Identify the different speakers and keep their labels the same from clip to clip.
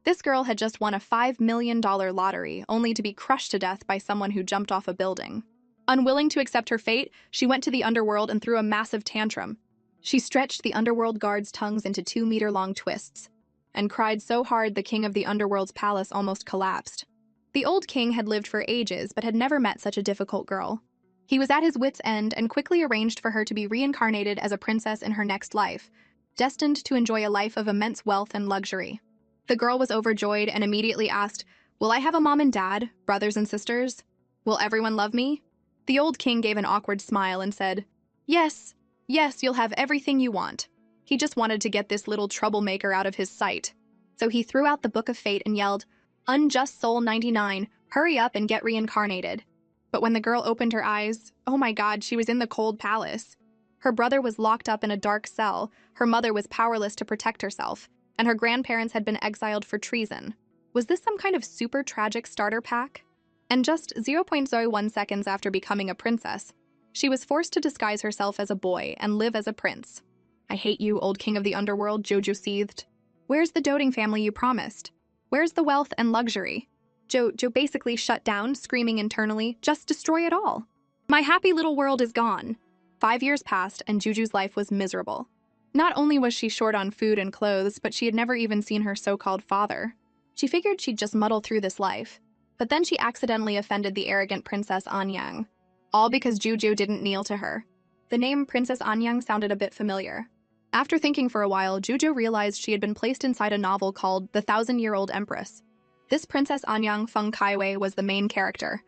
Speaker 1: This girl had just won a $5 million lottery, only to be crushed to death by someone who jumped off a building. Unwilling to accept her fate, she went to the underworld and threw a massive tantrum. She stretched the underworld guards' tongues into 2-meter-long twists, and cried so hard the king of the underworld's palace almost collapsed. The old king had lived for ages, but had never met such a difficult girl. He was at his wits' end and quickly arranged for her to be reincarnated as a princess in her next life, destined to enjoy a life of immense wealth and luxury. The girl was overjoyed and immediately asked, "Will I have a mom and dad, brothers and sisters? Will everyone love me?" The old king gave an awkward smile and said, "Yes, yes, you'll have everything you want." He just wanted to get this little troublemaker out of his sight. So he threw out the Book of Fate and yelled, "Unjust Soul 99, hurry up and get reincarnated." But when the girl opened her eyes, oh my God, she was in the cold palace. Her brother was locked up in a dark cell, her mother was powerless to protect herself, and her grandparents had been exiled for treason. Was this some kind of super tragic starter pack? And just 0.01 seconds after becoming a princess, she was forced to disguise herself as a boy and live as a prince. "I hate you, old king of the underworld," Jojo seethed. "Where's the doting family you promised? Where's the wealth and luxury?" Jojo basically shut down, screaming internally, "Just destroy it all. My happy little world is gone." 5 years passed, and Juju's life was miserable. Not only was she short on food and clothes, but she had never even seen her so-called father. She figured she'd just muddle through this life. But then she accidentally offended the arrogant Princess Anyang. All because Juju didn't kneel to her. The name Princess Anyang sounded a bit familiar. After thinking for a while, Juju realized she had been placed inside a novel called The 1,000-Year-Old Empress. This Princess Anyang Feng Kaiwei was the main character.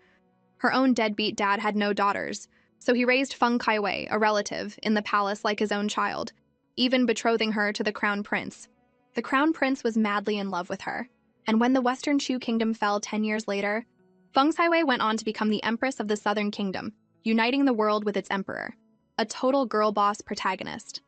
Speaker 1: Her own deadbeat dad had no daughters, so he raised Feng Kaiwei, a relative, in the palace like his own child, even betrothing her to the crown prince. The crown prince was madly in love with her, and when the Western Shu kingdom fell 10 years later, Feng Kaiwei went on to become the empress of the Southern Kingdom, uniting the world with its emperor. A total girl boss protagonist.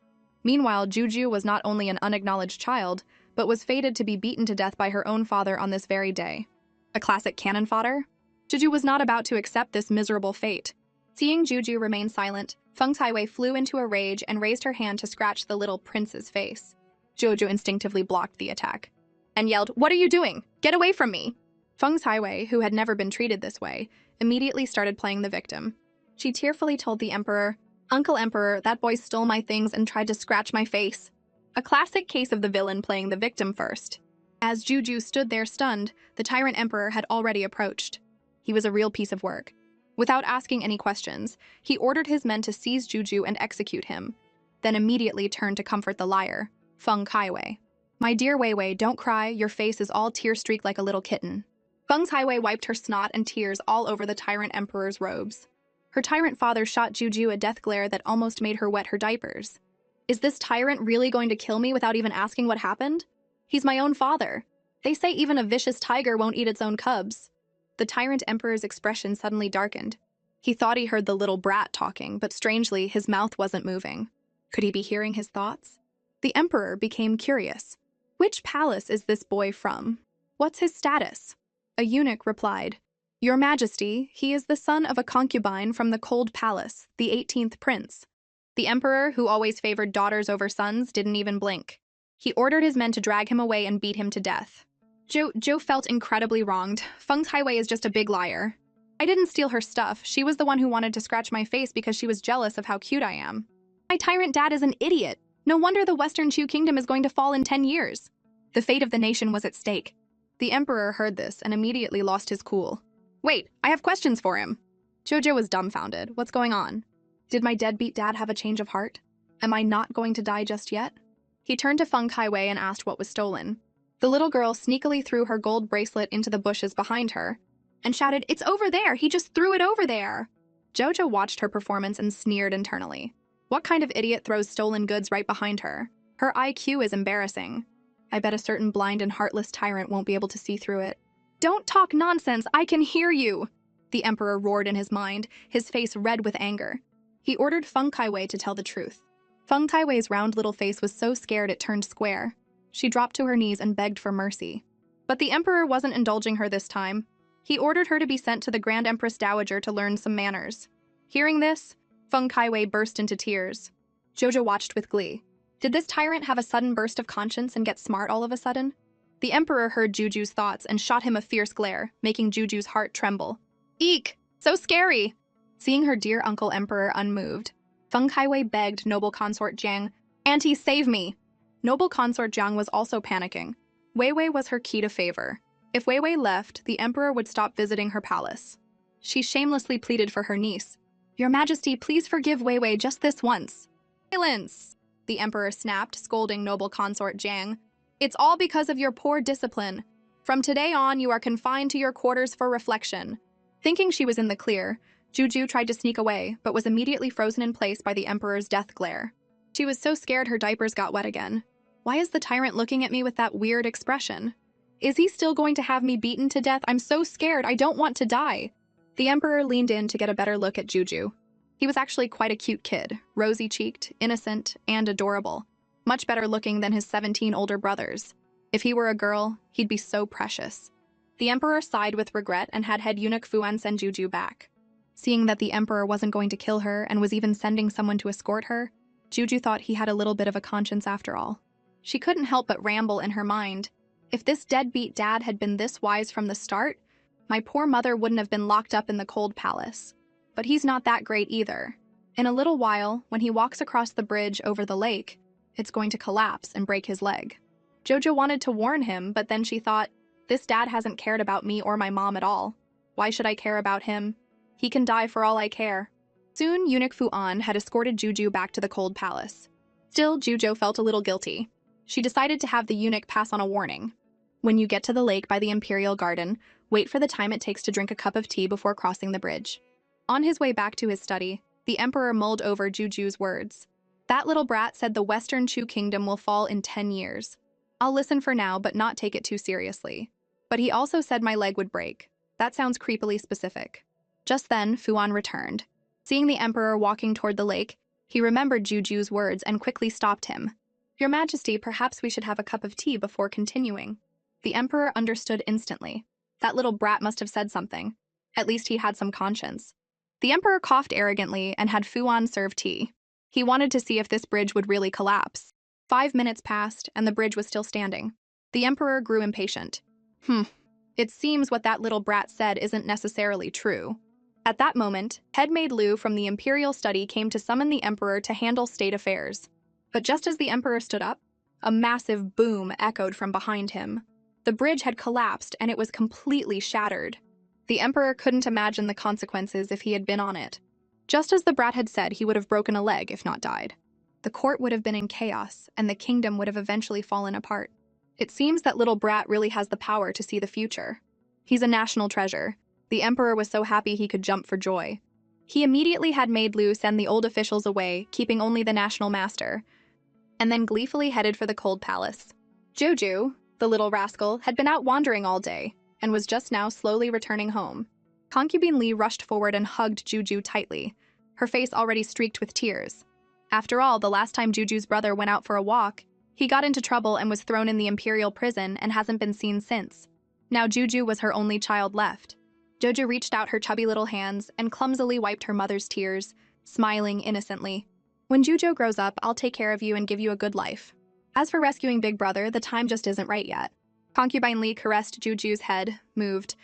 Speaker 1: Meanwhile, Juju was not only an unacknowledged child, but was fated to be beaten to death by her own father on this very day. A classic cannon fodder? Juju was not about to accept this miserable fate. Seeing Juju remain silent, Feng Kaiwei flew into a rage and raised her hand to scratch the little prince's face. Juju instinctively blocked the attack and yelled, "What are you doing? Get away from me!" Feng Kaiwei, who had never been treated this way, immediately started playing the victim. She tearfully told the emperor, "Uncle Emperor, that boy stole my things and tried to scratch my face." A classic case of the villain playing the victim first. As Juju stood there stunned, the tyrant emperor had already approached. He was a real piece of work. Without asking any questions, he ordered his men to seize Juju and execute him, then immediately turned to comfort the liar, Feng Kaiwei. "My dear Wei Wei, don't cry, your face is all tear-streaked like a little kitten." Feng Kaiwei wiped her snot and tears all over the tyrant emperor's robes. Her tyrant father shot Juju a death glare that almost made her wet her diapers. Is this tyrant really going to kill me without even asking what happened? He's my own father. They say even a vicious tiger won't eat its own cubs. The tyrant emperor's expression suddenly darkened. He thought he heard the little brat talking, but strangely, his mouth wasn't moving. Could he be hearing his thoughts? The emperor became curious. "Which palace is this boy from? What's his status?" A eunuch replied, "Your Majesty, he is the son of a concubine from the Cold Palace, the 18th prince." The emperor, who always favored daughters over sons, didn't even blink. He ordered his men to drag him away and beat him to death. Joe felt incredibly wronged. Feng Kaiwei is just a big liar. "I didn't steal her stuff. She was the one who wanted to scratch my face because she was jealous of how cute I am. My tyrant dad is an idiot. No wonder the Western Shu kingdom is going to fall in 10 years. The fate of the nation was at stake. The emperor heard this and immediately lost his cool. "Wait, I have questions for him." Jojo was dumbfounded. What's going on? Did my deadbeat dad have a change of heart? Am I not going to die just yet? He turned to Feng Kaiwei and asked what was stolen. The little girl sneakily threw her gold bracelet into the bushes behind her and shouted, "It's over there! He just threw it over there!" Jojo watched her performance and sneered internally. What kind of idiot throws stolen goods right behind her? Her IQ is embarrassing. I bet a certain blind and heartless tyrant won't be able to see through it. "Don't talk nonsense! I can hear you!" The emperor roared in his mind, his face red with anger. He ordered Feng Kaiwei to tell the truth. Feng Kaiwei's round little face was so scared it turned square. She dropped to her knees and begged for mercy. But the emperor wasn't indulging her this time. He ordered her to be sent to the Grand Empress Dowager to learn some manners. Hearing this, Feng Kaiwei burst into tears. Jojo watched with glee. Did this tyrant have a sudden burst of conscience and get smart all of a sudden? The emperor heard Juju's thoughts and shot him a fierce glare, making Juju's heart tremble. Eek! So scary! Seeing her dear uncle emperor unmoved, Feng Kaiwei begged noble consort Jiang, "Auntie, save me!" Noble consort Jiang was also panicking. Wei Wei was her key to favor. If Wei Wei left, the emperor would stop visiting her palace. She shamelessly pleaded for her niece. "Your Majesty, please forgive Wei Wei just this once." "Silence!" the emperor snapped, scolding noble consort Jiang. "It's all because of your poor discipline. From today on, you are confined to your quarters for reflection." Thinking she was in the clear, Juju tried to sneak away, but was immediately frozen in place by the emperor's death glare. She was so scared her diapers got wet again. Why is the tyrant looking at me with that weird expression? Is he still going to have me beaten to death? I'm so scared, I don't want to die. The emperor leaned in to get a better look at Juju. He was actually quite a cute kid, rosy-cheeked, innocent, and adorable. Much better looking than his 17 older brothers. If he were a girl, he'd be so precious. The emperor sighed with regret and had head eunuch Fuan send Juju back. Seeing that the emperor wasn't going to kill her and was even sending someone to escort her, Juju thought he had a little bit of a conscience after all. She couldn't help but ramble in her mind. If this deadbeat dad had been this wise from the start, my poor mother wouldn't have been locked up in the cold palace. But he's not that great either. In a little while, when he walks across the bridge over the lake, it's going to collapse and break his leg. Jojo wanted to warn him, but then she thought, this dad hasn't cared about me or my mom at all. Why should I care about him? He can die for all I care. Soon, eunuch Fuan had escorted Juju back to the cold palace. Still, Jujo felt a little guilty. She decided to have the eunuch pass on a warning. When you get to the lake by the imperial garden, wait for the time it takes to drink a cup of tea before crossing the bridge. On his way back to his study, the emperor mulled over Juju's words. That little brat said the Western Chu kingdom will fall in 10 years. I'll listen for now, but not take it too seriously. But he also said my leg would break. That sounds creepily specific. Just then, Fuan returned. Seeing the emperor walking toward the lake, he remembered Juju's words and quickly stopped him. Your Majesty, perhaps we should have a cup of tea before continuing. The emperor understood instantly. That little brat must have said something. At least he had some conscience. The emperor coughed arrogantly and had Fuan serve tea. He wanted to see if this bridge would really collapse. 5 minutes passed, and the bridge was still standing. The emperor grew impatient. It seems what that little brat said isn't necessarily true. At that moment, headmaid Lu from the imperial study came to summon the emperor to handle state affairs. But just as the emperor stood up, a massive boom echoed from behind him. The bridge had collapsed and it was completely shattered. The emperor couldn't imagine the consequences if he had been on it. Just as the brat had said, he would have broken a leg if not died. The court would have been in chaos, and the kingdom would have eventually fallen apart. It seems that little brat really has the power to see the future. He's a national treasure. The emperor was so happy he could jump for joy. He immediately had maid Lu send the old officials away, keeping only the national master, and then gleefully headed for the cold palace. Joju, the little rascal, had been out wandering all day, and was just now slowly returning home. Concubine Li rushed forward and hugged Juju tightly, her face already streaked with tears. After all, the last time Juju's brother went out for a walk, he got into trouble and was thrown in the imperial prison and hasn't been seen since. Now Juju was her only child left. Jojo reached out her chubby little hands and clumsily wiped her mother's tears, smiling innocently. When Jujo grows up, I'll take care of you and give you a good life. As for rescuing Big Brother, the time just isn't right yet. Concubine Li caressed Juju's head, moved.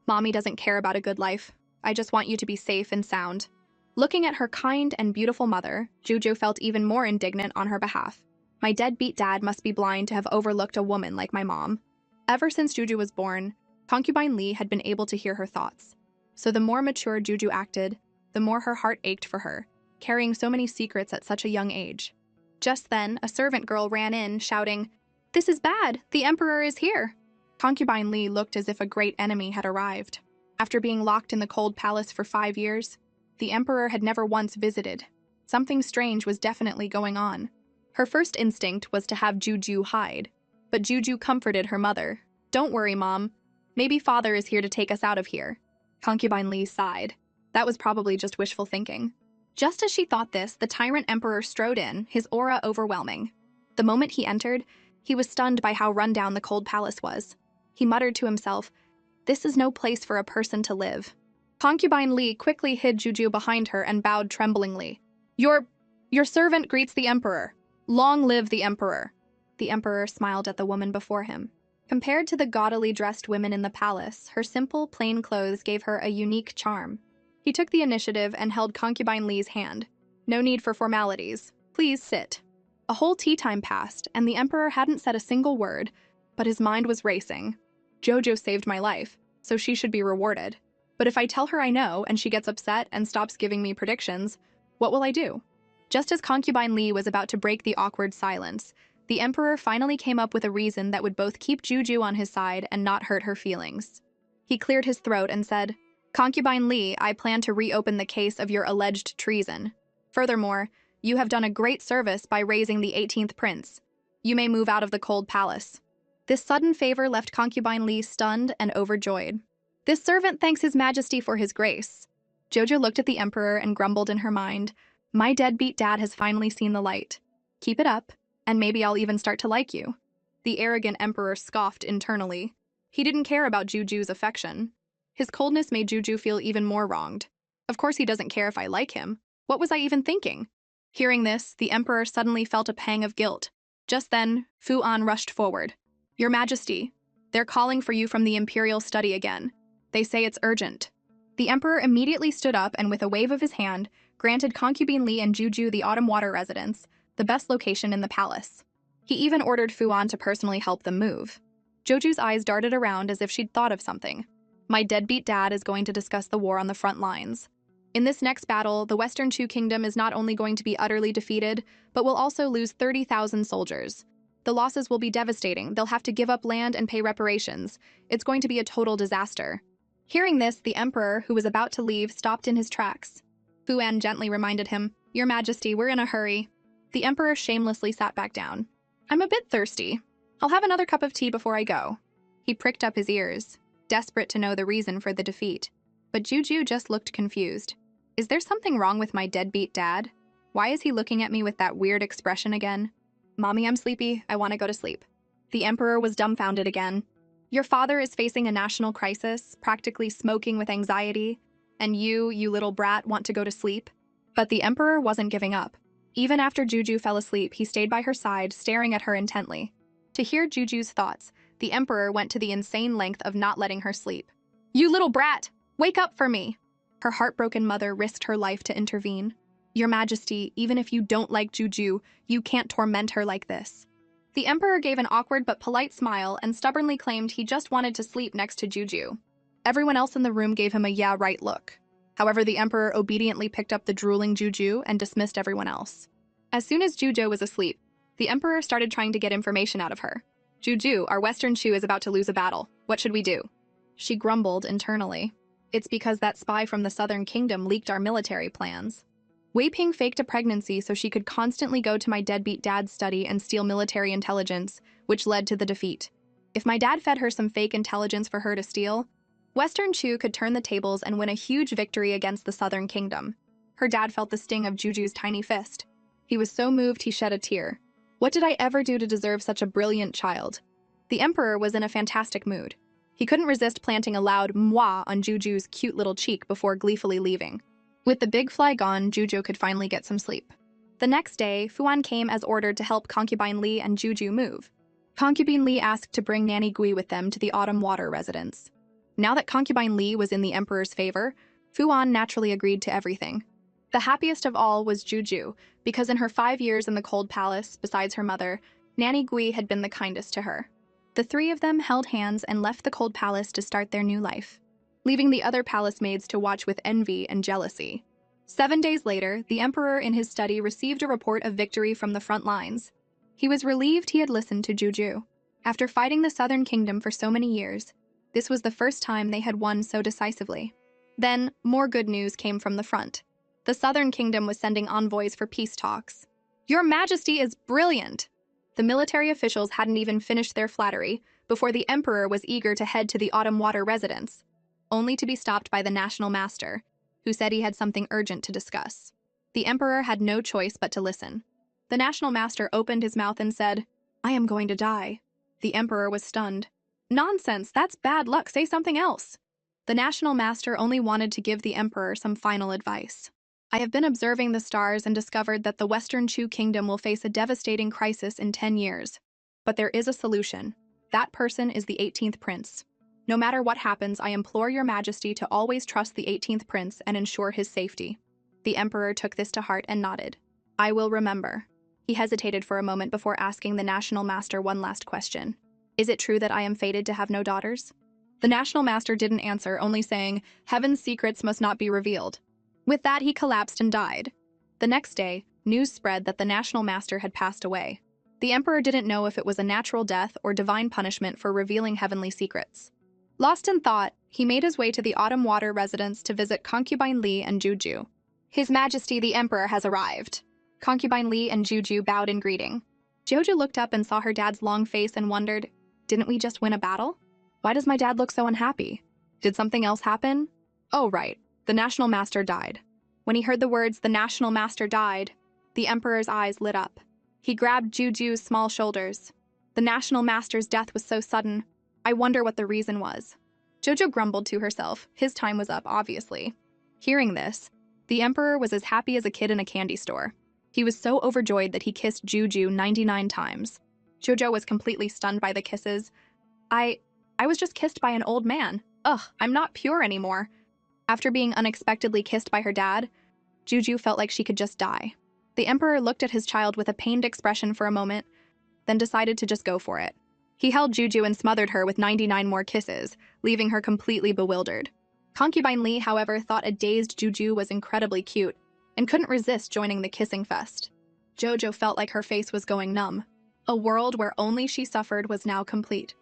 Speaker 1: Mommy doesn't care about a good life. I just want you to be safe and sound. Looking at her kind and beautiful mother, Juju felt even more indignant on her behalf. My deadbeat dad must be blind to have overlooked a woman like my mom. Ever since Juju was born, Concubine Li had been able to hear her thoughts. So the more mature Juju acted, the more her heart ached for her, carrying so many secrets at such a young age. Just then, a servant girl ran in, shouting, "This is bad! The emperor is here!" Concubine Li looked as if a great enemy had arrived. After being locked in the cold palace for 5 years, the emperor had never once visited. Something strange was definitely going on. Her first instinct was to have Juju hide, but Juju comforted her mother. "Don't worry, Mom. Maybe Father is here to take us out of here." Concubine Li sighed. That was probably just wishful thinking. Just as she thought this, the tyrant emperor strode in, his aura overwhelming. The moment he entered, he was stunned by how run down the cold palace was. He muttered to himself, "This is no place for a person to live." Concubine Li quickly hid Juju behind her and bowed tremblingly. Your servant greets the emperor. Long live the emperor." The emperor smiled at the woman before him. Compared to the gaudily dressed women in the palace, her simple, plain clothes gave her a unique charm. He took the initiative and held Concubine Lee's hand. No need for formalities. Please sit. A whole tea time passed, and the Emperor hadn't said a single word, but his mind was racing. Jojo saved my life, so she should be rewarded. But if I tell her I know and she gets upset and stops giving me predictions, what will I do? Just as Concubine Lee was about to break the awkward silence, the Emperor finally came up with a reason that would both keep Juju on his side and not hurt her feelings. He cleared his throat and said, "Concubine Lee, I plan to reopen the case of your alleged treason. Furthermore, you have done a great service by raising the 18th prince. You may move out of the cold palace." This sudden favor left Concubine Lee stunned and overjoyed. "This servant thanks his majesty for his grace." Jojo looked at the Emperor and grumbled in her mind, "My deadbeat dad has finally seen the light. Keep it up, and maybe I'll even start to like you." The arrogant Emperor scoffed internally. He didn't care about Juju's affection. His coldness made Juju feel even more wronged. Of course he doesn't care if I like him. What was I even thinking? Hearing this, the Emperor suddenly felt a pang of guilt. Just then, Fu An rushed forward. "Your Majesty, they're calling for you from the Imperial study again. They say it's urgent." The Emperor immediately stood up and with a wave of his hand, granted Concubine Lee and Juju the Autumn Water residence, the best location in the palace. He even ordered Fu An to personally help them move. Joju's eyes darted around as if she'd thought of something. My deadbeat dad is going to discuss the war on the front lines. In this next battle, the Western Chu Kingdom is not only going to be utterly defeated, but will also lose 30,000 soldiers. The losses will be devastating. They'll have to give up land and pay reparations. It's going to be a total disaster. Hearing this, the Emperor, who was about to leave, stopped in his tracks. Fu An gently reminded him, "Your Majesty, we're in a hurry." The Emperor shamelessly sat back down. "I'm a bit thirsty. I'll have another cup of tea before I go." He pricked up his ears, desperate to know the reason for the defeat. But Juju just looked confused. Is there something wrong with my deadbeat dad? Why is he looking at me with that weird expression again? "Mommy, I'm sleepy. I want to go to sleep." The Emperor was dumbfounded again. "Your father is facing a national crisis, practically smoking with anxiety, and you little brat, want to go to sleep?" But the Emperor wasn't giving up. Even after Juju fell asleep, he stayed by her side, staring at her intently. To hear Juju's thoughts, the Emperor went to the insane length of not letting her sleep. "You little brat! Wake up for me!" Her heartbroken mother risked her life to intervene. "Your Majesty, even if you don't like Juju, you can't torment her like this." The Emperor gave an awkward but polite smile and stubbornly claimed he just wanted to sleep next to Juju. Everyone else in the room gave him a "yeah, right" look. However, the Emperor obediently picked up the drooling Juju and dismissed everyone else. As soon as Juju was asleep, the Emperor started trying to get information out of her. "Juju, our Western Chu is about to lose a battle. What should we do?" She grumbled internally. "It's because that spy from the Southern Kingdom leaked our military plans." Wei Ping faked a pregnancy so she could constantly go to my deadbeat dad's study and steal military intelligence, which led to the defeat. If my dad fed her some fake intelligence for her to steal, Western Chu could turn the tables and win a huge victory against the Southern Kingdom. Her dad felt the sting of Juju's tiny fist. He was so moved he shed a tear. What did I ever do to deserve such a brilliant child? The Emperor was in a fantastic mood. He couldn't resist planting a loud "mwah" on Juju's cute little cheek before gleefully leaving. With the big fly gone, Juju could finally get some sleep. The next day, Fu An came as ordered to help Concubine Lee and Juju move. Concubine Lee asked to bring Nanny Gui with them to the Autumn Water residence. Now that Concubine Lee was in the Emperor's favor, Fu An naturally agreed to everything. The happiest of all was Juju, because in her 5 years in the Cold Palace, besides her mother, Nanny Gui had been the kindest to her. The three of them held hands and left the Cold Palace to start their new life, leaving the other palace maids to watch with envy and jealousy. 7 days later, the Emperor in his study received a report of victory from the front lines. He was relieved he had listened to Juju. After fighting the Southern Kingdom for so many years, this was the first time they had won so decisively. Then, more good news came from the front. The Southern Kingdom was sending envoys for peace talks. "Your Majesty is brilliant!" The military officials hadn't even finished their flattery before the Emperor was eager to head to the Autumn Water residence, only to be stopped by the National Master, who said he had something urgent to discuss. The Emperor had no choice but to listen. The National Master opened his mouth and said, "I am going to die." The Emperor was stunned. "Nonsense, that's bad luck, say something else." The National Master only wanted to give the Emperor some final advice. "I have been observing the stars and discovered that the Western Chu Kingdom will face a devastating crisis in 10 years. But there is a solution. That person is the 18th prince. No matter what happens, I implore your majesty to always trust the 18th prince and ensure his safety. The emperor took this to heart and nodded. I will remember. He hesitated for a moment before asking the national master one last question. Is it true that I am fated to have no daughters? The national master didn't answer, only saying, Heaven's secrets must not be revealed. With that, he collapsed and died. The next day, news spread that the national master had passed away. The emperor didn't know if it was a natural death or divine punishment for revealing heavenly secrets. Lost in thought, he made his way to the Autumn Water residence to visit Concubine Li and Juju. His Majesty the Emperor has arrived. Concubine Li and Juju bowed in greeting. Jojo looked up and saw her dad's long face and wondered, didn't we just win a battle? Why does my dad look so unhappy? Did something else happen? Oh, right. The national master died. When he heard the words, the national master died, the emperor's eyes lit up. He grabbed Juju's small shoulders. The national master's death was so sudden. I wonder what the reason was. Jojo grumbled to herself. His time was up, obviously. Hearing this, the emperor was as happy as a kid in a candy store. He was so overjoyed that he kissed Juju 99 times. Jojo was completely stunned by the kisses. I was just kissed by an old man. Ugh, I'm not pure anymore. After being unexpectedly kissed by her dad, Juju felt like she could just die. The emperor looked at his child with a pained expression for a moment, then decided to just go for it. He held Juju and smothered her with 99 more kisses, leaving her completely bewildered. Concubine Li, however, thought a dazed Juju was incredibly cute and couldn't resist joining the kissing fest. Jojo felt like her face was going numb. A world where only she suffered was now complete.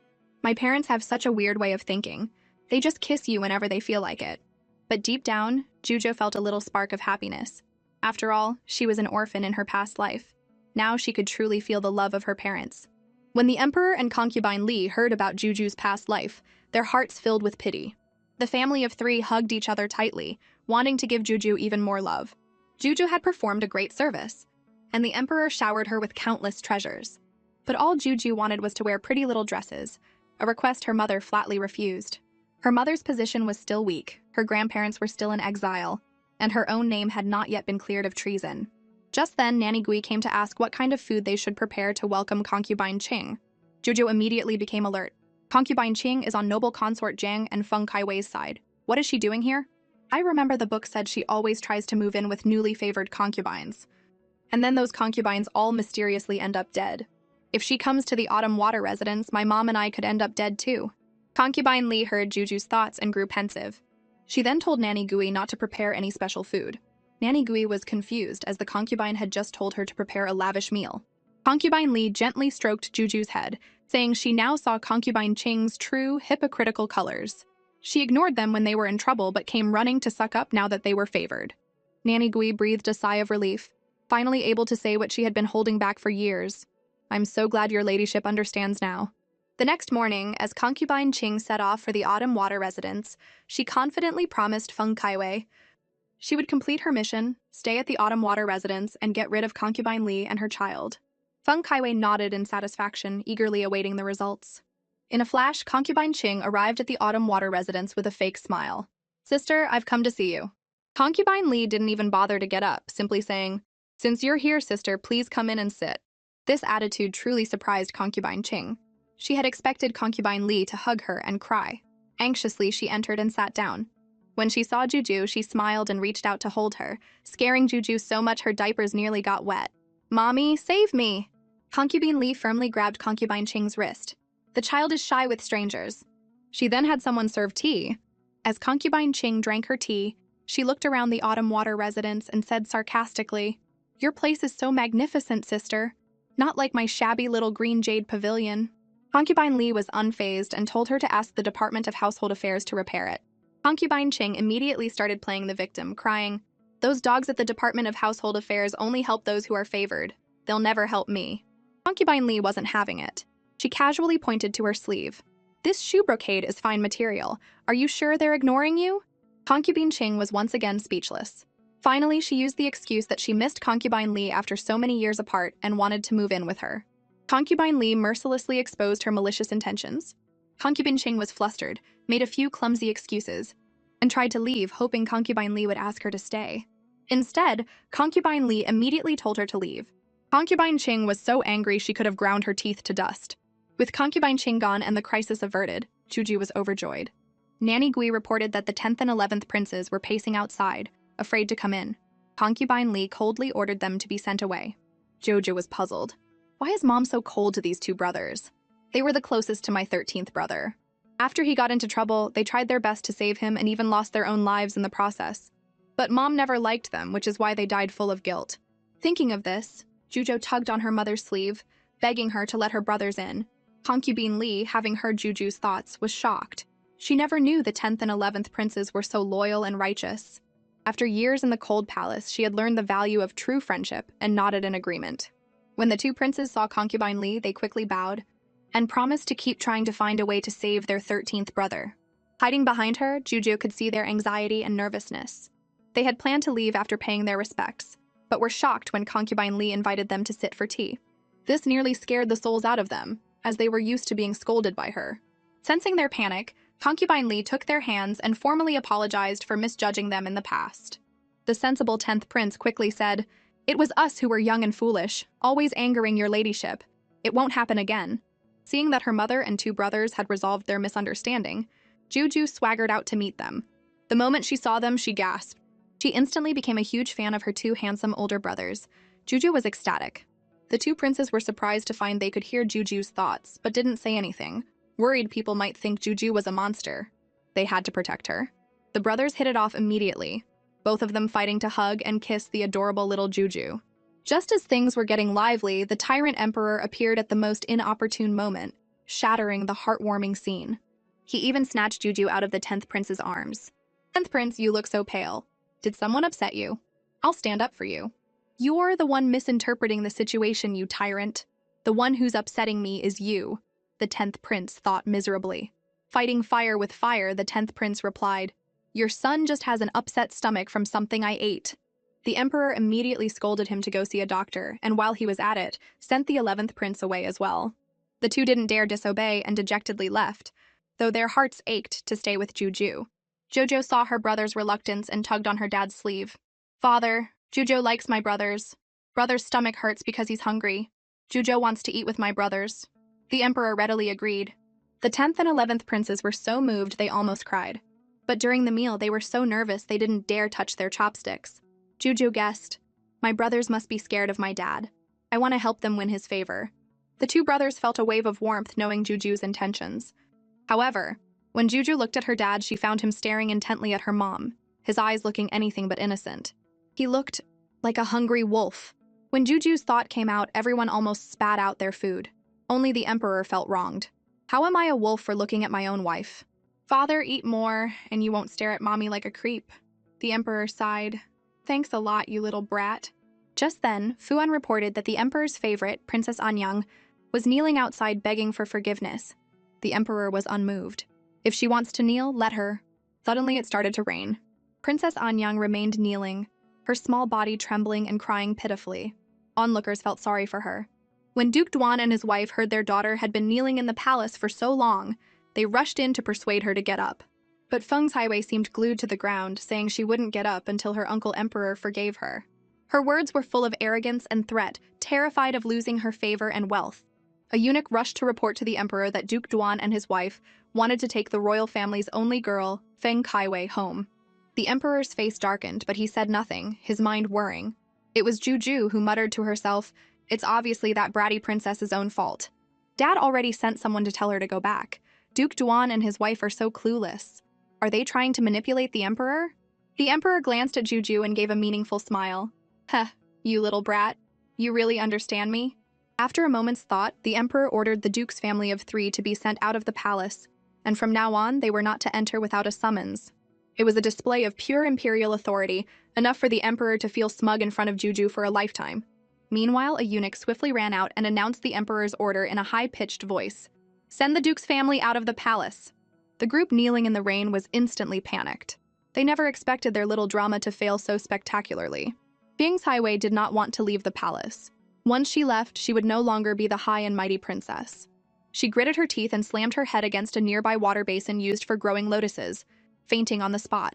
Speaker 1: My parents have such a weird way of thinking. They just kiss you whenever they feel like it. But deep down, Jujo felt a little spark of happiness. After all, she was an orphan in her past life. Now she could truly feel the love of her parents. When the emperor and concubine Li heard about Juju's past life, their hearts filled with pity. The family of three hugged each other tightly, wanting to give Juju even more love. Juju had performed a great service, and the emperor showered her with countless treasures. But all Juju wanted was to wear pretty little dresses, a request her mother flatly refused. Her mother's position was still weak, her grandparents were still in exile, and her own name had not yet been cleared of treason. Just then, Nanny Gui came to ask what kind of food they should prepare to welcome Concubine Qing. Juju immediately became alert. Concubine Qing is on noble consort Jiang and Feng Kaiwei's side. What is she doing here? I remember the book said she always tries to move in with newly favored concubines. And then those concubines all mysteriously end up dead. If she comes to the Autumn Water residence, my mom and I could end up dead too. Concubine Li heard Juju's thoughts and grew pensive. She then told Nanny Gui not to prepare any special food. Nanny Gui was confused as the concubine had just told her to prepare a lavish meal. Concubine Li gently stroked Juju's head, saying she now saw Concubine Qing's true, hypocritical colors. She ignored them when they were in trouble but came running to suck up now that they were favored. Nanny Gui breathed a sigh of relief, finally able to say what she had been holding back for years. I'm so glad your ladyship understands now. The next morning, as Concubine Qing set off for the Autumn Water residence, she confidently promised Feng Kaiwei she would complete her mission, stay at the Autumn Water residence, and get rid of Concubine Li and her child. Feng Kaiwei nodded in satisfaction, eagerly awaiting the results. In a flash, Concubine Qing arrived at the Autumn Water residence with a fake smile. Sister, I've come to see you. Concubine Li didn't even bother to get up, simply saying, Since you're here, sister, please come in and sit. This attitude truly surprised Concubine Qing. She had expected Concubine Li to hug her and cry. Anxiously, she entered and sat down. When she saw Juju, she smiled and reached out to hold her, scaring Juju so much her diapers nearly got wet. Mommy, save me! Concubine Li firmly grabbed Concubine Qing's wrist. The child is shy with strangers. She then had someone serve tea. As Concubine Qing drank her tea, she looked around the Autumn Water residence and said sarcastically, Your place is so magnificent, sister. Not like my shabby little green jade pavilion. Concubine Li was unfazed and told her to ask the Department of Household Affairs to repair it. Concubine Qing immediately started playing the victim, crying, Those dogs at the Department of Household Affairs only help those who are favored. They'll never help me. Concubine Li wasn't having it. She casually pointed to her sleeve. This shoe brocade is fine material. Are you sure they're ignoring you? Concubine Qing was once again speechless. Finally, she used the excuse that she missed Concubine Li after so many years apart and wanted to move in with her. Concubine Li mercilessly exposed her malicious intentions. Concubine Qing was flustered, made a few clumsy excuses, and tried to leave, hoping Concubine Li would ask her to stay. Instead, Concubine Li immediately told her to leave. Concubine Qing was so angry she could have ground her teeth to dust. With concubine Chingon and the crisis averted, Juju was overjoyed. Nanny Gui reported that the 10th and 11th princes were pacing outside, afraid to come in. Concubine Li coldly ordered them to be sent away. Jojo was puzzled. Why is mom so cold to these two brothers? They were the closest to my 13th brother. After he got into trouble, they tried their best to save him and even lost their own lives in the process. But mom never liked them, which is why they died full of guilt. Thinking of this, Jujo tugged on her mother's sleeve, begging her to let her brothers in. Concubine Li, having heard Juju's thoughts, was shocked. She never knew the 10th and 11th princes were so loyal and righteous. After years in the cold palace, she had learned the value of true friendship and nodded in agreement. When the two princes saw Concubine Li, they quickly bowed and promised to keep trying to find a way to save their 13th brother. Hiding behind her, Juju could see their anxiety and nervousness. They had planned to leave after paying their respects, but were shocked when Concubine Li invited them to sit for tea. This nearly scared the souls out of them, as they were used to being scolded by her. Sensing their panic, Concubine Li took their hands and formally apologized for misjudging them in the past. The sensible 10th prince quickly said, "It was us who were young and foolish, always angering your ladyship. It won't happen again." Seeing that her mother and two brothers had resolved their misunderstanding, Juju swaggered out to meet them. The moment she saw them, she gasped. She instantly became a huge fan of her two handsome older brothers. Juju was ecstatic. The two princes were surprised to find they could hear Juju's thoughts, but didn't say anything, worried people might think Juju was a monster. They had to protect her. The brothers hit it off immediately, both of them fighting to hug and kiss the adorable little Juju. Just as things were getting lively, the Tyrant Emperor appeared at the most inopportune moment, shattering the heartwarming scene. He even snatched Juju out of the 10th prince's arms. "10th prince, you look so pale. Did someone upset you? I'll stand up for you." "You're the one misinterpreting the situation, you tyrant. The one who's upsetting me is you," the 10th prince thought miserably. Fighting fire with fire, the 10th prince replied, "Your son just has an upset stomach from something I ate." The emperor immediately scolded him to go see a doctor, and while he was at it, sent the 11th prince away as well. The two didn't dare disobey and dejectedly left, though their hearts ached to stay with Juju. Jojo saw her brother's reluctance and tugged on her dad's sleeve. "Father, Jujo likes my brothers. Brother's stomach hurts because he's hungry. Jujo wants to eat with my brothers." The emperor readily agreed. The 10th and 11th princes were so moved they almost cried. But during the meal, they were so nervous they didn't dare touch their chopsticks. Juju guessed, "My brothers must be scared of my dad. I want to help them win his favor." The two brothers felt a wave of warmth knowing Juju's intentions. However, when Juju looked at her dad, she found him staring intently at her mom, his eyes looking anything but innocent. He looked like a hungry wolf. When Juju's thought came out, everyone almost spat out their food. Only the emperor felt wronged. "How am I a wolf for looking at my own wife?" "Father, eat more, and you won't stare at mommy like a creep." The emperor sighed. "Thanks a lot, you little brat." Just then, Fuan reported that the emperor's favorite, Princess Anyang, was kneeling outside begging for forgiveness. The emperor was unmoved. If she wants to kneel, let her. Suddenly it started to rain. Princess Anyang remained kneeling, her small body trembling and crying pitifully. Onlookers felt sorry for her. When Duke Duan and his wife heard their daughter had been kneeling in the palace for so long, they rushed in to persuade her to get up. But Feng's highway seemed glued to the ground, saying she wouldn't get up until her uncle emperor forgave her. Her words were full of arrogance and threat, terrified of losing her favor and wealth. A eunuch rushed to report to the emperor that Duke Duan and his wife wanted to take the royal family's only girl, Feng Kaiwei, home. The emperor's face darkened, but he said nothing, his mind whirring. It was Juju who muttered to herself, "It's obviously that bratty princess's own fault. Dad already sent someone to tell her to go back. Duke Duan and his wife are so clueless. Are they trying to manipulate the emperor?" The emperor glanced at Juju and gave a meaningful smile. "Heh, you little brat. You really understand me?" After a moment's thought, the emperor ordered the duke's family of 3 to be sent out of the palace, and from now on they were not to enter without a summons. It was a display of pure imperial authority, enough for the emperor to feel smug in front of Juju for a lifetime. Meanwhile, a eunuch swiftly ran out and announced the emperor's order in a high-pitched voice. "Send the duke's family out of the palace." The group kneeling in the rain was instantly panicked. They never expected their little drama to fail so spectacularly. Bing's highway did not want to leave the palace. Once she left, she would no longer be the high and mighty princess. She gritted her teeth and slammed her head against a nearby water basin used for growing lotuses, fainting on the spot.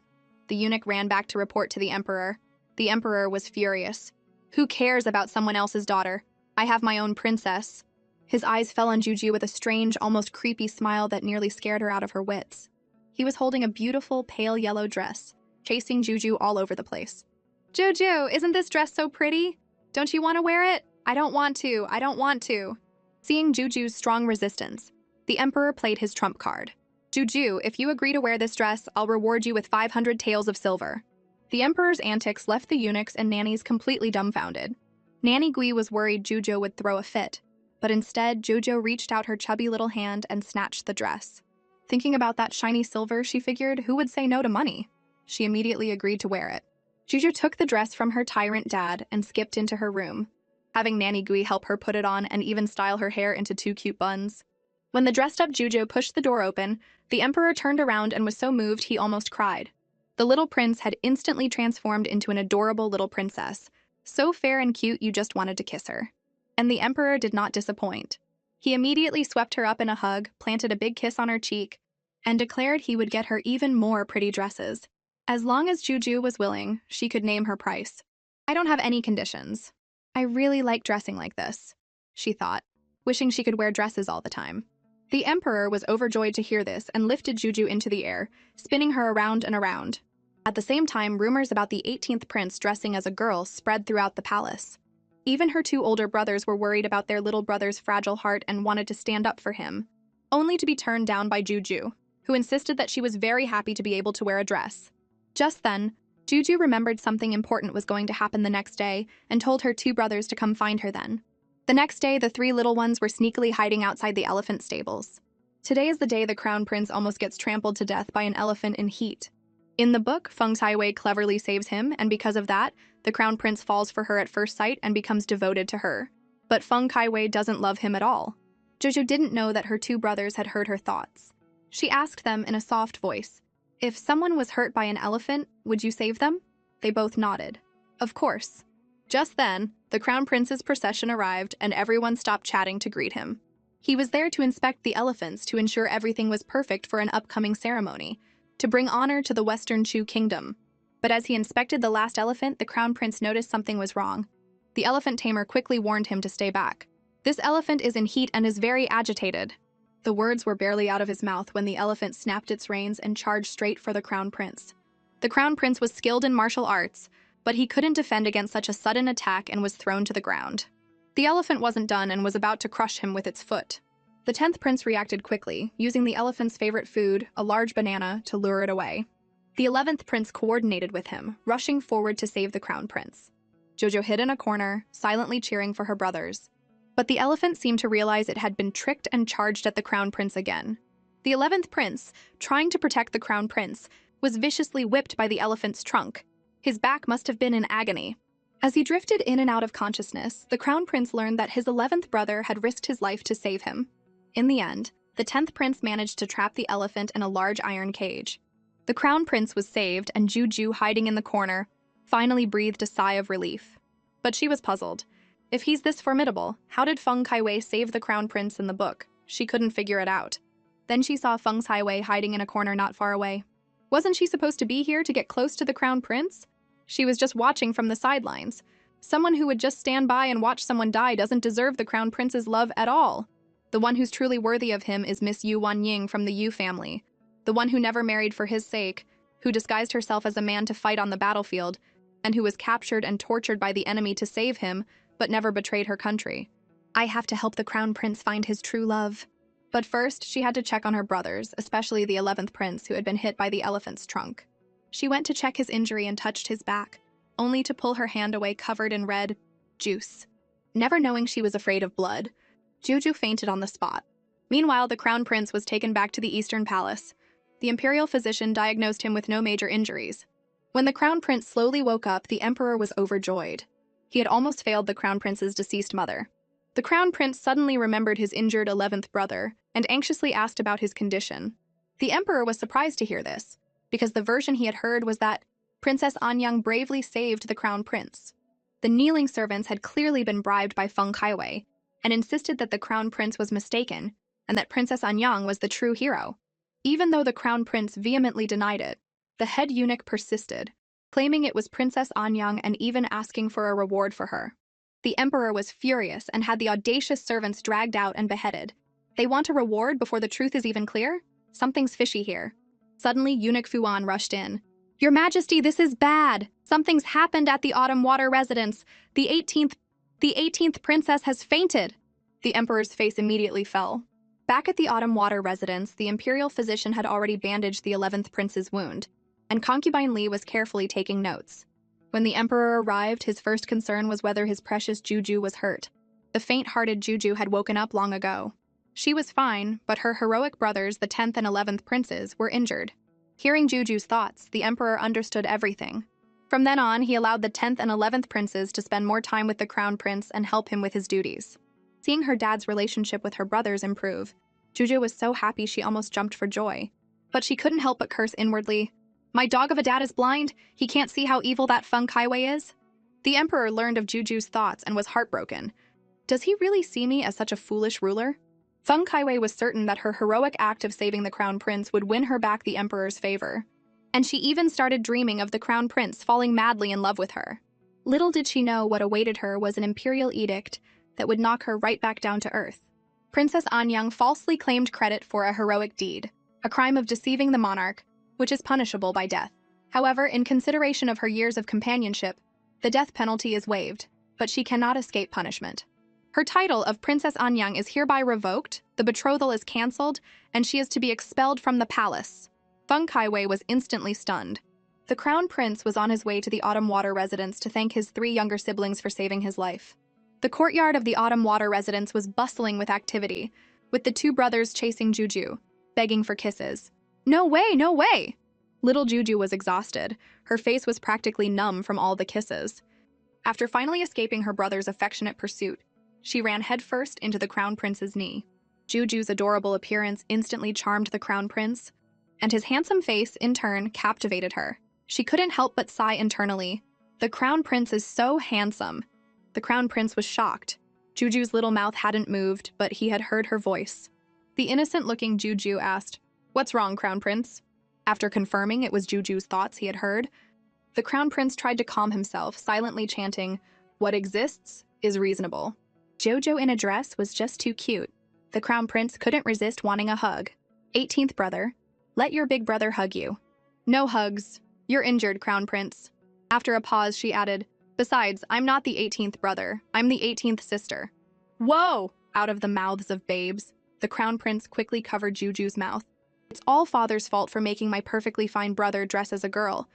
Speaker 1: The eunuch ran back to report to the emperor. The emperor was furious. "Who cares about someone else's daughter? I have my own princess." His eyes fell on Juju with a strange, almost creepy smile that nearly scared her out of her wits. He was holding a beautiful, pale yellow dress, chasing Juju all over the place. Juju, isn't this dress so pretty? Don't you want to wear it? I don't want to. I don't want to. Seeing Juju's strong resistance, the Emperor played his trump card. Juju, if you agree to wear this dress, I'll reward you with 500 taels of silver. The Emperor's antics left the eunuchs and nannies completely dumbfounded. Nanny Gui was worried Juju would throw a fit, but instead, Jojo reached out her chubby little hand and snatched the dress. Thinking about that shiny silver, she figured who would say no to money? She immediately agreed to wear it. Juju took the dress from her tyrant dad and skipped into her room, having Nanny Gui help her put it on and even style her hair into 2 cute buns. When the dressed-up Juju pushed the door open, the Emperor turned around and was so moved he almost cried. The little prince had instantly transformed into an adorable little princess, so fair and cute you just wanted to kiss her. And the Emperor did not disappoint. He immediately swept her up in a hug, planted a big kiss on her cheek, and declared he would get her even more pretty dresses. As long as Juju was willing, she could name her price. I don't have any conditions. I really like dressing like this, she thought, wishing she could wear dresses all the time. The Emperor was overjoyed to hear this and lifted Juju into the air, spinning her around and around. At the same time, rumors about the 18th prince dressing as a girl spread throughout the palace. Even her 2 older brothers were worried about their little brother's fragile heart and wanted to stand up for him, only to be turned down by Juju, who insisted that she was very happy to be able to wear a dress. Just then, Juju remembered something important was going to happen the next day and told her 2 brothers to come find her then. The next day, the 3 little ones were sneakily hiding outside the elephant stables. Today is the day the crown prince almost gets trampled to death by an elephant in heat. In the book, Feng Taiwei cleverly saves him, and because of that, the crown prince falls for her at first sight and becomes devoted to her. But Feng Kaiwei doesn't love him at all. Jojo didn't know that her 2 brothers had heard her thoughts. She asked them in a soft voice, "If someone was hurt by an elephant, would you save them?" They both nodded. Of course. Just then, the crown prince's procession arrived and everyone stopped chatting to greet him. He was there to inspect the elephants to ensure everything was perfect for an upcoming ceremony, to bring honor to the Western Chu kingdom. But as he inspected the last elephant, the crown prince noticed something was wrong. The elephant tamer quickly warned him to stay back. "This elephant is in heat and is very agitated." The words were barely out of his mouth when the elephant snapped its reins and charged straight for the crown prince. The crown prince was skilled in martial arts, but he couldn't defend against such a sudden attack and was thrown to the ground. The elephant wasn't done and was about to crush him with its foot. The 10th prince reacted quickly, using the elephant's favorite food, a large banana, to lure it away. The 11th prince coordinated with him, rushing forward to save the crown prince. Jojo hid in a corner, silently cheering for her brothers. But the elephant seemed to realize it had been tricked and charged at the crown prince again. The 11th prince, trying to protect the crown prince, was viciously whipped by the elephant's trunk. His back must have been in agony. As he drifted in and out of consciousness, the crown prince learned that his 11th brother had risked his life to save him. In the end, the 10th prince managed to trap the elephant in a large iron cage. The crown prince was saved, and Juju, hiding in the corner, finally breathed a sigh of relief. But she was puzzled. If he's this formidable, how did Feng Kaiwei save the crown prince in the book? She couldn't figure it out. Then she saw Feng Kaiwei hiding in a corner not far away. Wasn't she supposed to be here to get close to the crown prince? She was just watching from the sidelines. Someone who would just stand by and watch someone die doesn't deserve the crown prince's love at all. The one who's truly worthy of him is Miss Yu Wanying from the Yu family, the one who never married for his sake, who disguised herself as a man to fight on the battlefield, and who was captured and tortured by the enemy to save him, but never betrayed her country. I have to help the crown prince find his true love. But first, she had to check on her brothers, especially the 11th prince who had been hit by the elephant's trunk. She went to check his injury and touched his back, only to pull her hand away covered in red juice. Never knowing she was afraid of blood, Juju fainted on the spot. Meanwhile, the crown prince was taken back to the Eastern Palace. The imperial physician diagnosed him with no major injuries. When the crown prince slowly woke up, the emperor was overjoyed. He had almost failed the crown prince's deceased mother. The crown prince suddenly remembered his injured 11th brother and anxiously asked about his condition. The emperor was surprised to hear this, because the version he had heard was that Princess Anyang bravely saved the crown prince. The kneeling servants had clearly been bribed by Feng Kaiwei and insisted that the crown prince was mistaken and that Princess Anyang was the true hero. Even though the crown prince vehemently denied it, the head eunuch persisted, claiming it was Princess Anyang and even asking for a reward for her. The emperor was furious and had the audacious servants dragged out and beheaded. They want a reward before the truth is even clear? Something's fishy here. Suddenly, Eunuch Fuan rushed in. Your Majesty, this is bad. Something's happened at the Autumn Water residence. The 18th princess has fainted. The emperor's face immediately fell. Back at the Autumn Water residence, the imperial physician had already bandaged the 11th prince's wound, and concubine Li was carefully taking notes. When the emperor arrived, his first concern was whether his precious Juju was hurt. The faint-hearted Juju had woken up long ago. She was fine, but her heroic brothers, the 10th and 11th princes, were injured. Hearing Juju's thoughts, the emperor understood everything. From then on, he allowed the 10th and 11th princes to spend more time with the crown prince and help him with his duties. Seeing her dad's relationship with her brothers improve, Juju was so happy she almost jumped for joy. But she couldn't help but curse inwardly. My dog of a dad is blind. He can't see how evil that Feng Kaiwei is. The emperor learned of Juju's thoughts and was heartbroken. Does he really see me as such a foolish ruler? Feng Kaiwei was certain that her heroic act of saving the crown prince would win her back the emperor's favor. And she even started dreaming of the crown prince falling madly in love with her. Little did she know what awaited her was an imperial edict that would knock her right back down to earth. Princess Anyang falsely claimed credit for a heroic deed, a crime of deceiving the monarch, which is punishable by death. However, in consideration of her years of companionship, the death penalty is waived, but she cannot escape punishment. Her title of Princess Anyang is hereby revoked, the betrothal is cancelled, and she is to be expelled from the palace. Feng Kaiwei was instantly stunned. The crown prince was on his way to the Autumn Water residence to thank his 3 younger siblings for saving his life. The courtyard of the Autumn Water residence was bustling with activity, with the 2 brothers chasing Juju, begging for kisses. No way, no way! Little Juju was exhausted. Her face was practically numb from all the kisses. After finally escaping her brother's affectionate pursuit, she ran headfirst into the crown prince's knee. Juju's adorable appearance instantly charmed the crown prince, and his handsome face, in turn, captivated her. She couldn't help but sigh internally. The crown prince is so handsome. The crown prince was shocked. Juju's little mouth hadn't moved, but he had heard her voice. The innocent-looking Juju asked, "What's wrong, crown prince?" After confirming it was Juju's thoughts he had heard, the crown prince tried to calm himself, silently chanting, "What exists is reasonable." Jojo in a dress was just too cute. The crown prince couldn't resist wanting a hug. 18th brother, let your big brother hug you. No hugs. You're injured, crown prince. After a pause, she added, besides, I'm not the 18th brother. I'm the 18th sister. Whoa! Out of the mouths of babes, the crown prince quickly covered Juju's mouth. It's all father's fault for making my perfectly fine brother dress as a girl.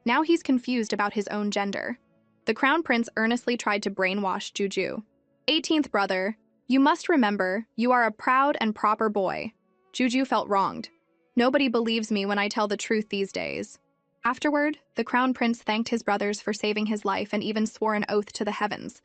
Speaker 1: Now he's confused about his own gender. The crown prince earnestly tried to brainwash Juju. 18th brother, you must remember, you are a proud and proper boy. Juju felt wronged. Nobody believes me when I tell the truth these days. Afterward, the crown prince thanked his brothers for saving his life and even swore an oath to the heavens.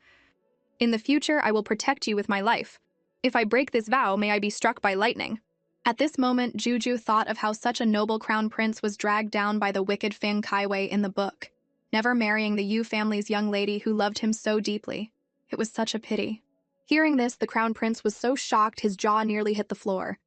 Speaker 1: In the future, I will protect you with my life. If I break this vow, may I be struck by lightning. At this moment, Juju thought of how such a noble crown prince was dragged down by the wicked Feng Kaiwei in the book, never marrying the Yu family's young lady who loved him so deeply. It was such a pity. Hearing this, the crown prince was so shocked his jaw nearly hit the floor.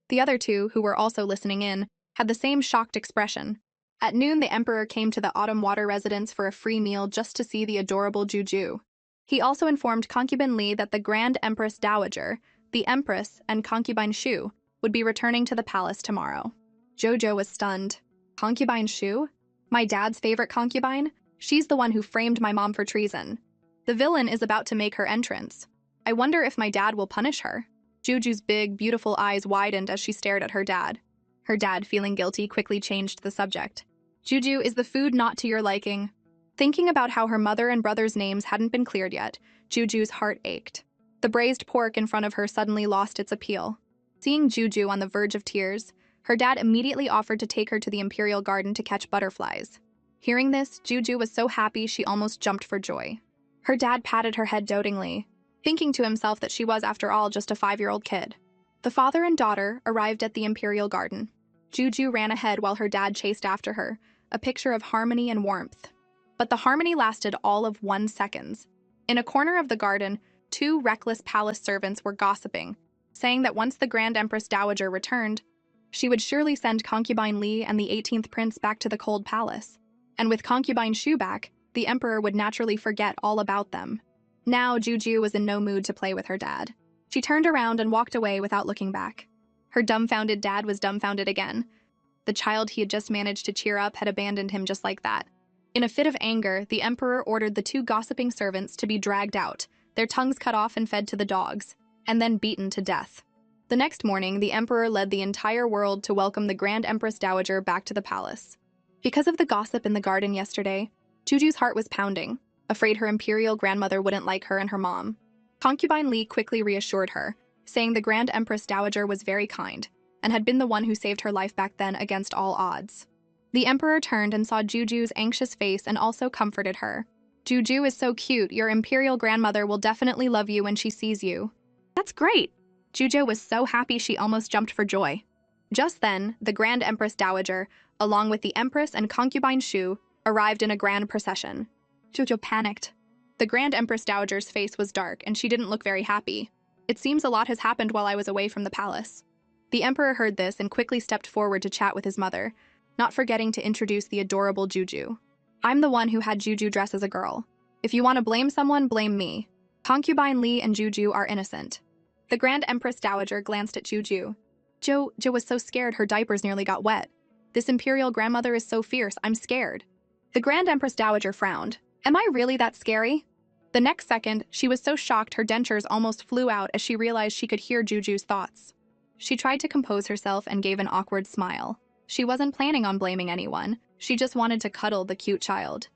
Speaker 1: The other 2, who were also listening in, had the same shocked expression. At noon, the emperor came to the Autumn Water residence for a free meal just to see the adorable Juju. He also informed concubine Li that the Grand Empress Dowager, the Empress, and concubine Shu would be returning to the palace tomorrow. Jojo was stunned. Concubine Shu? My dad's favorite concubine? She's the one who framed my mom for treason. The villain is about to make her entrance. I wonder if my dad will punish her. Juju's big, beautiful eyes widened as she stared at her dad. Her dad, feeling guilty, quickly changed the subject. Juju, is the food not to your liking? Thinking about how her mother and brother's names hadn't been cleared yet, Juju's heart ached. The braised pork in front of her suddenly lost its appeal. Seeing Juju on the verge of tears, her dad immediately offered to take her to the imperial garden to catch butterflies. Hearing this, Juju was so happy she almost jumped for joy. Her dad patted her head dotingly, thinking to himself that she was, after all, just a 5-year-old kid. The father and daughter arrived at the imperial garden. Juju ran ahead while her dad chased after her, a picture of harmony and warmth. But the harmony lasted all of 1 second. In a corner of the garden, 2 reckless palace servants were gossiping, saying that once the Grand Empress Dowager returned, she would surely send concubine Li and the 18th prince back to the cold palace. And with concubine Shu back, the emperor would naturally forget all about them. Now, Juju was in no mood to play with her dad. She turned around and walked away without looking back. Her dumbfounded dad was dumbfounded again. The child he had just managed to cheer up had abandoned him just like that. In a fit of anger, the emperor ordered the two gossiping servants to be dragged out, their tongues cut off and fed to the dogs, and then beaten to death. The next morning, the emperor led the entire world to welcome the Grand Empress Dowager back to the palace. Because of the gossip in the garden yesterday, Juju's heart was pounding, afraid her imperial grandmother wouldn't like her and her mom. Concubine Li quickly reassured her, saying the Grand Empress Dowager was very kind, and had been the one who saved her life back then against all odds. The emperor turned and saw Juju's anxious face and also comforted her. Juju is so cute, your imperial grandmother will definitely love you when she sees you. That's great! Juju was so happy she almost jumped for joy. Just then, the Grand Empress Dowager, along with the Empress and concubine Shu, arrived in a grand procession. Juju panicked. The Grand Empress Dowager's face was dark and she didn't look very happy. It seems a lot has happened while I was away from the palace. The emperor heard this and quickly stepped forward to chat with his mother, not forgetting to introduce the adorable Juju. I'm the one who had Juju dress as a girl. If you want to blame someone, blame me. Concubine Li and Juju are innocent. The Grand Empress Dowager glanced at Juju. Jo was so scared her diapers nearly got wet. This imperial grandmother is so fierce, I'm scared. The Grand Empress Dowager frowned. Am I really that scary? The next second, she was so shocked her dentures almost flew out as she realized she could hear Juju's thoughts. She tried to compose herself and gave an awkward smile. She wasn't planning on blaming anyone. She just wanted to cuddle the cute child.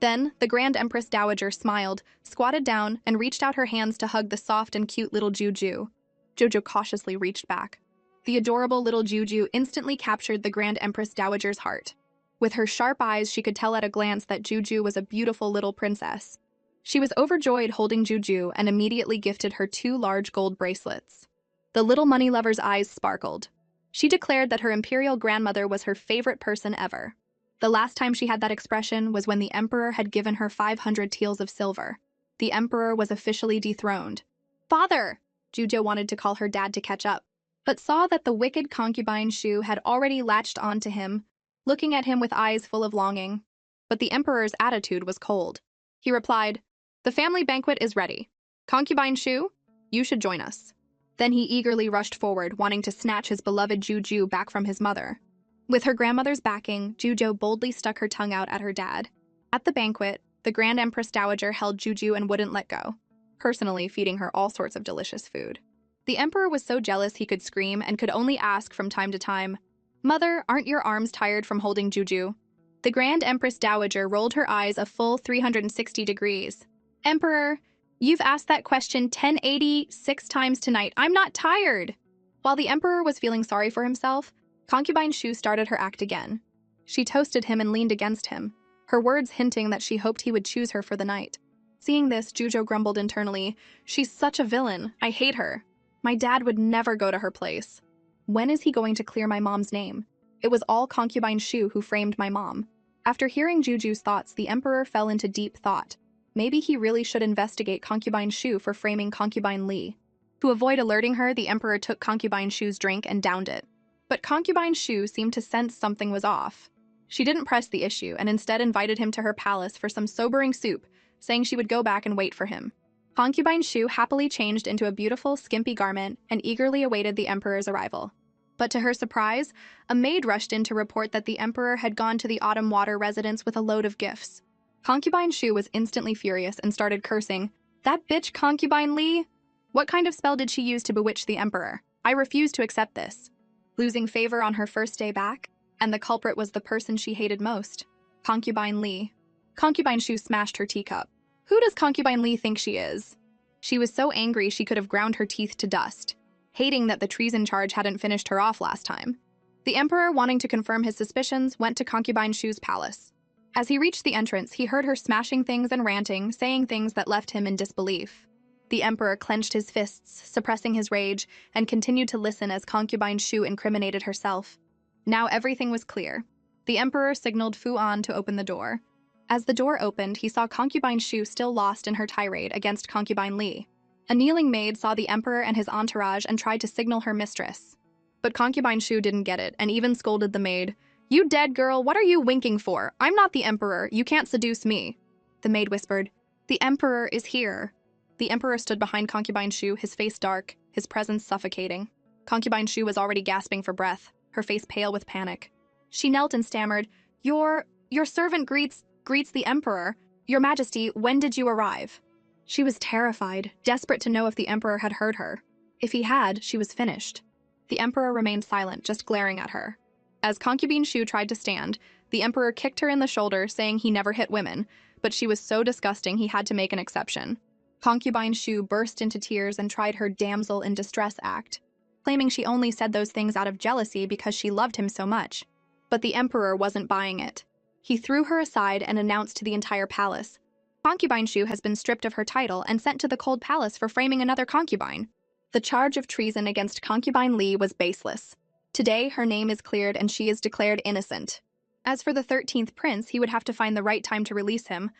Speaker 1: Then, the Grand Empress Dowager smiled, squatted down, and reached out her hands to hug the soft and cute little Juju. Jojo cautiously reached back. The adorable little Juju instantly captured the Grand Empress Dowager's heart. With her sharp eyes, she could tell at a glance that Juju was a beautiful little princess. She was overjoyed holding Juju and immediately gifted her 2 large gold bracelets. The little money lover's eyes sparkled. She declared that her imperial grandmother was her favorite person ever. The last time she had that expression was when the emperor had given her 500 taels of silver. The emperor was officially dethroned. Father! Juju wanted to call her dad to catch up, but saw that the wicked concubine Shu had already latched onto him, looking at him with eyes full of longing. But the emperor's attitude was cold. He replied, "The family banquet is ready. Concubine Shu, you should join us." Then he eagerly rushed forward, wanting to snatch his beloved Juju back from his mother. With her grandmother's backing, Juju boldly stuck her tongue out at her dad. At the banquet, the Grand Empress Dowager held Juju and wouldn't let go, personally feeding her all sorts of delicious food. The emperor was so jealous he could scream and could only ask from time to time, "Mother, aren't your arms tired from holding Juju?" The Grand Empress Dowager rolled her eyes a full 360 degrees. "Emperor, you've asked that question 1086 times tonight. I'm not tired." While the emperor was feeling sorry for himself, Concubine Shu started her act again. She toasted him and leaned against him, her words hinting that she hoped he would choose her for the night. Seeing this, Juju grumbled internally, "She's such a villain. I hate her. My dad would never go to her place. When is he going to clear my mom's name? It was all Concubine Shu who framed my mom." After hearing Juju's thoughts, the emperor fell into deep thought. Maybe he really should investigate Concubine Shu for framing Concubine Li. To avoid alerting her, the emperor took Concubine Shu's drink and downed it. But Concubine Shu seemed to sense something was off. She didn't press the issue and instead invited him to her palace for some sobering soup, saying she would go back and wait for him. Concubine Shu happily changed into a beautiful, skimpy garment and eagerly awaited the emperor's arrival. But to her surprise, a maid rushed in to report that the emperor had gone to the Autumn Water residence with a load of gifts. Concubine Shu was instantly furious and started cursing, "That bitch Concubine Li? What kind of spell did she use to bewitch the emperor? I refuse to accept this." Losing favor on her first day back, and the culprit was the person she hated most, Concubine Li. Concubine Shu smashed her teacup. Who does Concubine Li think she is? She was so angry she could have ground her teeth to dust, hating that the treason charge hadn't finished her off last time. The emperor, wanting to confirm his suspicions, went to Concubine Shu's palace. As he reached the entrance, he heard her smashing things and ranting, saying things that left him in disbelief. The emperor clenched his fists, suppressing his rage, and continued to listen as Concubine Shu incriminated herself. Now everything was clear. The emperor signaled Fu An to open the door. As the door opened, he saw Concubine Shu still lost in her tirade against Concubine Li. A kneeling maid saw the emperor and his entourage and tried to signal her mistress. But Concubine Shu didn't get it and even scolded the maid. "You dead girl, what are you winking for? I'm not the emperor, you can't seduce me." The maid whispered, "The emperor is here." The emperor stood behind Concubine Shu, his face dark, his presence suffocating. Concubine Shu was already gasping for breath, her face pale with panic. She knelt and stammered, Your servant greets the emperor. Your Majesty, when did you arrive? She was terrified, desperate to know if the emperor had heard her. If he had, she was finished. The emperor remained silent, just glaring at her. As Concubine Shu tried to stand, the emperor kicked her in the shoulder, saying he never hit women, but she was so disgusting he had to make an exception. Concubine Shu burst into tears and tried her damsel in distress act, claiming she only said those things out of jealousy because she loved him so much. But the emperor wasn't buying it. He threw her aside and announced to the entire palace, Concubine Shu has been stripped of her title and sent to the cold palace for framing another concubine. The charge of treason against Concubine Li was baseless. Today, her name is cleared and she is declared innocent. As for the 13th prince, he would have to find the right time to release him,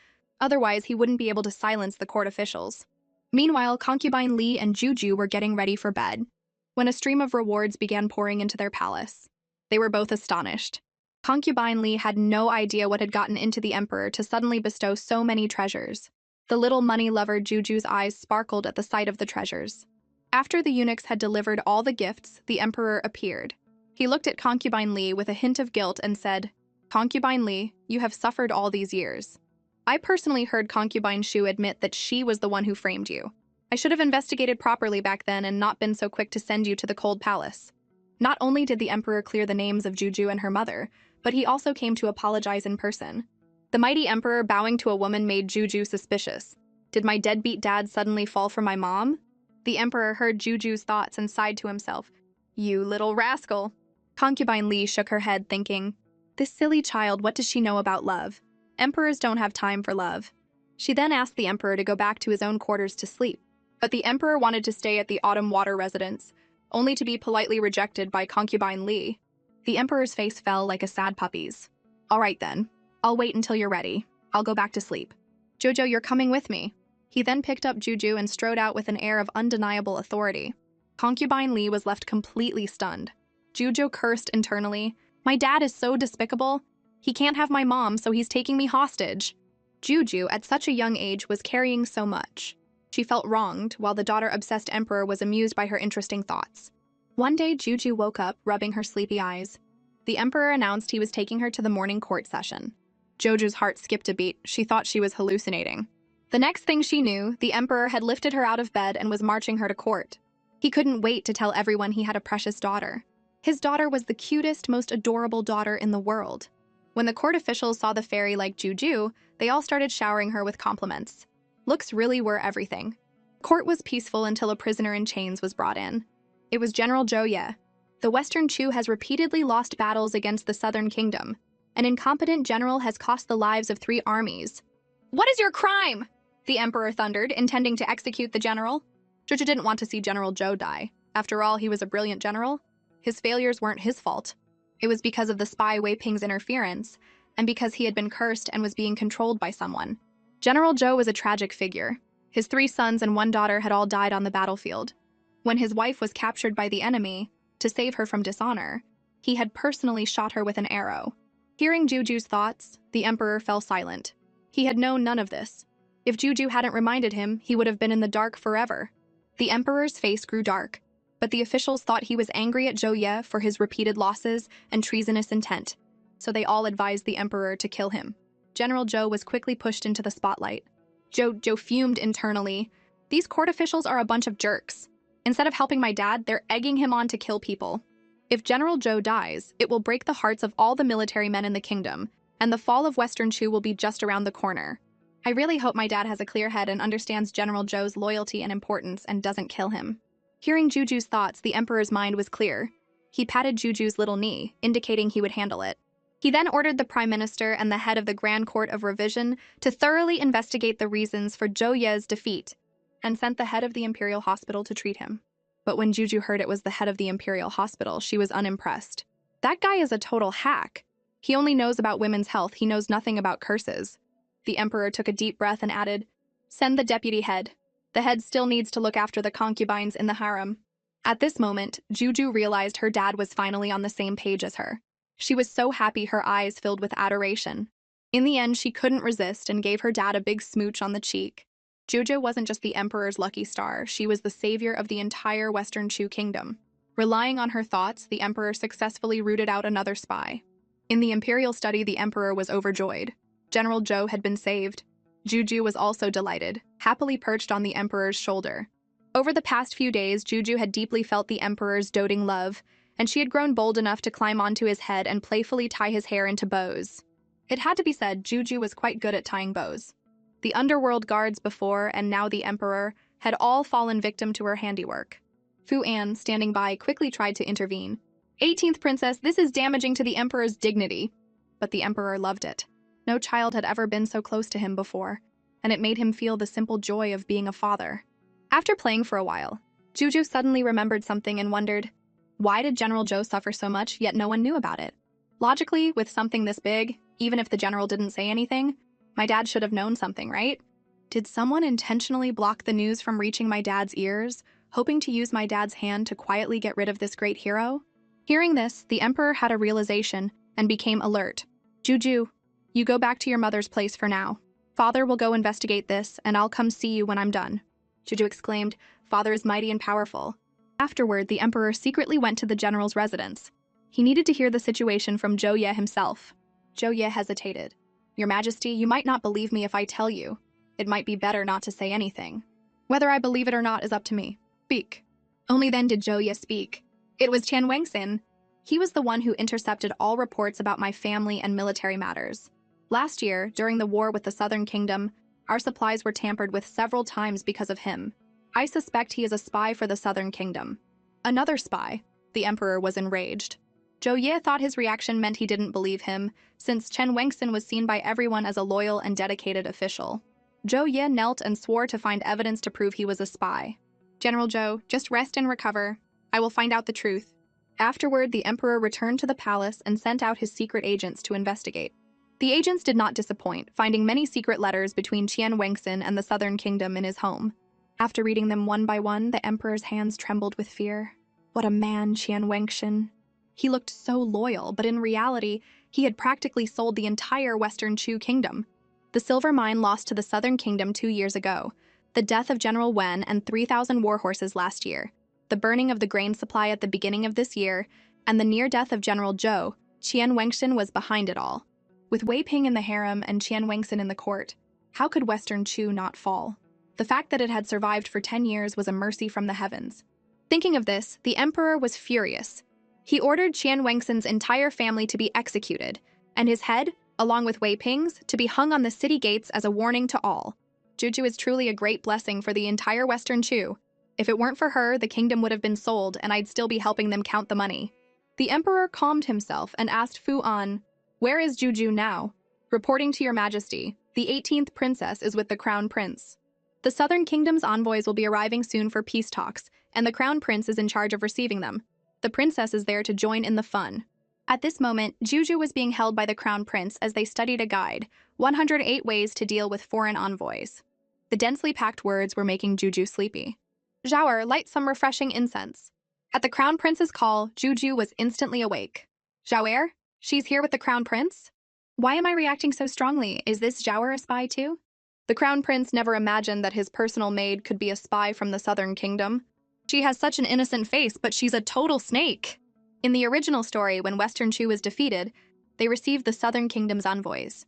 Speaker 1: otherwise he wouldn't be able to silence the court officials. Meanwhile, Concubine Li and Juju were getting ready for bed, when a stream of rewards began pouring into their palace. They were both astonished. Concubine Li had no idea what had gotten into the emperor to suddenly bestow so many treasures. The little money lover Juju's eyes sparkled at the sight of the treasures. After the eunuchs had delivered all the gifts, the emperor appeared. He looked at Concubine Li with a hint of guilt and said, Concubine Li, you have suffered all these years. I personally heard Concubine Shu admit that she was the one who framed you. I should have investigated properly back then and not been so quick to send you to the cold palace. Not only did the emperor clear the names of Juju and her mother, but he also came to apologize in person. The mighty emperor bowing to a woman made Juju suspicious. Did my deadbeat dad suddenly fall for my mom? The emperor heard Juju's thoughts and sighed to himself. You little rascal. Concubine Li shook her head, thinking, this silly child, what does she know about love? Emperors don't have time for love. She then asked the emperor to go back to his own quarters to sleep. But the emperor wanted to stay at the Autumn Water residence, only to be politely rejected by Concubine Li. The emperor's face fell like a sad puppy's. All right then, I'll wait until you're ready. I'll go back to sleep. Jojo, you're coming with me. He then picked up Juju and strode out with an air of undeniable authority. Concubine Li was left completely stunned. Juju cursed internally. My dad is so despicable. He can't have my mom, so he's taking me hostage. Juju, at such a young age, was carrying so much. She felt wronged, while the daughter-obsessed emperor was amused by her interesting thoughts. One day, Juju woke up, rubbing her sleepy eyes. The emperor announced he was taking her to the morning court session. Joju's heart skipped a beat. She thought she was hallucinating. The next thing she knew, the emperor had lifted her out of bed and was marching her to court. He couldn't wait to tell everyone he had a precious daughter. His daughter was the cutest, most adorable daughter in the world. When the court officials saw the fairy like Juju, they all started showering her with compliments. Looks really were everything. Court was peaceful until a prisoner in chains was brought in. It was General Zhou Ye. The Western Chu has repeatedly lost battles against the Southern Kingdom. An incompetent general has cost the lives of 3 armies. What is your crime? The emperor thundered, intending to execute the general. Zhou didn't want to see General Zhou die. After all, he was a brilliant general. His failures weren't his fault. It was because of the spy Wei Ping's interference, and because he had been cursed and was being controlled by someone. General Zhou was a tragic figure. His 3 sons and 1 daughter had all died on the battlefield. When his wife was captured by the enemy, to save her from dishonor, he had personally shot her with an arrow. Hearing Juju's thoughts, the emperor fell silent. He had known none of this. If Juju hadn't reminded him, he would have been in the dark forever. The emperor's face grew dark, but the officials thought he was angry at Zhou Ye for his repeated losses and treasonous intent, so they all advised the emperor to kill him. General Zhou was quickly pushed into the spotlight. Zhou fumed internally. These court officials are a bunch of jerks. Instead of helping my dad, they're egging him on to kill people. If General Zhou dies, it will break the hearts of all the military men in the kingdom, and the fall of Western Chu will be just around the corner. I really hope my dad has a clear head and understands General Zhou's loyalty and importance and doesn't kill him. Hearing Juju's thoughts, the emperor's mind was clear. He patted Juju's little knee, indicating he would handle it. He then ordered the prime minister and the head of the Grand Court of Revision to thoroughly investigate the reasons for Zhou Ye's defeat, and sent the head of the Imperial Hospital to treat him. But when Juju heard it was the head of the Imperial Hospital, she was unimpressed. That guy is a total hack. He only knows about women's health, he knows nothing about curses. The emperor took a deep breath and added, send the deputy head. The head still needs to look after the concubines in the harem. At this moment, Juju realized her dad was finally on the same page as her. She was so happy her eyes filled with adoration. In the end, she couldn't resist and gave her dad a big smooch on the cheek. Juju wasn't just the emperor's lucky star, she was the savior of the entire Western Chu kingdom. Relying on her thoughts, the emperor successfully rooted out another spy. In the imperial study, the emperor was overjoyed. General Zhou had been saved. Juju was also delighted, happily perched on the emperor's shoulder. Over the past few days, Juju had deeply felt the emperor's doting love, and she had grown bold enough to climb onto his head and playfully tie his hair into bows. It had to be said, Juju was quite good at tying bows. The underworld guards before, and now the emperor, had all fallen victim to her handiwork. Fu An, standing by, quickly tried to intervene. 18th Princess, this is damaging to the emperor's dignity. But the emperor loved it. No child had ever been so close to him before, and it made him feel the simple joy of being a father. After playing for a while, Juju suddenly remembered something and wondered, why did General Zhou suffer so much, yet no one knew about it? Logically, with something this big, even if the general didn't say anything, my dad should have known something, right? Did someone intentionally block the news from reaching my dad's ears, hoping to use my dad's hand to quietly get rid of this great hero? Hearing this, the emperor had a realization and became alert. Juju, you go back to your mother's place for now. Father will go investigate this, and I'll come see you when I'm done. Juju exclaimed, Father is mighty and powerful. Afterward, the emperor secretly went to the general's residence. He needed to hear the situation from Zhou Ye himself. Zhou Ye hesitated. Your Majesty, you might not believe me if I tell you. It might be better not to say anything. Whether I believe it or not is up to me. Speak. Only then did Zhou Ye speak. It was Tian Wengxin. He was the one who intercepted all reports about my family and military matters. Last year, during the war with the Southern Kingdom, our supplies were tampered with several times because of him. I suspect he is a spy for the Southern Kingdom. Another spy. The emperor was enraged. Zhou Ye thought his reaction meant he didn't believe him, since Chen Wengxin was seen by everyone as a loyal and dedicated official. Zhou Ye knelt and swore to find evidence to prove he was a spy. General Zhou, just rest and recover. I will find out the truth. Afterward, the emperor returned to the palace and sent out his secret agents to investigate. The agents did not disappoint, finding many secret letters between Tian Wengxin and the Southern Kingdom in his home. After reading them one by one, the emperor's hands trembled with fear. What a man, Tian Wengxin. He looked so loyal, but in reality, he had practically sold the entire Western Chu kingdom. The silver mine lost to the Southern Kingdom 2 years ago, the death of General Wen and 3,000 war horses last year, the burning of the grain supply at the beginning of this year, and the near death of General Zhou, Tian Wengxin was behind it all. With Wei Ping in the harem and Tian Wengxin in the court, how could Western Chu not fall? The fact that it had survived for 10 years was a mercy from the heavens. Thinking of this, the emperor was furious. He ordered Tian Wengxin's entire family to be executed, and his head, along with Wei Ping's, to be hung on the city gates as a warning to all. Juju is truly a great blessing for the entire Western Chu. If it weren't for her, the kingdom would have been sold, and I'd still be helping them count the money. The emperor calmed himself and asked Fu An, where is Juju now? Reporting to your majesty, the 18th princess is with the crown prince. The Southern Kingdom's envoys will be arriving soon for peace talks, and the crown prince is in charge of receiving them. The princess is there to join in the fun. At this moment, Juju was being held by the crown prince as they studied a guide, 108 Ways to Deal with Foreign Envoys. The densely packed words were making Juju sleepy. Zhaoer, light some refreshing incense. At the crown prince's call, Juju was instantly awake. Zhaoer? She's here with the crown prince? Why am I reacting so strongly? Is this Zhaoer a spy too? The crown prince never imagined that his personal maid could be a spy from the Southern Kingdom. She has such an innocent face, but she's a total snake. In the original story, when Western Chu was defeated, they received the Southern Kingdom's envoys.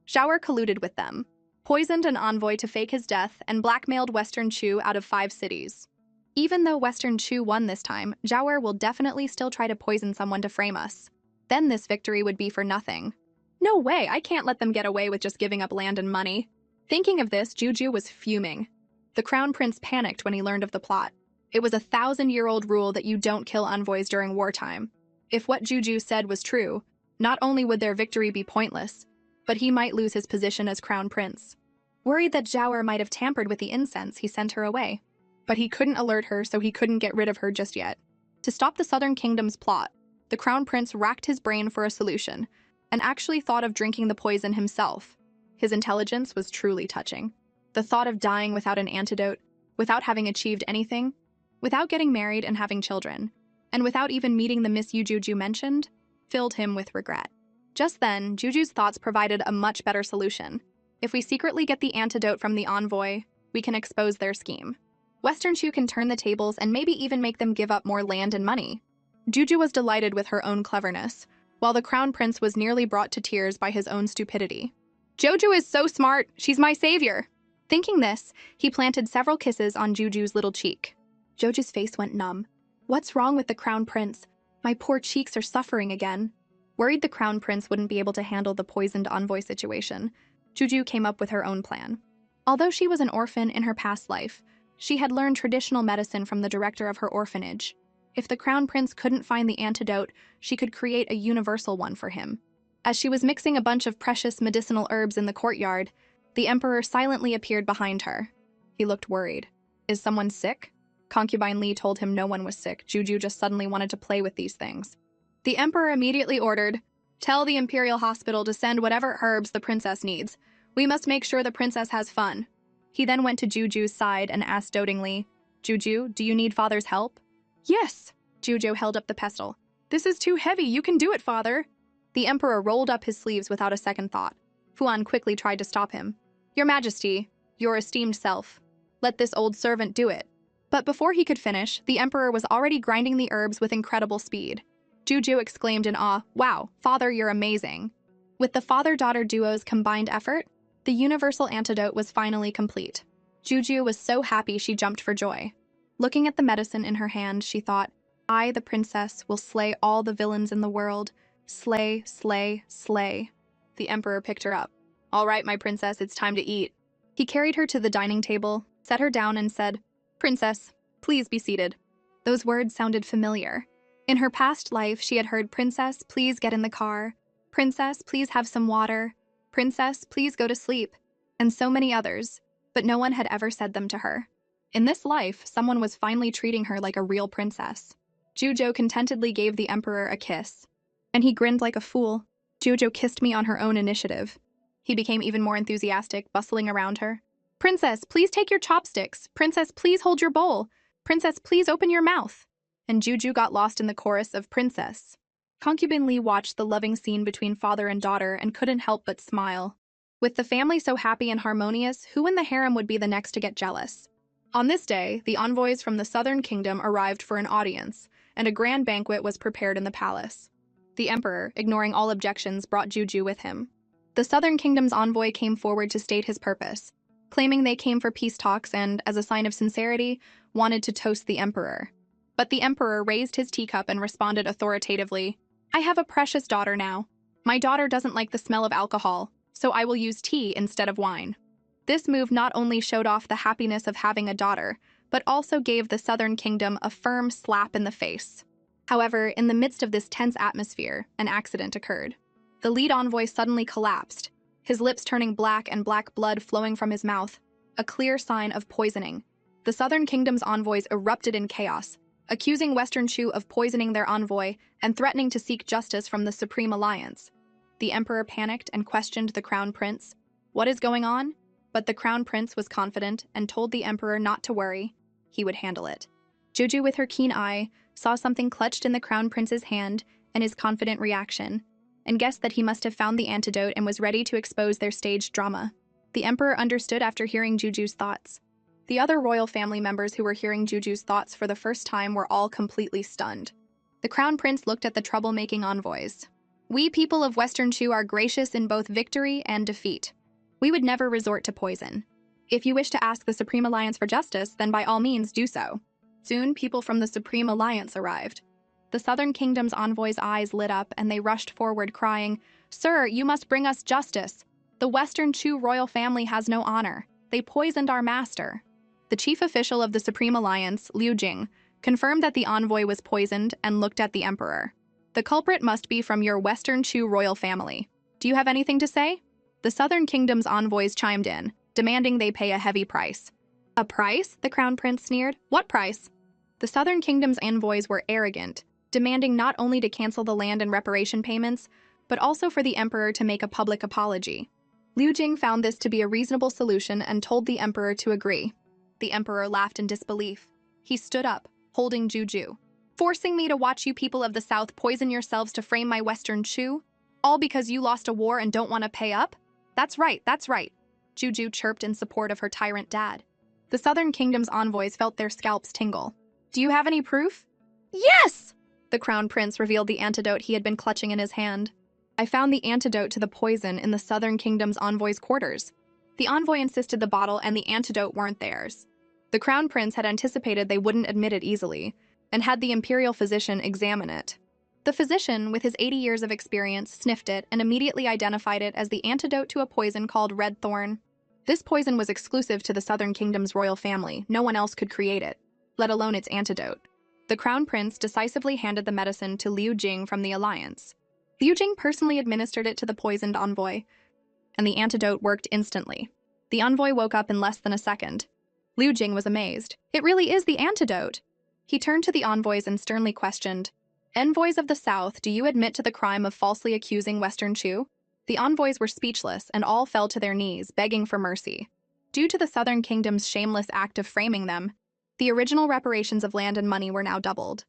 Speaker 1: Zhaoer colluded with them, poisoned an envoy to fake his death, and blackmailed Western Chu out of 5 cities. Even though Western Chu won this time, Zhaoer will definitely still try to poison someone to frame us. Then this victory would be for nothing. No way, I can't let them get away with just giving up land and money. Thinking of this, Juju was fuming. The crown prince panicked when he learned of the plot. It was a 1,000-year-old rule that you don't kill envoys during wartime. If what Juju said was true, not only would their victory be pointless, but he might lose his position as crown prince. Worried that Zhaoer might have tampered with the incense, he sent her away. But he couldn't alert her, so he couldn't get rid of her just yet. To stop the Southern Kingdom's plot, the crown prince racked his brain for a solution, and actually thought of drinking the poison himself. His intelligence was truly touching. The thought of dying without an antidote, without having achieved anything, without getting married and having children, and without even meeting the Miss Yu Juju mentioned, filled him with regret. Just then, Juju's thoughts provided a much better solution. If we secretly get the antidote from the envoy, We can expose their scheme. Western Chu can turn the tables and maybe even make them give up more land and money. Juju was delighted with her own cleverness, while the crown prince was nearly brought to tears by his own stupidity. Jojo is so smart, she's my savior. Thinking this, he planted several kisses on Juju's little cheek. Jojo's face went numb. What's wrong with the crown prince? My poor cheeks are suffering again. Worried the crown prince wouldn't be able to handle the poisoned envoy situation, Juju came up with her own plan. Although she was an orphan in her past life, she had learned traditional medicine from the director of her orphanage. If the crown prince couldn't find the antidote, she could create a universal one for him. As she was mixing a bunch of precious medicinal herbs in the courtyard, the emperor silently appeared behind her. He looked worried. Is someone sick? Concubine Li told him no one was sick. Juju just suddenly wanted to play with these things. The emperor immediately ordered, "Tell the imperial hospital to send whatever herbs the princess needs. We must make sure the princess has fun." He then went to Juju's side and asked dotingly, "Juju, do you need father's help?" "Yes." Juju held up the pestle. "This is too heavy. You can do it, father." The emperor rolled up his sleeves without a second thought. Fuan quickly tried to stop him. "Your Majesty, your esteemed self. Let this old servant do it." But before he could finish, the emperor was already grinding the herbs with incredible speed. Juju exclaimed in awe, "Wow, father, you're amazing." With the father-daughter duo's combined effort, the universal antidote was finally complete. Juju was so happy she jumped for joy. Looking at the medicine in her hand, she thought, "I, the princess, will slay all the villains in the world. Slay, slay, slay." The emperor picked her up. "All right, my princess, it's time to eat." He carried her to the dining table, set her down, and said, "Princess, please be seated." Those words sounded familiar. In her past life, she had heard, "Princess, please get in the car. Princess, please have some water. Princess, please go to sleep," and so many others, but no one had ever said them to her. In this life, someone was finally treating her like a real princess. Juju contentedly gave the emperor a kiss, and he grinned like a fool. Juju kissed me on her own initiative. He became even more enthusiastic, bustling around her. "Princess, please take your chopsticks. Princess, please hold your bowl. Princess, please open your mouth." And Juju got lost in the chorus of "Princess." Concubine Li watched the loving scene between father and daughter and couldn't help but smile. With the family so happy and harmonious, who in the harem would be the next to get jealous? On this day, the envoys from the southern kingdom arrived for an audience, and a grand banquet was prepared in the palace. The emperor, ignoring all objections, brought Juju with him. The southern kingdom's envoy came forward to state his purpose, claiming they came for peace talks and, as a sign of sincerity, wanted to toast the emperor. But the emperor raised his teacup and responded authoritatively, "I have a precious daughter now. My daughter doesn't like the smell of alcohol, so I will use tea instead of wine." This move not only showed off the happiness of having a daughter, but also gave the southern kingdom a firm slap in the face. However, in the midst of this tense atmosphere, an accident occurred. The lead envoy suddenly collapsed, his lips turning black and black blood flowing from his mouth, a clear sign of poisoning. The southern kingdom's envoys erupted in chaos, accusing Western Chu of poisoning their envoy and threatening to seek justice from the Supreme Alliance. The emperor panicked and questioned the crown prince. "What is going on?" But the crown prince was confident and told the emperor not to worry. He would handle it. Juju, with her keen eye, saw something clutched in the crown prince's hand and his confident reaction, and guessed that he must have found the antidote and was ready to expose their staged drama. The emperor understood after hearing Juju's thoughts. The other royal family members who were hearing Juju's thoughts for the first time were all completely stunned. The crown prince looked at the troublemaking envoys. "We people of Western Chu are gracious in both victory and defeat. We would never resort to poison. If you wish to ask the Supreme Alliance for justice, then by all means do so." Soon, people from the Supreme Alliance arrived. The Southern Kingdom's envoys' eyes lit up, and they rushed forward, crying, "Sir, you must bring us justice. The Western Chu royal family has no honor. They poisoned our master." The chief official of the Supreme Alliance, Liu Jing, confirmed that the envoy was poisoned and looked at the emperor. "The culprit must be from your Western Chu royal family. Do you have anything to say?" The Southern Kingdom's envoys chimed in, demanding they pay a heavy price. "A price?" the crown prince sneered. "What price?" The Southern Kingdom's envoys were arrogant, demanding not only to cancel the land and reparation payments, but also for the emperor to make a public apology. Liu Jing found this to be a reasonable solution and told the emperor to agree. The emperor laughed in disbelief. He stood up, holding Juju. "Forcing me to watch you people of the South poison yourselves to frame my Western Chu? All because you lost a war and don't want to pay up? That's right, that's right." Juju chirped in support of her tyrant dad. The Southern Kingdom's envoys felt their scalps tingle. Do you have any proof? Yes! The Crown Prince revealed the antidote he had been clutching in his hand. I found the antidote to the poison in the Southern Kingdom's envoys' quarters. The envoy insisted the bottle and the antidote weren't theirs. The Crown Prince had anticipated they wouldn't admit it easily, and had the imperial physician examine it. The physician, with his 80 years of experience, sniffed it and immediately identified it as the antidote to a poison called red thorn. This poison was exclusive to the Southern Kingdom's royal family. No one else could create it, let alone its antidote. The Crown Prince decisively handed the medicine to Liu Jing from the Alliance. Liu Jing personally administered it to the poisoned envoy, and the antidote worked instantly. The envoy woke up in less than a second. Liu Jing was amazed. It really is the antidote. He turned to the envoys and sternly questioned, "Envoys of the South, do you admit to the crime of falsely accusing Western Chu?" The envoys were speechless and all fell to their knees, begging for mercy. Due to the Southern Kingdom's shameless act of framing them, the original reparations of land and money were now doubled.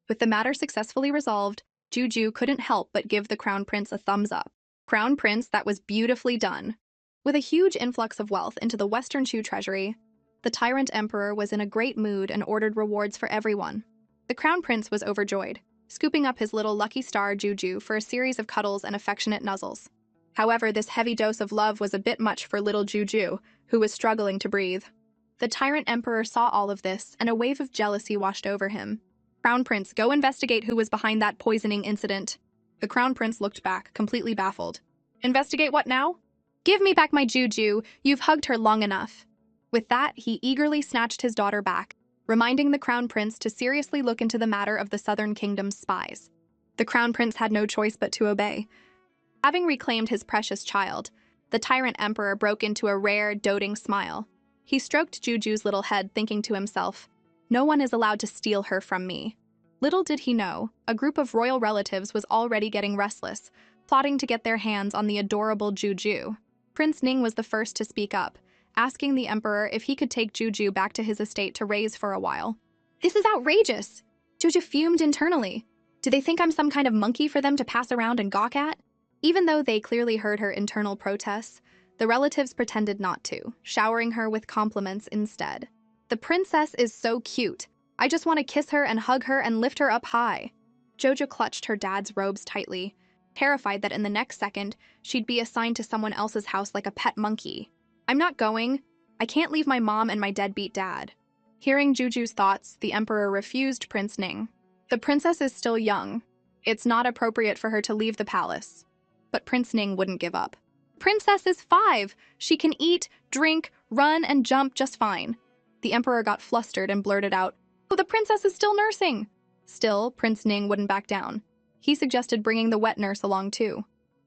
Speaker 1: With the matter successfully resolved, Juju couldn't help but give the Crown Prince a thumbs up. Crown Prince, that was beautifully done. With a huge influx of wealth into the Western Chu treasury, the Tyrant Emperor was in a great mood and ordered rewards for everyone. The Crown Prince was overjoyed, scooping up his little lucky star Juju for a series of cuddles and affectionate nuzzles. However, this heavy dose of love was a bit much for little Juju, who was struggling to breathe. The Tyrant Emperor saw all of this, and a wave of jealousy washed over him. "Crown Prince, go investigate who was behind that poisoning incident." The Crown Prince looked back, completely baffled. "Investigate what now?" "Give me back my Juju, you've hugged her long enough." With that, he eagerly snatched his daughter back, reminding the Crown Prince to seriously look into the matter of the Southern Kingdom's spies. The Crown Prince had no choice but to obey. Having reclaimed his precious child, the Tyrant Emperor broke into a rare, doting smile. He stroked Juju's little head, thinking to himself, "No one is allowed to steal her from me." Little did he know, a group of royal relatives was already getting restless, plotting to get their hands on the adorable Juju. Prince Ning was the first to speak up, asking the Emperor if he could take Juju back to his estate to raise for a while. "This is outrageous!" Juju fumed internally. "Do they think I'm some kind of monkey for them to pass around and gawk at?" Even though they clearly heard her internal protests, the relatives pretended not to, showering her with compliments instead. "The princess is so cute. I just want to kiss her and hug her and lift her up high." Jojo clutched her dad's robes tightly, terrified that in the next second, she'd be assigned to someone else's house like a pet monkey. "I'm not going. I can't leave my mom and my deadbeat dad." Hearing Juju's thoughts, the Emperor refused Prince Ning. "The princess is still young. It's not appropriate for her to leave the palace." But Prince Ning wouldn't give up. "Princess is 5. She can eat, drink, run, and jump just fine." The Emperor got flustered and blurted out, "Oh, the princess is still nursing." Still, Prince Ning wouldn't back down. He suggested bringing the wet nurse along too.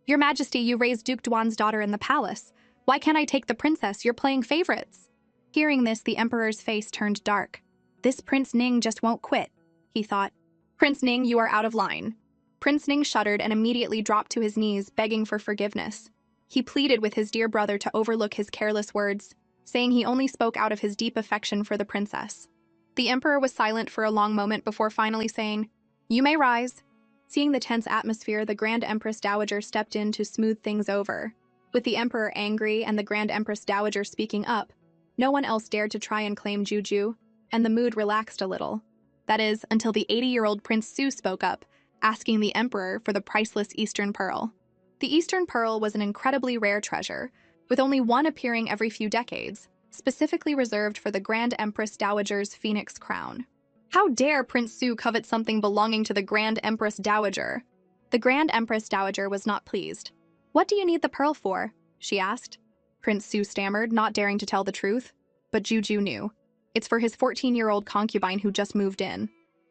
Speaker 1: "Your Majesty, you raised Duke Duan's daughter in the palace. Why can't I take the princess? You're playing favorites." Hearing this, the Emperor's face turned dark. "This Prince Ning just won't quit," he thought. "Prince Ning, you are out of line." Prince Ning shuddered and immediately dropped to his knees, begging for forgiveness. He pleaded with his dear brother to overlook his careless words, saying he only spoke out of his deep affection for the princess. The Emperor was silent for a long moment before finally saying, "You may rise." Seeing the tense atmosphere, the Grand Empress Dowager stepped in to smooth things over. With the Emperor angry and the Grand Empress Dowager speaking up, no one else dared to try and claim Juju, and the mood relaxed a little. That is, until the 80-year-old Prince Su spoke up, asking the Emperor for the priceless Eastern Pearl. The Eastern Pearl was an incredibly rare treasure, with only one appearing every few decades, specifically reserved for the Grand Empress Dowager's Phoenix crown. How dare Prince Su covet something belonging to the Grand Empress Dowager? The Grand Empress Dowager was not pleased. "What do you need the pearl for?" she asked. Prince Su stammered, not daring to tell the truth. But Juju knew. "It's for his 14-year-old concubine who just moved in."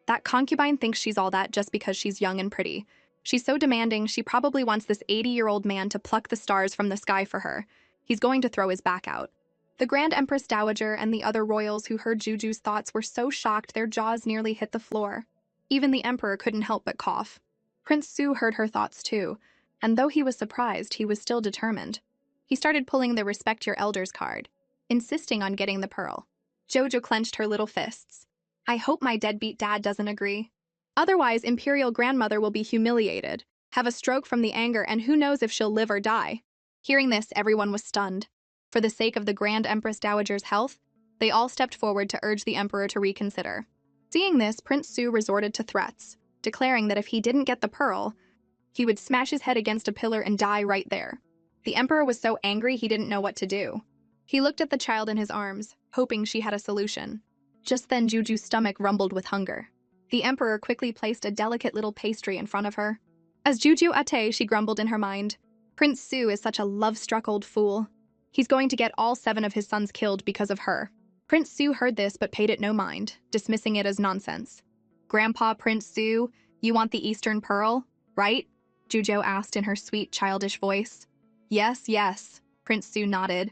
Speaker 1: That concubine thinks she's all that just because she's young and pretty. She's so demanding, she probably wants this 80-year-old man to pluck the stars from the sky for her. He's going to throw his back out. The Grand Empress Dowager and the other royals who heard Juju's thoughts were so shocked their jaws nearly hit the floor. Even the Emperor couldn't help but cough. Prince Su heard her thoughts too, and though he was surprised, he was still determined. He started pulling the Respect Your Elders card, insisting on getting the pearl. Jojo clenched her little fists. "I hope my deadbeat dad doesn't agree. Otherwise, Imperial Grandmother will be humiliated, have a stroke from the anger, and who knows if she'll live or die." Hearing this, everyone was stunned. For the sake of the Grand Empress Dowager's health, They all stepped forward to urge the emperor to reconsider. Seeing this, Prince Su resorted to threats, declaring that if he didn't get the pearl, he would smash his head against a pillar and die right there. The emperor was so angry he didn't know what to do. He looked at the child in his arms, hoping she had a solution. Just then, Juju's stomach rumbled with hunger. The emperor quickly placed a delicate little pastry in front of her. As Juju ate, she grumbled in her mind. Prince Su is such a love-struck old fool. He's going to get all 7 of his sons killed because of her. Prince Su heard this but paid it no mind, dismissing it as nonsense. Grandpa Prince Su, you want the Eastern Pearl, right? Juju asked in her sweet, childish voice. Yes, yes, Prince Su nodded.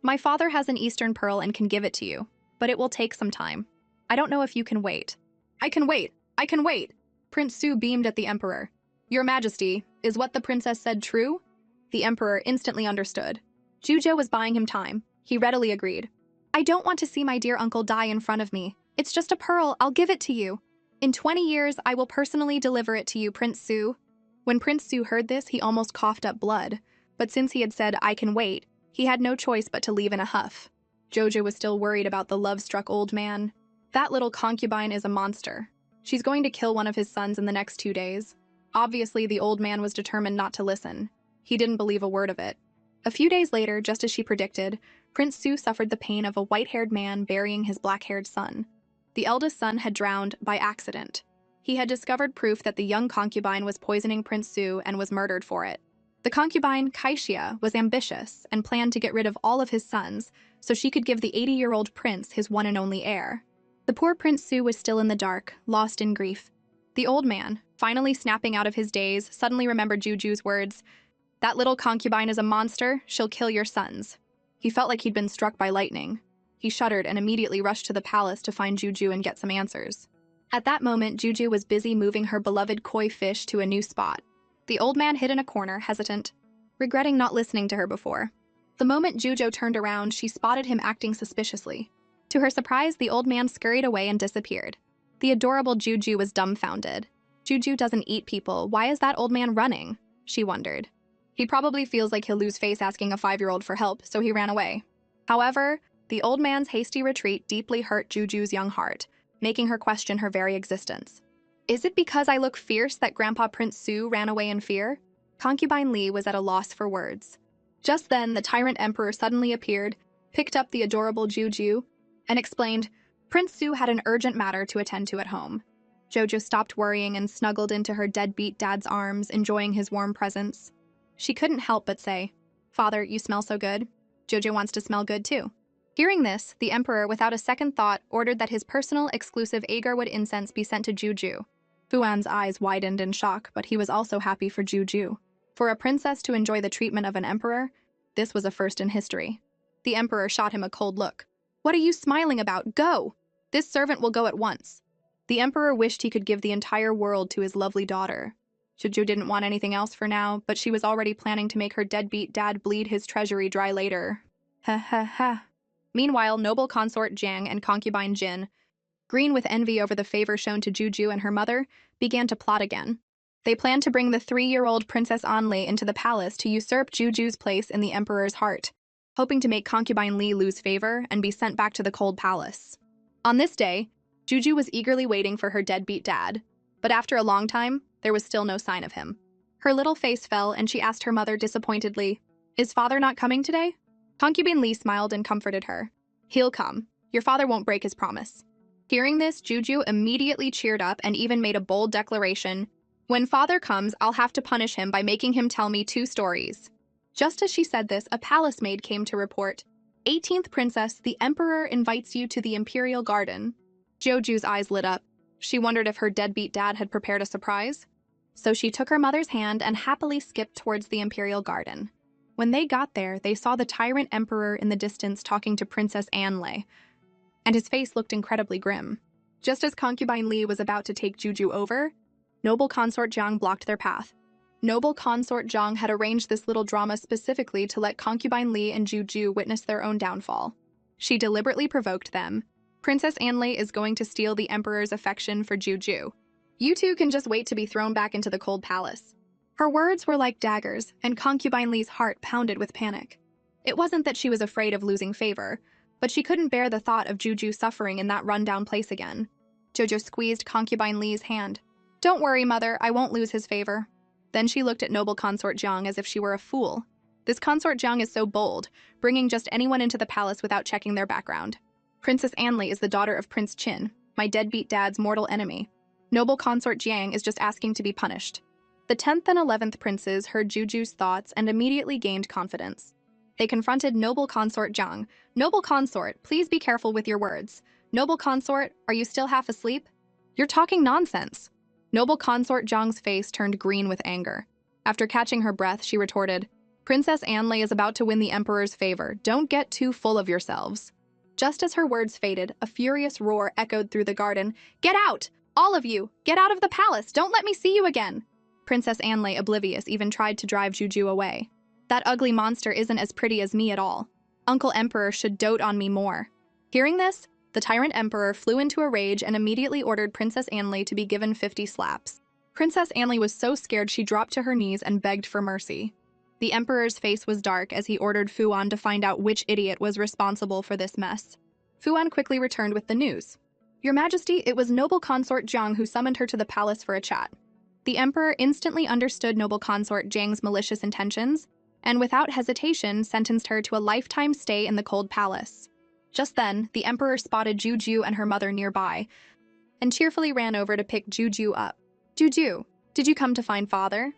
Speaker 1: My father has an Eastern Pearl and can give it to you, but it will take some time. I don't know if you can wait. I can wait! I can wait! Prince Su beamed at the emperor. Your Majesty, is what the princess said true? The emperor instantly understood. Juju was buying him time. He readily agreed. I don't want to see my dear uncle die in front of me. It's just a pearl, I'll give it to you. In 20 years, I will personally deliver it to you, Prince Su. When Prince Su heard this, he almost coughed up blood. But since he had said, I can wait, he had no choice but to leave in a huff. Jojo was still worried about the love-struck old man. That little concubine is a monster. She's going to kill one of his sons in the next 2 days. Obviously, the old man was determined not to listen. He didn't believe a word of it. A few days later, just as she predicted, Prince Su suffered the pain of a white-haired man burying his black-haired son. The eldest son had drowned by accident. He had discovered proof that the young concubine was poisoning Prince Su and was murdered for it. The concubine, Kaixia, was ambitious and planned to get rid of all of his sons so she could give the 80-year-old prince his one and only heir. The poor Prince Su was still in the dark, lost in grief. The old man, finally snapping out of his daze, suddenly remembered Juju's words. That little concubine is a monster, she'll kill your sons. He felt like he'd been struck by lightning. He shuddered and immediately rushed to the palace to find Juju and get some answers. At that moment, Juju was busy moving her beloved koi fish to a new spot. The old man hid in a corner, hesitant, regretting not listening to her before. The moment Juju turned around, she spotted him acting suspiciously. To her surprise, the old man scurried away and disappeared. The adorable Juju was dumbfounded. Juju doesn't eat people. Why is that old man running? She wondered. He probably feels like he'll lose face asking a 5-year-old for help, so he ran away. However, the old man's hasty retreat deeply hurt Juju's young heart, making her question her very existence. Is it because I look fierce that Grandpa Prince Su ran away in fear? Concubine Li was at a loss for words. Just then, the Tyrant Emperor suddenly appeared, picked up the adorable Juju, and explained, Prince Su had an urgent matter to attend to at home. Jojo stopped worrying and snuggled into her deadbeat dad's arms, enjoying his warm presence. She couldn't help but say, Father, you smell so good. Jojo wants to smell good too. Hearing this, the emperor, without a second thought, ordered that his personal exclusive agarwood incense be sent to Juju. Fuan's eyes widened in shock, but he was also happy for Juju. For a princess to enjoy the treatment of an emperor, this was a first in history. The emperor shot him a cold look. What are you smiling about? Go! This servant will go at once. The emperor wished he could give the entire world to his lovely daughter. Juju didn't want anything else for now, but she was already planning to make her deadbeat dad bleed his treasury dry later. Ha ha ha. Meanwhile, noble consort Jiang and concubine Jin, green with envy over the favor shown to Juju and her mother, began to plot again. They planned to bring the 3-year-old Princess Anlei into the palace to usurp Juju's place in the emperor's heart, hoping to make concubine Li lose favor and be sent back to the cold palace. On this day, Juju was eagerly waiting for her deadbeat dad, but after a long time, there was still no sign of him. Her little face fell and she asked her mother disappointedly, Is father not coming today? Concubine Li smiled and comforted her. He'll come. Your father won't break his promise. Hearing this, Juju immediately cheered up and even made a bold declaration. When father comes, I'll have to punish him by making him tell me 2 stories. Just as she said this, a palace maid came to report. 18th Princess, the Emperor invites you to the Imperial Garden. Joju's eyes lit up. She wondered if her deadbeat dad had prepared a surprise. So she took her mother's hand and happily skipped towards the Imperial Garden. When they got there, they saw the Tyrant Emperor in the distance talking to Princess Anlei, and his face looked incredibly grim. Just as concubine Li was about to take Juju over, noble consort Jiang blocked their path. Noble consort Jiang had arranged this little drama specifically to let concubine Li and Juju witness their own downfall. She deliberately provoked them. Princess Anlei is going to steal the emperor's affection for Juju. You two can just wait to be thrown back into the cold palace. Her words were like daggers, and concubine Li's heart pounded with panic. It wasn't that she was afraid of losing favor, But she couldn't bear the thought of Juju suffering in that run-down place again. Jojo squeezed concubine Li's hand. "Don't worry, mother, I won't lose his favor." Then she looked at noble consort Jiang as if she were a fool. This consort Jiang is so bold, bringing just anyone into the palace without checking their background. Princess Anli is the daughter of Prince Qin, my deadbeat dad's mortal enemy. Noble consort Jiang is just asking to be punished. The 10th and 11th princes heard Juju's thoughts and immediately gained confidence. They confronted noble consort Jiang. "Noble consort, please be careful with your words. Noble consort, are you still half asleep? You're talking nonsense." Noble consort Jiang's face turned green with anger. After catching her breath, she retorted, "Princess Anli is about to win the emperor's favor. Don't get too full of yourselves." Just as her words faded, a furious roar echoed through the garden. "Get out! All of you! Get out of the palace! Don't let me see you again!" Princess Anli, oblivious, even tried to drive Juju away. "That ugly monster isn't as pretty as me at all. Uncle Emperor should dote on me more." Hearing this, the Tyrant Emperor flew into a rage and immediately ordered Princess Anli to be given 50 slaps. Princess Anli was so scared she dropped to her knees and begged for mercy. The Emperor's face was dark as he ordered Fuan to find out which idiot was responsible for this mess. Fuan quickly returned with the news. "Your Majesty, it was noble consort Jiang who summoned her to the palace for a chat." The Emperor instantly understood noble consort Jiang's malicious intentions, and without hesitation sentenced her to a lifetime stay in the cold palace. Just then, the Emperor spotted Juju and her mother nearby, and cheerfully ran over to pick Juju up. "Juju, did you come to find father?"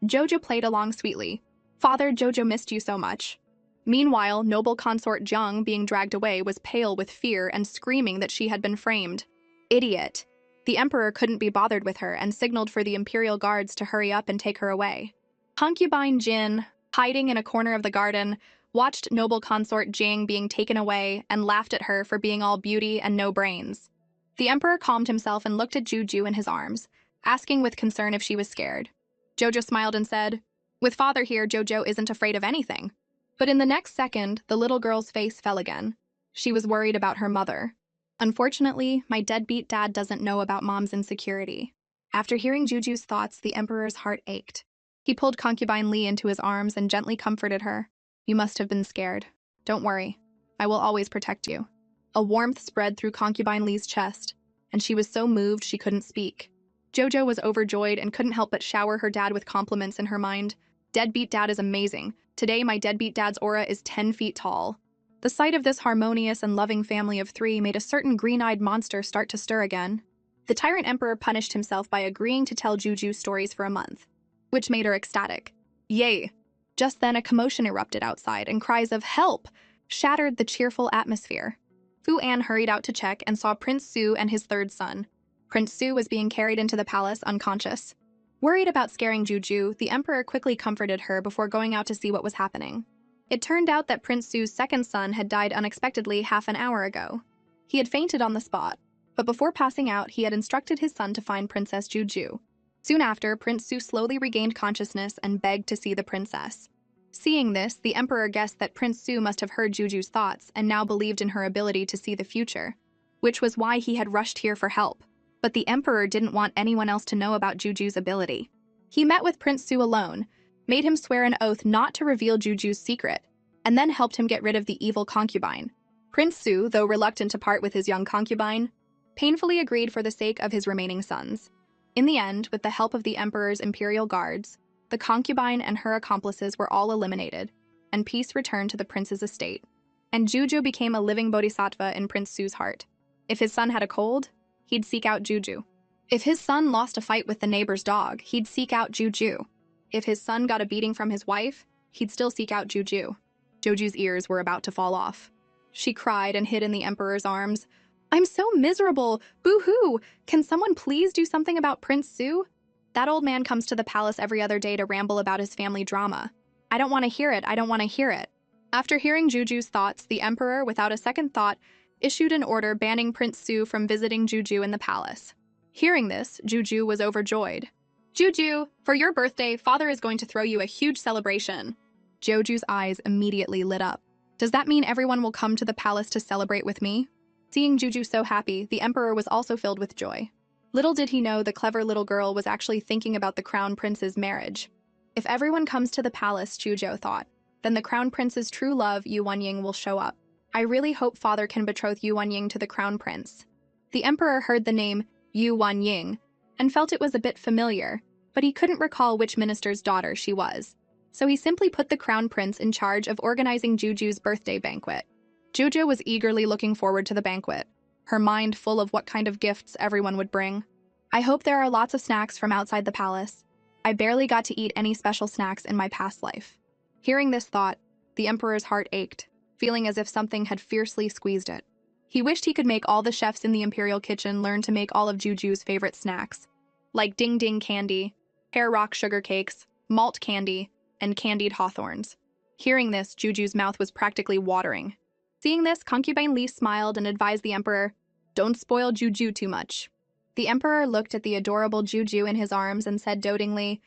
Speaker 1: Jojo played along sweetly. "Father, Jojo missed you so much." Meanwhile, noble consort Jiang, being dragged away, was pale with fear and screaming that she had been framed. Idiot! The Emperor couldn't be bothered with her and signaled for the imperial guards to hurry up and take her away. Concubine Jin, hiding in a corner of the garden, watched noble consort Jiang being taken away and laughed at her for being all beauty and no brains. The Emperor calmed himself and looked at Juju in his arms, asking with concern if she was scared. Jojo smiled and said, "With father here, Jojo isn't afraid of anything." But in the next second, the little girl's face fell again. She was worried about her mother. "Unfortunately, my deadbeat dad doesn't know about mom's insecurity." After hearing Juju's thoughts, the Emperor's heart ached. He pulled concubine Li into his arms and gently comforted her. "You must have been scared. Don't worry. I will always protect you." A warmth spread through concubine Li's chest, and she was so moved she couldn't speak. Jojo was overjoyed and couldn't help but shower her dad with compliments in her mind. "Deadbeat dad is amazing. Today, my deadbeat dad's aura is 10 feet tall." The sight of this harmonious and loving family of 3 made a certain green-eyed monster start to stir again. The Tyrant Emperor punished himself by agreeing to tell Juju stories for a month, which made her ecstatic. Yay! Just then, a commotion erupted outside, and cries of "Help!" shattered the cheerful atmosphere. Fu An hurried out to check and saw Prince Su and his 3rd son. Prince Su was being carried into the palace unconscious. Worried about scaring Juju, the Emperor quickly comforted her before going out to see what was happening. It turned out that Prince Su's 2nd son had died unexpectedly half an hour ago. He had fainted on the spot, but before passing out, he had instructed his son to find Princess Juju. Soon after, Prince Su slowly regained consciousness and begged to see the princess. Seeing this, the Emperor guessed that Prince Su must have heard Juju's thoughts and now believed in her ability to see the future, which was why he had rushed here for help. But the Emperor didn't want anyone else to know about Juju's ability. He met with Prince Su alone, made him swear an oath not to reveal Juju's secret, and then helped him get rid of the evil concubine. Prince Su, though reluctant to part with his young concubine, painfully agreed for the sake of his remaining sons. In the end, with the help of the Emperor's imperial guards, the concubine and her accomplices were all eliminated, and peace returned to the prince's estate. And Juju became a living bodhisattva in Prince Su's heart. If his son had a cold, he'd seek out Juju. If his son lost a fight with the neighbor's dog, he'd seek out Juju. If his son got a beating from his wife, he'd still seek out Juju. Joju's ears were about to fall off. She cried and hid in the Emperor's arms. "I'm so miserable! Boo-hoo! Can someone please do something about Prince Su? That old man comes to the palace every other day to ramble about his family drama. I don't want to hear it, I don't want to hear it." After hearing Juju's thoughts, the Emperor, without a second thought, issued an order banning Prince Su from visiting Juju in the palace. Hearing this, Juju was overjoyed. "Juju, for your birthday, father is going to throw you a huge celebration." Joju's eyes immediately lit up. "Does that mean everyone will come to the palace to celebrate with me?" Seeing Juju so happy, the Emperor was also filled with joy. Little did he know the clever little girl was actually thinking about the Crown Prince's marriage. If everyone comes to the palace, Juju thought, then the Crown Prince's true love, Yu Wenying, will show up. I really hope father can betroth Yu Wanying to the crown prince. The emperor heard the name Yu Wanying and felt it was a bit familiar, but he couldn't recall which minister's daughter she was. So he simply put the crown prince in charge of organizing Juju's birthday banquet. Juju was eagerly looking forward to the banquet, her mind full of what kind of gifts everyone would bring. I hope there are lots of snacks from outside the palace. I barely got to eat any special snacks in my past life. Hearing this thought, the emperor's heart ached, feeling as if something had fiercely squeezed it. He wished he could make all the chefs in the imperial kitchen learn to make all of Juju's favorite snacks, like ding ding candy, pear rock sugar cakes, malt candy, and candied hawthorns. Hearing this, Juju's mouth was practically watering. Seeing this, concubine Li smiled and advised the emperor, "Don't spoil Juju too much." The emperor looked at the adorable Juju in his arms and said dotingly,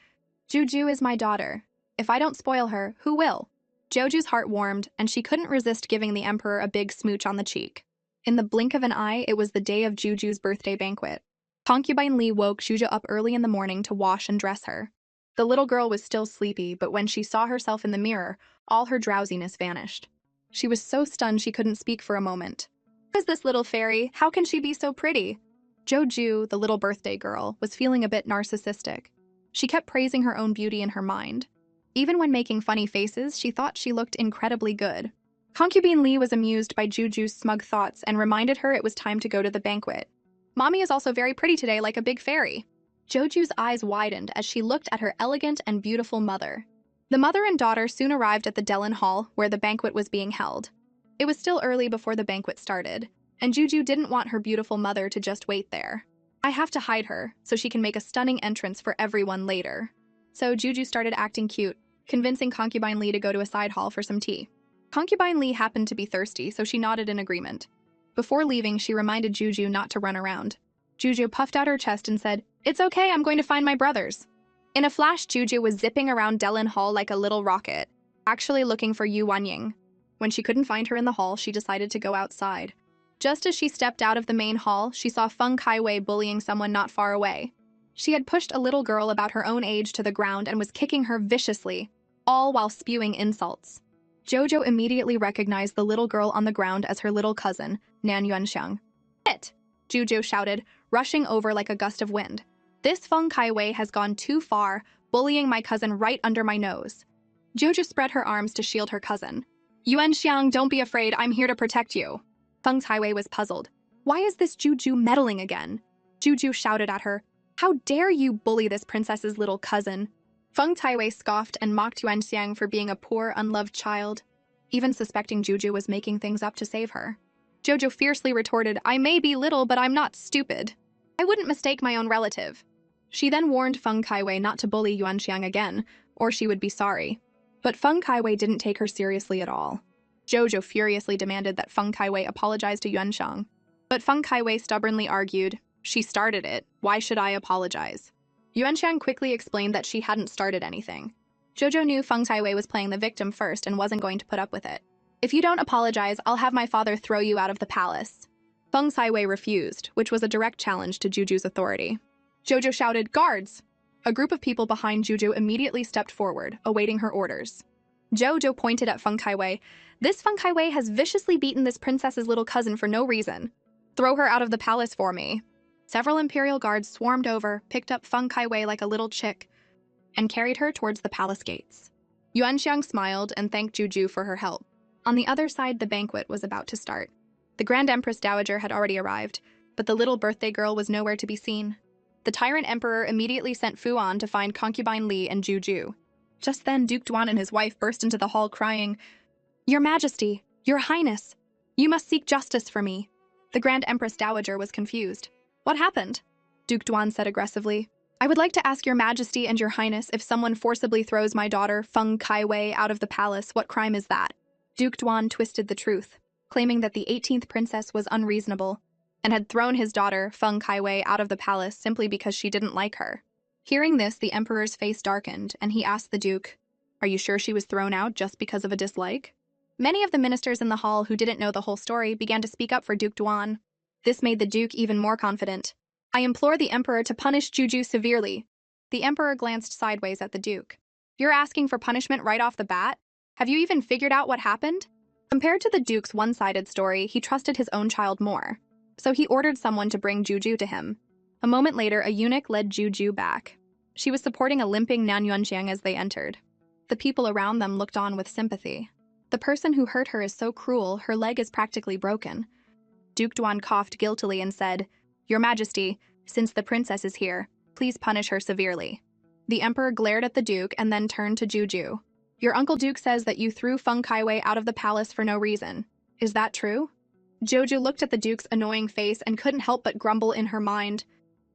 Speaker 1: "Juju is my daughter. If I don't spoil her, who will?" Juju's heart warmed, and she couldn't resist giving the emperor a big smooch on the cheek. In the blink of an eye, it was the day of Juju's birthday banquet. Concubine Li woke Juju up early in the morning to wash and dress her. The little girl was still sleepy, but when she saw herself in the mirror, all her drowsiness vanished. She was so stunned she couldn't speak for a moment. "Who is this little fairy? How can she be so pretty?" Juju, the little birthday girl, was feeling a bit narcissistic. She kept praising her own beauty in her mind. Even when making funny faces, she thought she looked incredibly good. Concubine Li was amused by Juju's smug thoughts and reminded her it was time to go to the banquet. "Mommy is also very pretty today, like a big fairy." Juju's eyes widened as she looked at her elegant and beautiful mother. The mother and daughter soon arrived at the Dellen Hall where the banquet was being held. It was still early before the banquet started, and Juju didn't want her beautiful mother to just wait there. "I have to hide her, so she can make a stunning entrance for everyone later." So Juju started acting cute, convincing Concubine Li to go to a side hall for some tea. Concubine Li happened to be thirsty, so she nodded in agreement. Before leaving, she reminded Juju not to run around. Juju puffed out her chest and said, "It's okay, I'm going to find my brothers." In a flash, Juju was zipping around Dellen Hall like a little rocket, actually looking for Yu Wanying. When she couldn't find her in the hall, she decided to go outside. Just as she stepped out of the main hall, she saw Feng Kaiwei bullying someone not far away. She had pushed a little girl about her own age to the ground and was kicking her viciously, all while spewing insults. Jojo immediately recognized the little girl on the ground as her little cousin, Nan Yuanxiang. "It!" Juju shouted, rushing over like a gust of wind. "This Feng Kaiwei has gone too far, bullying my cousin right under my nose." Jojo spread her arms to shield her cousin. "Yuanxiang, don't be afraid, I'm here to protect you." Feng Kaiwei was puzzled. "Why is this Juju meddling again?" Juju shouted at her, "How dare you bully this princess's little cousin?" Feng Kaiwei scoffed and mocked Yuanxiang for being a poor, unloved child, even suspecting Juju was making things up to save her. Jojo fiercely retorted, "I may be little, but I'm not stupid. I wouldn't mistake my own relative." She then warned Feng Kaiwei not to bully Yuanxiang again, or she would be sorry. But Feng Kaiwei didn't take her seriously at all. Jojo furiously demanded that Feng Kaiwei apologize to Yuanxiang. But Feng Kaiwei stubbornly argued, "She started it, why should I apologize?" Yuanxiang quickly explained that she hadn't started anything. Jojo knew Feng Kaiwei was playing the victim first and wasn't going to put up with it. "If you don't apologize, I'll have my father throw you out of the palace." Feng Kaiwei refused, which was a direct challenge to Juju's authority. Jojo shouted, "Guards!" A group of people behind Juju immediately stepped forward, awaiting her orders. Jojo pointed at Feng Kaiwei. "This Feng Kaiwei has viciously beaten this princess's little cousin for no reason. Throw her out of the palace for me." Several imperial guards swarmed over, picked up Feng Kaiwei like a little chick, and carried her towards the palace gates. Yuanxiang smiled and thanked Juju for her help. On the other side, the banquet was about to start. The Grand Empress Dowager had already arrived, but the little birthday girl was nowhere to be seen. The Tyrant Emperor immediately sent Fu An to find Concubine Li and Juju. Just then, Duke Duan and his wife burst into the hall crying, "Your Majesty, Your Highness, you must seek justice for me." The Grand Empress Dowager was confused. "What happened?" Duke Duan said aggressively. "I would like to ask Your Majesty and Your Highness, if someone forcibly throws my daughter, Feng Kaiwei, out of the palace, what crime is that?" Duke Duan twisted the truth, claiming that the 18th princess was unreasonable and had thrown his daughter, Feng Kaiwei, out of the palace simply because she didn't like her. Hearing this, the emperor's face darkened, and he asked the duke, "Are you sure she was thrown out just because of a dislike?" Many of the ministers in the hall who didn't know the whole story began to speak up for Duke Duan. This made the duke even more confident. "I implore the emperor to punish Juju severely." The emperor glanced sideways at the duke. "You're asking for punishment right off the bat? Have you even figured out what happened?" Compared to the Duke's one-sided story, he trusted his own child more. So he ordered someone to bring Juju to him. A moment later, a eunuch led Juju back. She was supporting a limping Nan Yuanxiang as they entered. The people around them looked on with sympathy. The person who hurt her is so cruel, her leg is practically broken. Duke Duan coughed guiltily and said, "Your Majesty, since the princess is here, please punish her severely." The emperor glared at the Duke and then turned to Juju. "Your uncle Duke says that you threw Feng Kaiwei out of the palace for no reason. Is that true?" Jojo looked at the Duke's annoying face and couldn't help but grumble in her mind.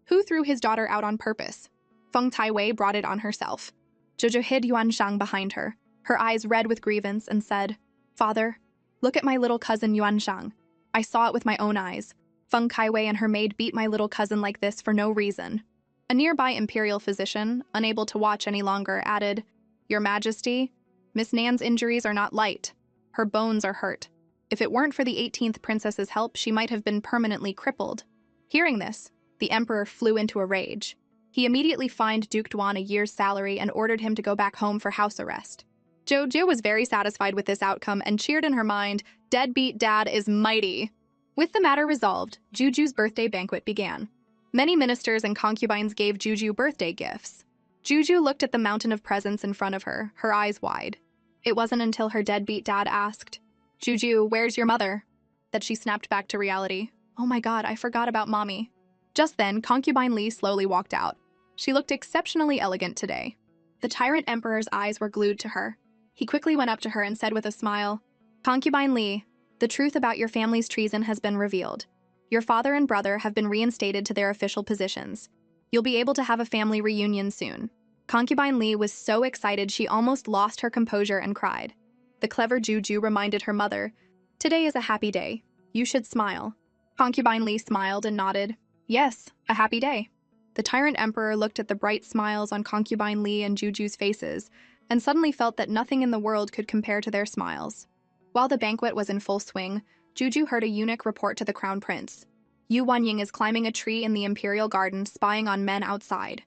Speaker 1: Who threw his daughter out on purpose? Feng Kaiwei brought it on herself. Jojo hid Yuanshang behind her, her eyes red with grievance, and said, "Father, look at my little cousin Yuanshang. I saw it with my own eyes. Feng Kaiwei and her maid beat my little cousin like this for no reason." A nearby imperial physician, unable to watch any longer, added, "Your Majesty, Miss Nan's injuries are not light. Her bones are hurt. If it weren't for the 18th princess's help, she might have been permanently crippled." Hearing this, the emperor flew into a rage. He immediately fined Duke Duan a year's salary and ordered him to go back home for house arrest. Jojo was very satisfied with this outcome and cheered in her mind, "Deadbeat dad is mighty." With the matter resolved, Juju's birthday banquet began. Many ministers and concubines gave Juju birthday gifts. Juju looked at the mountain of presents in front of her, her eyes wide. It wasn't until her deadbeat dad asked, "Juju, where's your mother?" that she snapped back to reality. "Oh my god, I forgot about mommy." Just then, concubine Li slowly walked out. She looked exceptionally elegant today. The tyrant emperor's eyes were glued to her. He quickly went up to her and said with a smile, "Concubine Li, the truth about your family's treason has been revealed. Your father and brother have been reinstated to their official positions. You'll be able to have a family reunion soon." Concubine Li was so excited she almost lost her composure and cried. The clever Juju reminded her mother, "Today is a happy day. You should smile." Concubine Li smiled and nodded. "Yes, a happy day." The tyrant emperor looked at the bright smiles on Concubine Li and Juju's faces, and suddenly felt that nothing in the world could compare to their smiles. While the banquet was in full swing, Juju heard a eunuch report to the crown prince. Yu Wanying is climbing a tree in the imperial garden, spying on men outside.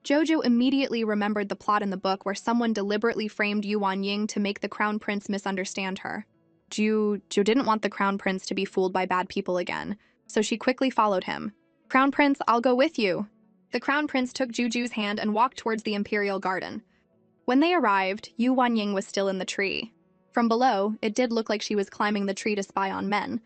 Speaker 1: Jojo immediately remembered the plot in the book where someone deliberately framed Yu Wanying to make the crown prince misunderstand her. Ju didn't want the crown prince to be fooled by bad people again, so she quickly followed him. "Crown prince, I'll go with you." The crown prince took Juju's hand and walked towards the imperial garden. When they arrived, Yu Wanying was still in the tree. From below, it did look like she was climbing the tree to spy on men,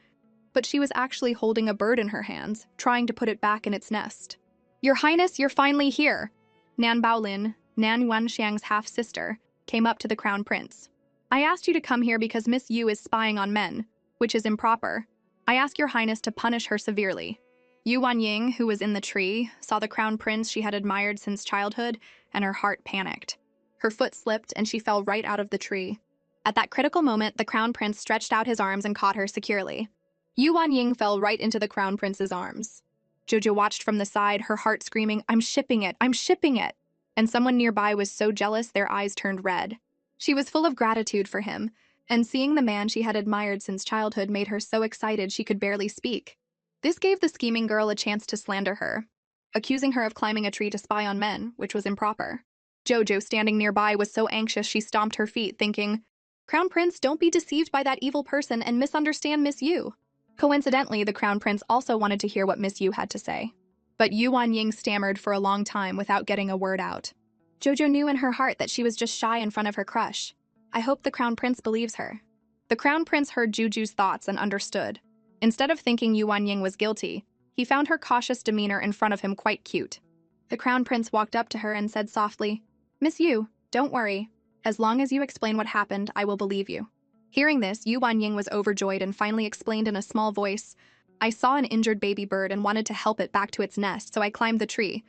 Speaker 1: but she was actually holding a bird in her hands, trying to put it back in its nest. "Your Highness, you're finally here." Nan Baolin, Nan Yuanxiang's half-sister, came up to the crown prince. "I asked you to come here because Miss Yu is spying on men, which is improper. I ask your Highness to punish her severely." Yu Wanying, who was in the tree, saw the crown prince she had admired since childhood, and her heart panicked. Her foot slipped and she fell right out of the tree. At that critical moment, the crown prince stretched out his arms and caught her securely. Yu Wanying fell right into the crown prince's arms. Jojo watched from the side, her heart screaming, "I'm shipping it, I'm shipping it!" And someone nearby was so jealous their eyes turned red. She was full of gratitude for him, and seeing the man she had admired since childhood made her so excited she could barely speak. This gave the scheming girl a chance to slander her, accusing her of climbing a tree to spy on men, which was improper. Jojo, standing nearby, was so anxious she stomped her feet, thinking, "Crown Prince, don't be deceived by that evil person and misunderstand Miss Yu." Coincidentally, the Crown Prince also wanted to hear what Miss Yu had to say. But Yu Wanying stammered for a long time without getting a word out. Jojo knew in her heart that she was just shy in front of her crush. I hope the Crown Prince believes her. The Crown Prince heard Juju's thoughts and understood. Instead of thinking Yu Wanying was guilty, he found her cautious demeanor in front of him quite cute. The Crown Prince walked up to her and said softly, "Miss Yu, don't worry. As long as you explain what happened, I will believe you." Hearing this, Yu Wanying was overjoyed and finally explained in a small voice, "I saw an injured baby bird and wanted to help it back to its nest, so I climbed the tree."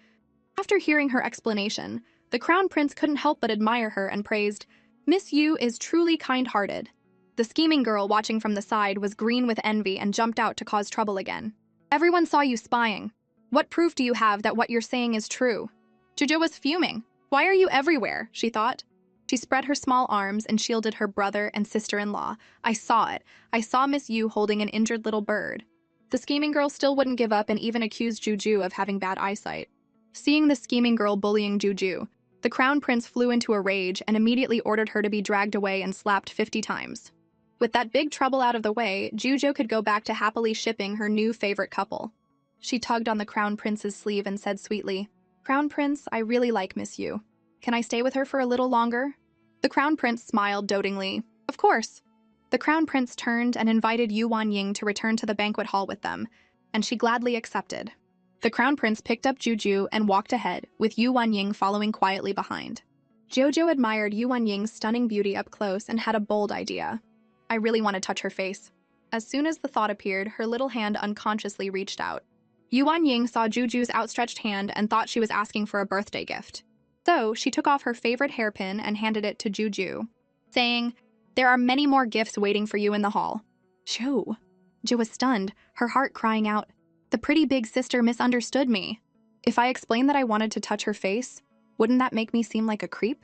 Speaker 1: After hearing her explanation, the Crown Prince couldn't help but admire her and praised, "Miss Yu is truly kind-hearted." The scheming girl watching from the side was green with envy and jumped out to cause trouble again. "Everyone saw you spying. What proof do you have that what you're saying is true?" Jojo was fuming. "Why are you everywhere?" she thought. She spread her small arms and shielded her brother and sister-in-law. "I saw it. I saw Miss Yu holding an injured little bird." The scheming girl still wouldn't give up and even accused Juju of having bad eyesight. Seeing the scheming girl bullying Juju, the Crown Prince flew into a rage and immediately ordered her to be dragged away and slapped 50 times. With that big trouble out of the way, Jujo could go back to happily shipping her new favorite couple. She tugged on the Crown Prince's sleeve and said sweetly, "Crown Prince, I really like Miss Yu. Can I stay with her for a little longer?" The Crown Prince smiled dotingly. "Of course." The Crown Prince turned and invited Yu Wanying to return to the banquet hall with them, and she gladly accepted. The Crown Prince picked up Juju and walked ahead, with Yu Wanying following quietly behind. Jojo admired Yu Wanying's stunning beauty up close and had a bold idea. "I really want to touch her face." As soon as the thought appeared, her little hand unconsciously reached out. Yu Wanying saw Juju's outstretched hand and thought she was asking for a birthday gift. So, she took off her favorite hairpin and handed it to Juju, saying, "There are many more gifts waiting for you in the hall." Shoo! Jo was stunned, her heart crying out, "The pretty big sister misunderstood me. If I explained that I wanted to touch her face, wouldn't that make me seem like a creep?"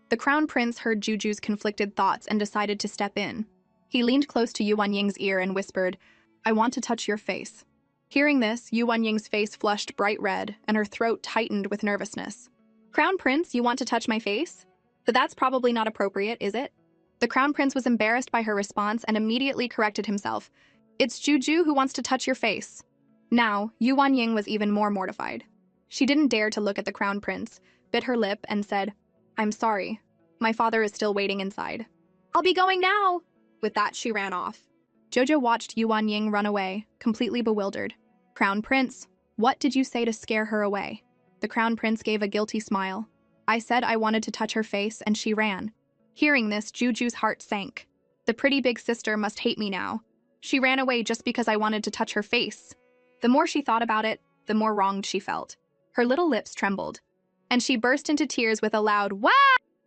Speaker 1: The Crown Prince heard Juju's conflicted thoughts and decided to step in. He leaned close to Yu Wanying's ear and whispered, "I want to touch your face." Hearing this, Yu Wanying's face flushed bright red, and her throat tightened with nervousness. "Crown Prince, you want to touch my face? But that's probably not appropriate, is it?" The Crown Prince was embarrassed by her response and immediately corrected himself. "It's Juju who wants to touch your face." Now, Yu Wanying was even more mortified. She didn't dare to look at the Crown Prince, bit her lip, and said, "I'm sorry. My father is still waiting inside." "I'll be going now!" With that, she ran off. Jojo watched Yu Wanying run away, completely bewildered. "Crown Prince, what did you say to scare her away?" The Crown Prince gave a guilty smile. "I said I wanted to touch her face, and she ran." Hearing this, Juju's heart sank. The pretty big sister must hate me now. She ran away just because I wanted to touch her face. The more she thought about it, the more wronged she felt. Her little lips trembled, and she burst into tears with a loud "Wah!"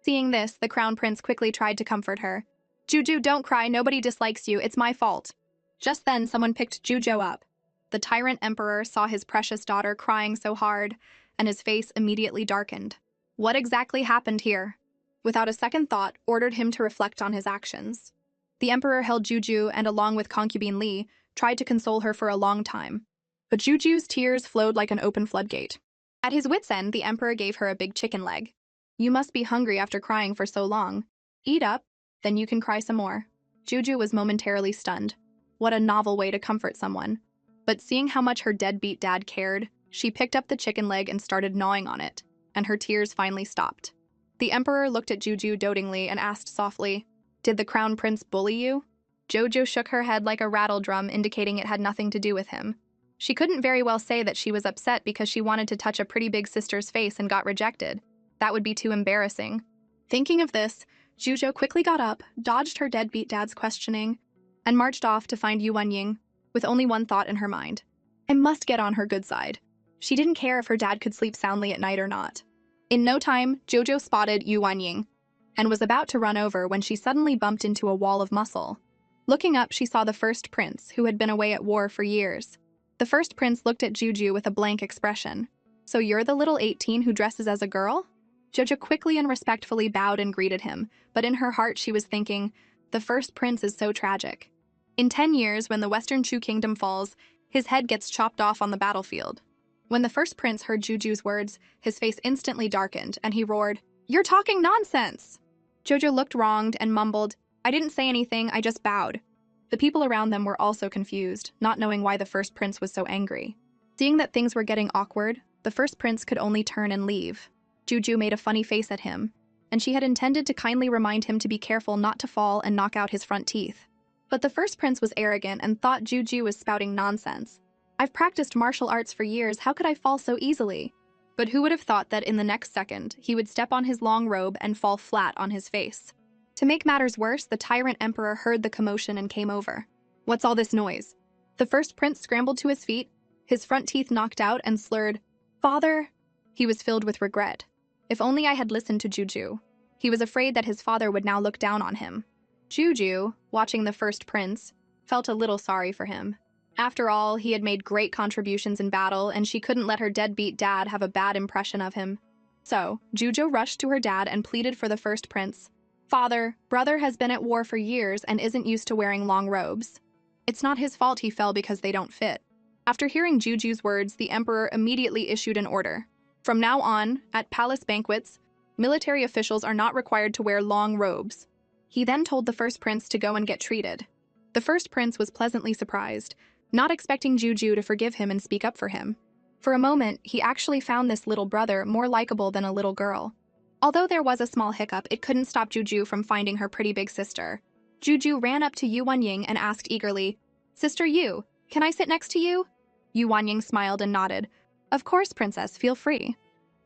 Speaker 1: Seeing this, the Crown Prince quickly tried to comfort her. "Juju, don't cry, nobody dislikes you, it's my fault." Just then, someone picked Jujo up. The Tyrant Emperor saw his precious daughter crying so hard, and his face immediately darkened. What exactly happened here? Without a second thought, ordered him to reflect on his actions. The Emperor held Juju and, along with concubine Li, tried to console her for a long time. But Juju's tears flowed like an open floodgate. At his wit's end, the Emperor gave her a big chicken leg. "You must be hungry after crying for so long. Eat up, then you can cry some more." Juju was momentarily stunned. What a novel way to comfort someone. But seeing how much her deadbeat dad cared, she picked up the chicken leg and started gnawing on it, and her tears finally stopped. The Emperor looked at Juju dotingly and asked softly, "Did the Crown Prince bully you?" Jojo shook her head like a rattle drum, indicating it had nothing to do with him. She couldn't very well say that she was upset because she wanted to touch a pretty big sister's face and got rejected. That would be too embarrassing. Thinking of this, Jujo quickly got up, dodged her deadbeat dad's questioning, and marched off to find Yu Wanying, with only one thought in her mind. I must get on her good side. She didn't care if her dad could sleep soundly at night or not. In no time, Jojo spotted Yu Wanying, and was about to run over when she suddenly bumped into a wall of muscle. Looking up, she saw the first prince, who had been away at war for years. The first prince looked at Juju with a blank expression. "So you're the little 18 who dresses as a girl?" Jojo quickly and respectfully bowed and greeted him, but in her heart she was thinking, the first prince is so tragic. In 10 years, when the Western Chu Kingdom falls, his head gets chopped off on the battlefield. When the first prince heard Juju's words, his face instantly darkened, and he roared, "You're talking nonsense!" Jojo looked wronged and mumbled, "I didn't say anything, I just bowed." The people around them were also confused, not knowing why the first prince was so angry. Seeing that things were getting awkward, the first prince could only turn and leave. Juju made a funny face at him, and she had intended to kindly remind him to be careful not to fall and knock out his front teeth. But the first prince was arrogant and thought Juju was spouting nonsense. "I've practiced martial arts for years, how could I fall so easily?" But who would have thought that in the next second, he would step on his long robe and fall flat on his face. To make matters worse, the Tyrant Emperor heard the commotion and came over. "What's all this noise?" The first prince scrambled to his feet, his front teeth knocked out, and slurred, "Father!" He was filled with regret. If only I had listened to Juju. He was afraid that his father would now look down on him. Juju, watching the first prince, felt a little sorry for him. After all, he had made great contributions in battle, and she couldn't let her deadbeat dad have a bad impression of him. So, Juju rushed to her dad and pleaded for the first prince. "Father, brother has been at war for years and isn't used to wearing long robes. It's not his fault he fell because they don't fit." After hearing Juju's words, the emperor immediately issued an order. From now on, at palace banquets, military officials are not required to wear long robes. He then told the first prince to go and get treated. The first prince was pleasantly surprised, not expecting Juju to forgive him and speak up for him. For a moment, he actually found this little brother more likable than a little girl. Although there was a small hiccup, it couldn't stop Juju from finding her pretty big sister. Juju ran up to Yu Wanying and asked eagerly, "Sister Yu, can I sit next to you?" Yu Wanying smiled and nodded. "Of course, princess, feel free."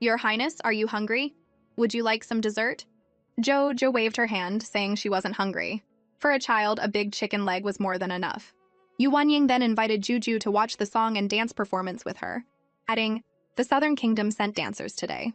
Speaker 1: "Your Highness, are you hungry? Would you like some dessert?" Jojo waved her hand, saying she wasn't hungry. For a child, a big chicken leg was more than enough. Yu Wanying then invited Juju to watch the song and dance performance with her, adding, "The Southern Kingdom sent dancers today.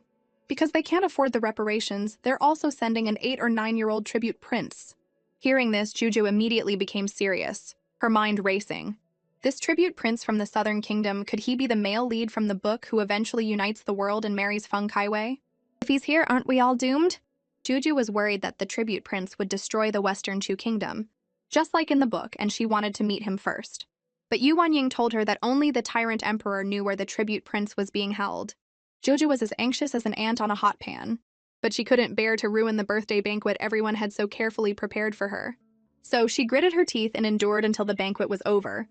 Speaker 1: Because they can't afford the reparations, they're also sending an 8 or 9-year-old tribute prince." Hearing this, Juju immediately became serious, her mind racing. This tribute prince from the Southern Kingdom, could he be the male lead from the book who eventually unites the world and marries Feng Kaiwei? If he's here, aren't we all doomed? Juju was worried that the tribute prince would destroy the Western Chu Kingdom, just like in the book, and she wanted to meet him first. But Yu Wanying told her that only the Tyrant Emperor knew where the tribute prince was being held. Jojo was as anxious as an ant on a hot pan, but she couldn't bear to ruin the birthday banquet everyone had so carefully prepared for her. So she gritted her teeth and endured until the banquet was over,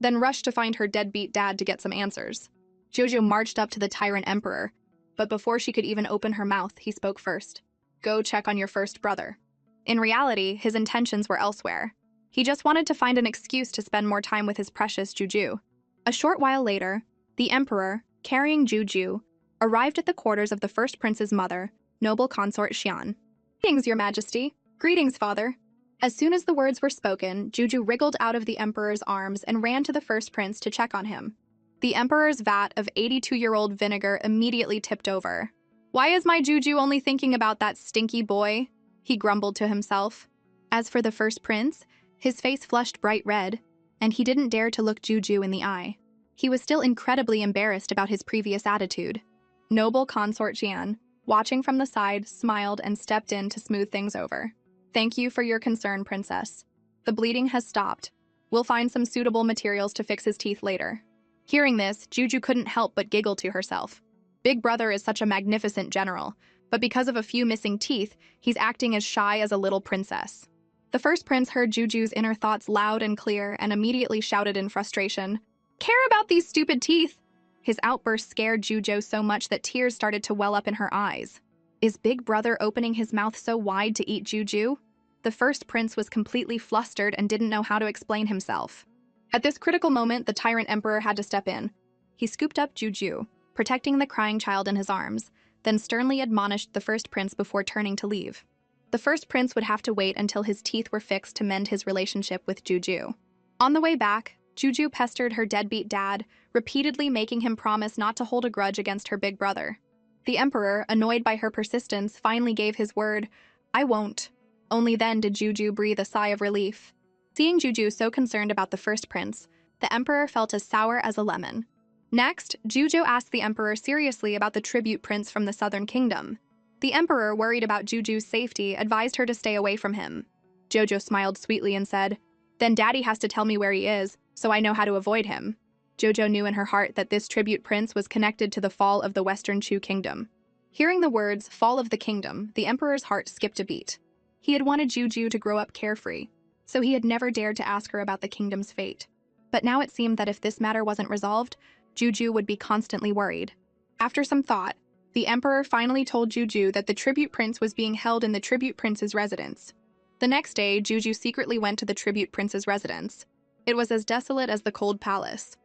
Speaker 1: then rushed to find her deadbeat dad to get some answers. Jojo marched up to the Tyrant Emperor, but before she could even open her mouth, he spoke first. "Go check on your first brother." In reality, his intentions were elsewhere. He just wanted to find an excuse to spend more time with his precious Juju. A short while later, the Emperor, carrying Juju, arrived at the quarters of the first prince's mother, noble consort Xian. "Greetings, your majesty." "Greetings, father." As soon as the words were spoken, Juju wriggled out of the emperor's arms and ran to the first prince to check on him. The emperor's vat of 82-year-old vinegar immediately tipped over. "Why is my Juju only thinking about that stinky boy?" he grumbled to himself. As for the first prince, his face flushed bright red, and he didn't dare to look Juju in the eye. He was still incredibly embarrassed about his previous attitude. Noble consort Jian, watching from the side, smiled and stepped in to smooth things over. "Thank you for your concern, princess. The bleeding has stopped. We'll find some suitable materials to fix his teeth later." Hearing this, Juju couldn't help but giggle to herself. Big Brother is such a magnificent general, but because of a few missing teeth, he's acting as shy as a little princess. The first prince heard Juju's inner thoughts loud and clear and immediately shouted in frustration, "Care about these stupid teeth!" His outburst scared Juju so much that tears started to well up in her eyes. Is Big Brother opening his mouth so wide to eat Juju? The first prince was completely flustered and didn't know how to explain himself. At this critical moment, the Tyrant Emperor had to step in. He scooped up Juju, protecting the crying child in his arms, then sternly admonished the first prince before turning to leave. The first prince would have to wait until his teeth were fixed to mend his relationship with Juju. On the way back, Juju pestered her deadbeat dad, repeatedly making him promise not to hold a grudge against her big brother. The emperor, annoyed by her persistence, finally gave his word, "I won't." Only then did Juju breathe a sigh of relief. Seeing Juju so concerned about the first prince, the emperor felt as sour as a lemon. Next, Juju asked the emperor seriously about the tribute prince from the Southern Kingdom. The emperor, worried about Juju's safety, advised her to stay away from him. Jojo smiled sweetly and said, "Then Daddy has to tell me where he is, so I know how to avoid him." Jojo knew in her heart that this tribute prince was connected to the fall of the Western Chu Kingdom. Hearing the words, "fall of the kingdom," the emperor's heart skipped a beat. He had wanted Juju to grow up carefree, so he had never dared to ask her about the kingdom's fate. But now it seemed that if this matter wasn't resolved, Juju would be constantly worried. After some thought, the emperor finally told Juju that the tribute prince was being held in the tribute prince's residence. The next day, Juju secretly went to the tribute prince's residence. It was as desolate as the cold palace.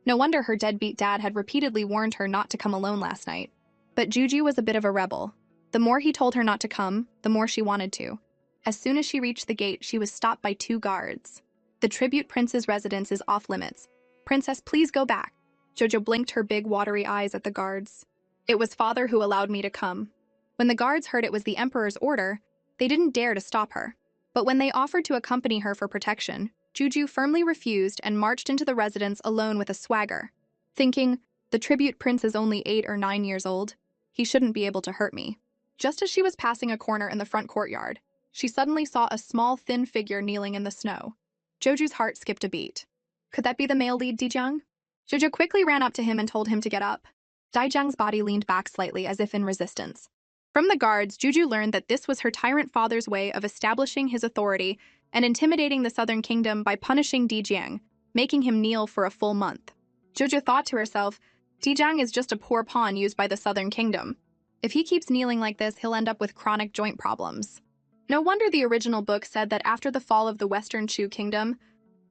Speaker 1: No wonder her deadbeat dad had repeatedly warned her not to come alone last night. But Juju was a bit of a rebel. The more he told her not to come, the more she wanted to. As soon as she reached the gate, she was stopped by 2 guards. "The tribute prince's residence is off limits. Princess, please go back." Jojo blinked her big watery eyes at the guards. "It was father who allowed me to come." When the guards heard it was the emperor's order, they didn't dare to stop her. But when they offered to accompany her for protection, Juju firmly refused and marched into the residence alone with a swagger. Thinking, the tribute prince is only 8 or 9 years old. He shouldn't be able to hurt me. Just as she was passing a corner in the front courtyard, she suddenly saw a small, thin figure kneeling in the snow. Joju's heart skipped a beat. Could that be the male lead, Dijang? Jojo quickly ran up to him and told him to get up. Daijang's body leaned back slightly as if in resistance. From the guards, Juju learned that this was her tyrant father's way of establishing his authority and intimidating the Southern Kingdom by punishing Dijiang, making him kneel for a full month. Juju thought to herself, Dijiang is just a poor pawn used by the Southern Kingdom. If he keeps kneeling like this, he'll end up with chronic joint problems. No wonder the original book said that after the fall of the Western Chu Kingdom,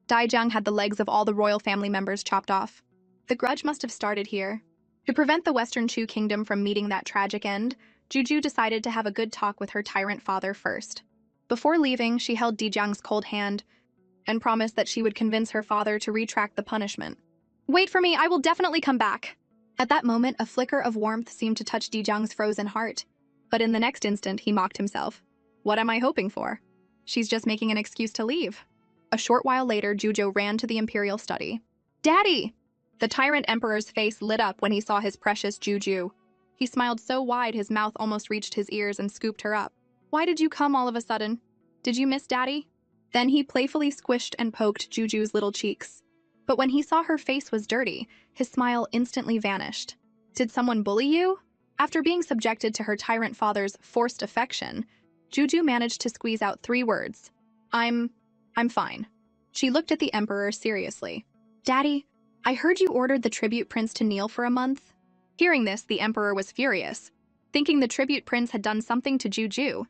Speaker 1: Dijiang had the legs of all the royal family members chopped off. The grudge must have started here. To prevent the Western Chu Kingdom from meeting that tragic end, Juju decided to have a good talk with her tyrant father first. Before leaving, she held Dijiang's cold hand and promised that she would convince her father to retract the punishment. Wait for me, I will definitely come back. At that moment, a flicker of warmth seemed to touch Dijiang's frozen heart. But in the next instant, he mocked himself. What am I hoping for? She's just making an excuse to leave. A short while later, Juju ran to the imperial study. Daddy! The tyrant emperor's face lit up when he saw his precious Juju. He smiled so wide his mouth almost reached his ears and scooped her up. Why did you come all of a sudden? Did you miss Daddy? Then he playfully squished and poked Juju's little cheeks. But when he saw her face was dirty, his smile instantly vanished. Did someone bully you? After being subjected to her tyrant father's forced affection, Juju managed to squeeze out 3 words. I'm fine. She looked at the emperor seriously. Daddy, I heard you ordered the tribute prince to kneel for a month. Hearing this, the emperor was furious, thinking the tribute prince had done something to Juju.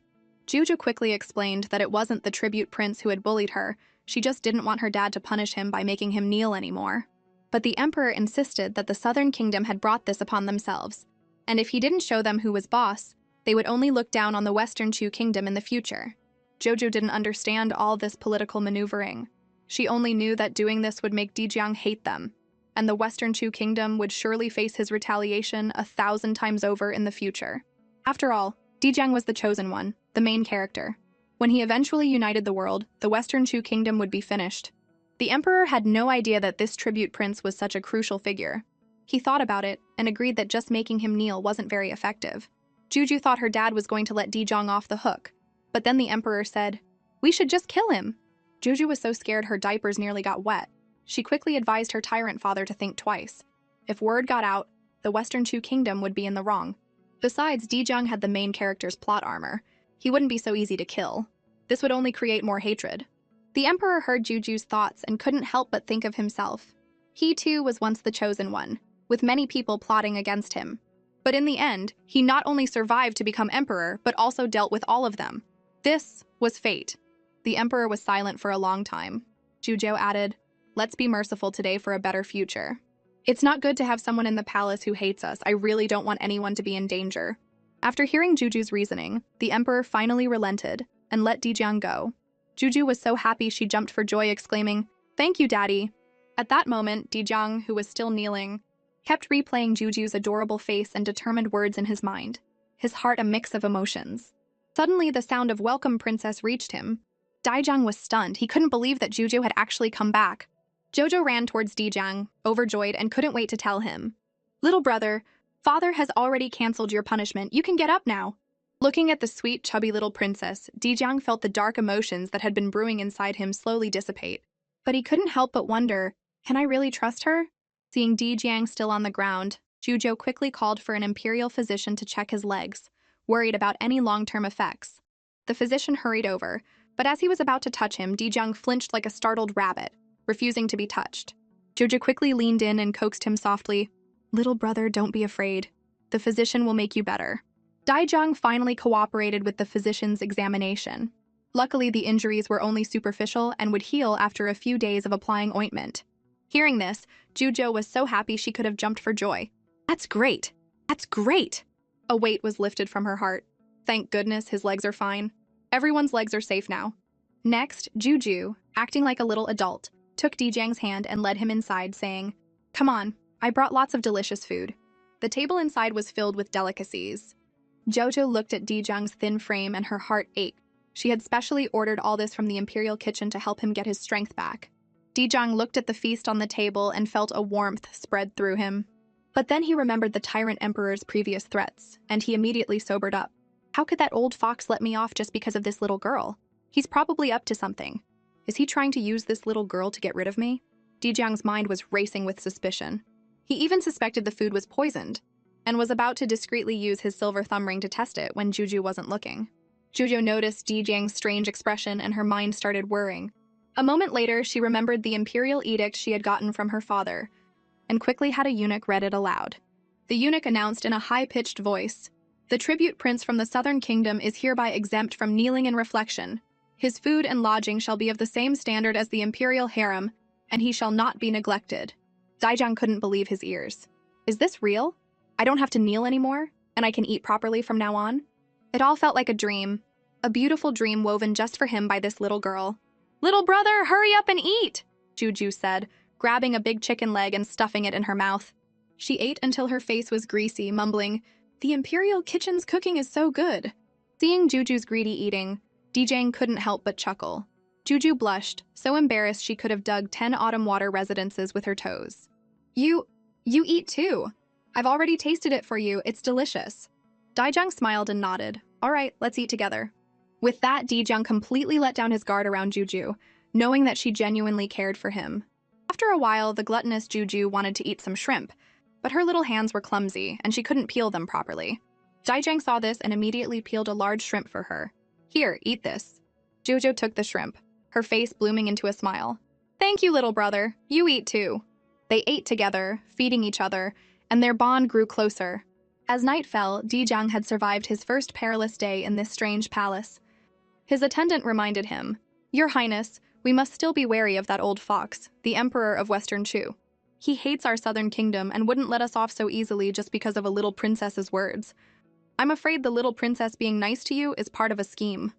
Speaker 1: Juju quickly explained that it wasn't the tribute prince who had bullied her, she just didn't want her dad to punish him by making him kneel anymore. But the emperor insisted that the Southern Kingdom had brought this upon themselves, and if he didn't show them who was boss, they would only look down on the Western Chu Kingdom in the future. Jojo didn't understand all this political maneuvering. She only knew that doing this would make Dijiang hate them, and the Western Chu Kingdom would surely face his retaliation 1,000 times over in the future. After all, Dijiang was the chosen one, the main character. When he eventually united the world, the Western Chu Kingdom would be finished. The emperor had no idea that this tribute prince was such a crucial figure. He thought about it and agreed that just making him kneel wasn't very effective. Juju thought her dad was going to let Dijiang off the hook, but then the emperor said, "We should just kill him." Juju was so scared her diapers nearly got wet. She quickly advised her tyrant father to think twice. If word got out, the Western Chu Kingdom would be in the wrong. Besides, Dijiang had the main character's plot armor. He wouldn't be so easy to kill. This would only create more hatred. The emperor heard Juju's thoughts and couldn't help but think of himself. He too was once the chosen one, with many people plotting against him. But in the end, he not only survived to become emperor, but also dealt with all of them. This was fate. The emperor was silent for a long time. Juju added, "Let's be merciful today for a better future. It's not good to have someone in the palace who hates us. I really don't want anyone to be in danger." After hearing Juju's reasoning, the emperor finally relented and let Dijiang go. Juju was so happy she jumped for joy, exclaiming, "Thank you, Daddy." At that moment, Dijiang, who was still kneeling, kept replaying Juju's adorable face and determined words in his mind, his heart a mix of emotions. Suddenly, the sound of "Welcome, Princess" reached him. Dijiang was stunned. He couldn't believe that Juju had actually come back. Jojo ran towards Dijiang, overjoyed, and couldn't wait to tell him. "Little brother, Father has already canceled your punishment. You can get up now." Looking at the sweet, chubby little princess, Dijiang felt the dark emotions that had been brewing inside him slowly dissipate. But he couldn't help but wonder, can I really trust her? Seeing Dijiang still on the ground, Jujo quickly called for an imperial physician to check his legs, worried about any long-term effects. The physician hurried over, but as he was about to touch him, Dijiang flinched like a startled rabbit, refusing to be touched. Juju quickly leaned in and coaxed him softly. "Little brother, don't be afraid. The physician will make you better." Dijiang finally cooperated with the physician's examination. Luckily, the injuries were only superficial and would heal after a few days of applying ointment. Hearing this, Jujo was so happy she could have jumped for joy. "That's great! That's great!" A weight was lifted from her heart. Thank goodness his legs are fine. Everyone's legs are safe now. Next, Juju, acting like a little adult, took Dijiang's hand and led him inside, saying, "Come on, I brought lots of delicious food." The table inside was filled with delicacies. Jojo looked at Dijiang's thin frame and her heart ached. She had specially ordered all this from the imperial kitchen to help him get his strength back. Dijiang looked at the feast on the table and felt a warmth spread through him. But then he remembered the tyrant emperor's previous threats, and he immediately sobered up. How could that old fox let me off just because of this little girl? He's probably up to something. Is he trying to use this little girl to get rid of me? Dijiang's mind was racing with suspicion. He even suspected the food was poisoned. and was about to discreetly use his silver thumb ring to test it when Juju wasn't looking. Juju noticed Dijang's strange expression and her mind started whirring. A moment later, she remembered the imperial edict she had gotten from her father, and quickly had a eunuch read it aloud. The eunuch announced in a high-pitched voice, "The tribute prince from the southern kingdom is hereby exempt from kneeling in reflection. His food and lodging shall be of the same standard as the imperial harem, and he shall not be neglected." Dijang couldn't believe his ears. Is this real? I don't have to kneel anymore, and I can eat properly from now on? It all felt like a dream. A beautiful dream woven just for him by this little girl. "Little brother, hurry up and eat," Juju said, grabbing a big chicken leg and stuffing it in her mouth. She ate until her face was greasy, mumbling, "The imperial kitchen's cooking is so good." Seeing Juju's greedy eating, Dijang couldn't help but chuckle. Juju blushed, so embarrassed she could have dug 10 autumn water residences with her toes. You eat too. I've already tasted it for you, it's delicious." Dijang smiled and nodded. "All right, let's eat together." With that, Dijang completely let down his guard around Juju, knowing that she genuinely cared for him. After a while, the gluttonous Juju wanted to eat some shrimp, but her little hands were clumsy, and she couldn't peel them properly. Dijang saw this and immediately peeled a large shrimp for her. "Here, eat this." Juju took the shrimp, her face blooming into a smile. "Thank you, little brother. You eat too." They ate together, feeding each other, and their bond grew closer. As night fell, Dijang had survived his first perilous day in this strange palace. His attendant reminded him, "Your Highness, we must still be wary of that old fox, the Emperor of Western Chu. He hates our southern kingdom and wouldn't let us off so easily just because of a little princess's words. I'm afraid the little princess being nice to you is part of a scheme."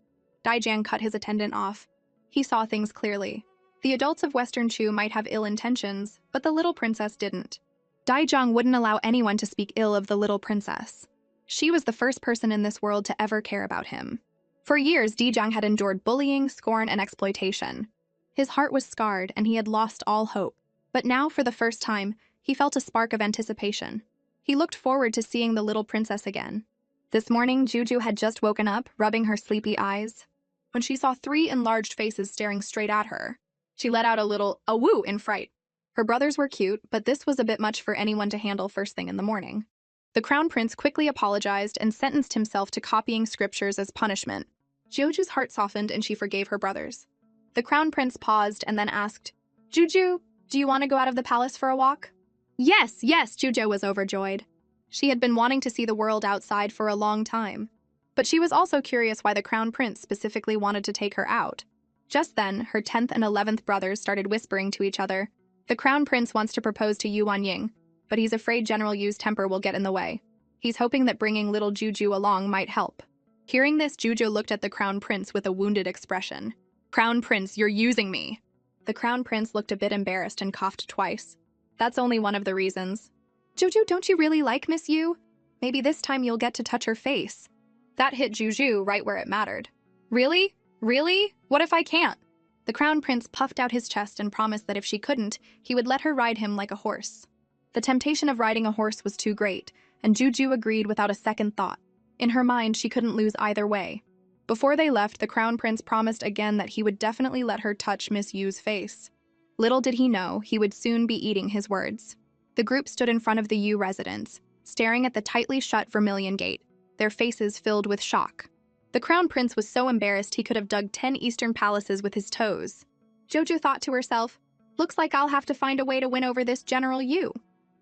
Speaker 1: Dijang cut his attendant off. He saw things clearly. The adults of Western Chu might have ill intentions, but the little princess didn't. Dijang wouldn't allow anyone to speak ill of the little princess. She was the first person in this world to ever care about him. For years, Dijang had endured bullying, scorn, and exploitation. His heart was scarred, and he had lost all hope. But now, for the first time, he felt a spark of anticipation. He looked forward to seeing the little princess again. This morning, Juju had just woken up, rubbing her sleepy eyes, when she saw 3 enlarged faces staring straight at her. She let out a little "awoo" in fright. Her brothers were cute, but this was a bit much for anyone to handle first thing in the morning. The crown prince quickly apologized and sentenced himself to copying scriptures as punishment. Juju's heart softened and she forgave her brothers. The crown prince paused and then asked, "Juju, do you want to go out of the palace for a walk?" Yes, Juju was overjoyed. She had been wanting to see the world outside for a long time. But she was also curious why the crown prince specifically wanted to take her out. Just then, her 10th and 11th brothers started whispering to each other. The crown prince wants to propose to Yuan Ying, but he's afraid General Yu's temper will get in the way. He's hoping that bringing little Juju along might help. Hearing this, Juju looked at the crown prince with a wounded expression. "Crown prince, you're using me." The crown prince looked a bit embarrassed and coughed twice. "That's only one of the reasons." "Juju, don't you really like Miss Yu? Maybe this time you'll get to touch her face." That hit Juju right where it mattered. "Really? Really? What if I can't?" The crown prince puffed out his chest and promised that if she couldn't, he would let her ride him like a horse. The temptation of riding a horse was too great, and Juju agreed without a second thought. In her mind, she couldn't lose either way. Before they left, the crown prince promised again that he would definitely let her touch Miss Yu's face. Little did he know, he would soon be eating his words. The group stood in front of the Yu residence, staring at the tightly shut Vermilion Gate, their faces filled with shock. The crown prince was so embarrassed he could have dug 10 eastern palaces with his toes. Juju thought to herself, "Looks like I'll have to find a way to win over this General Yu."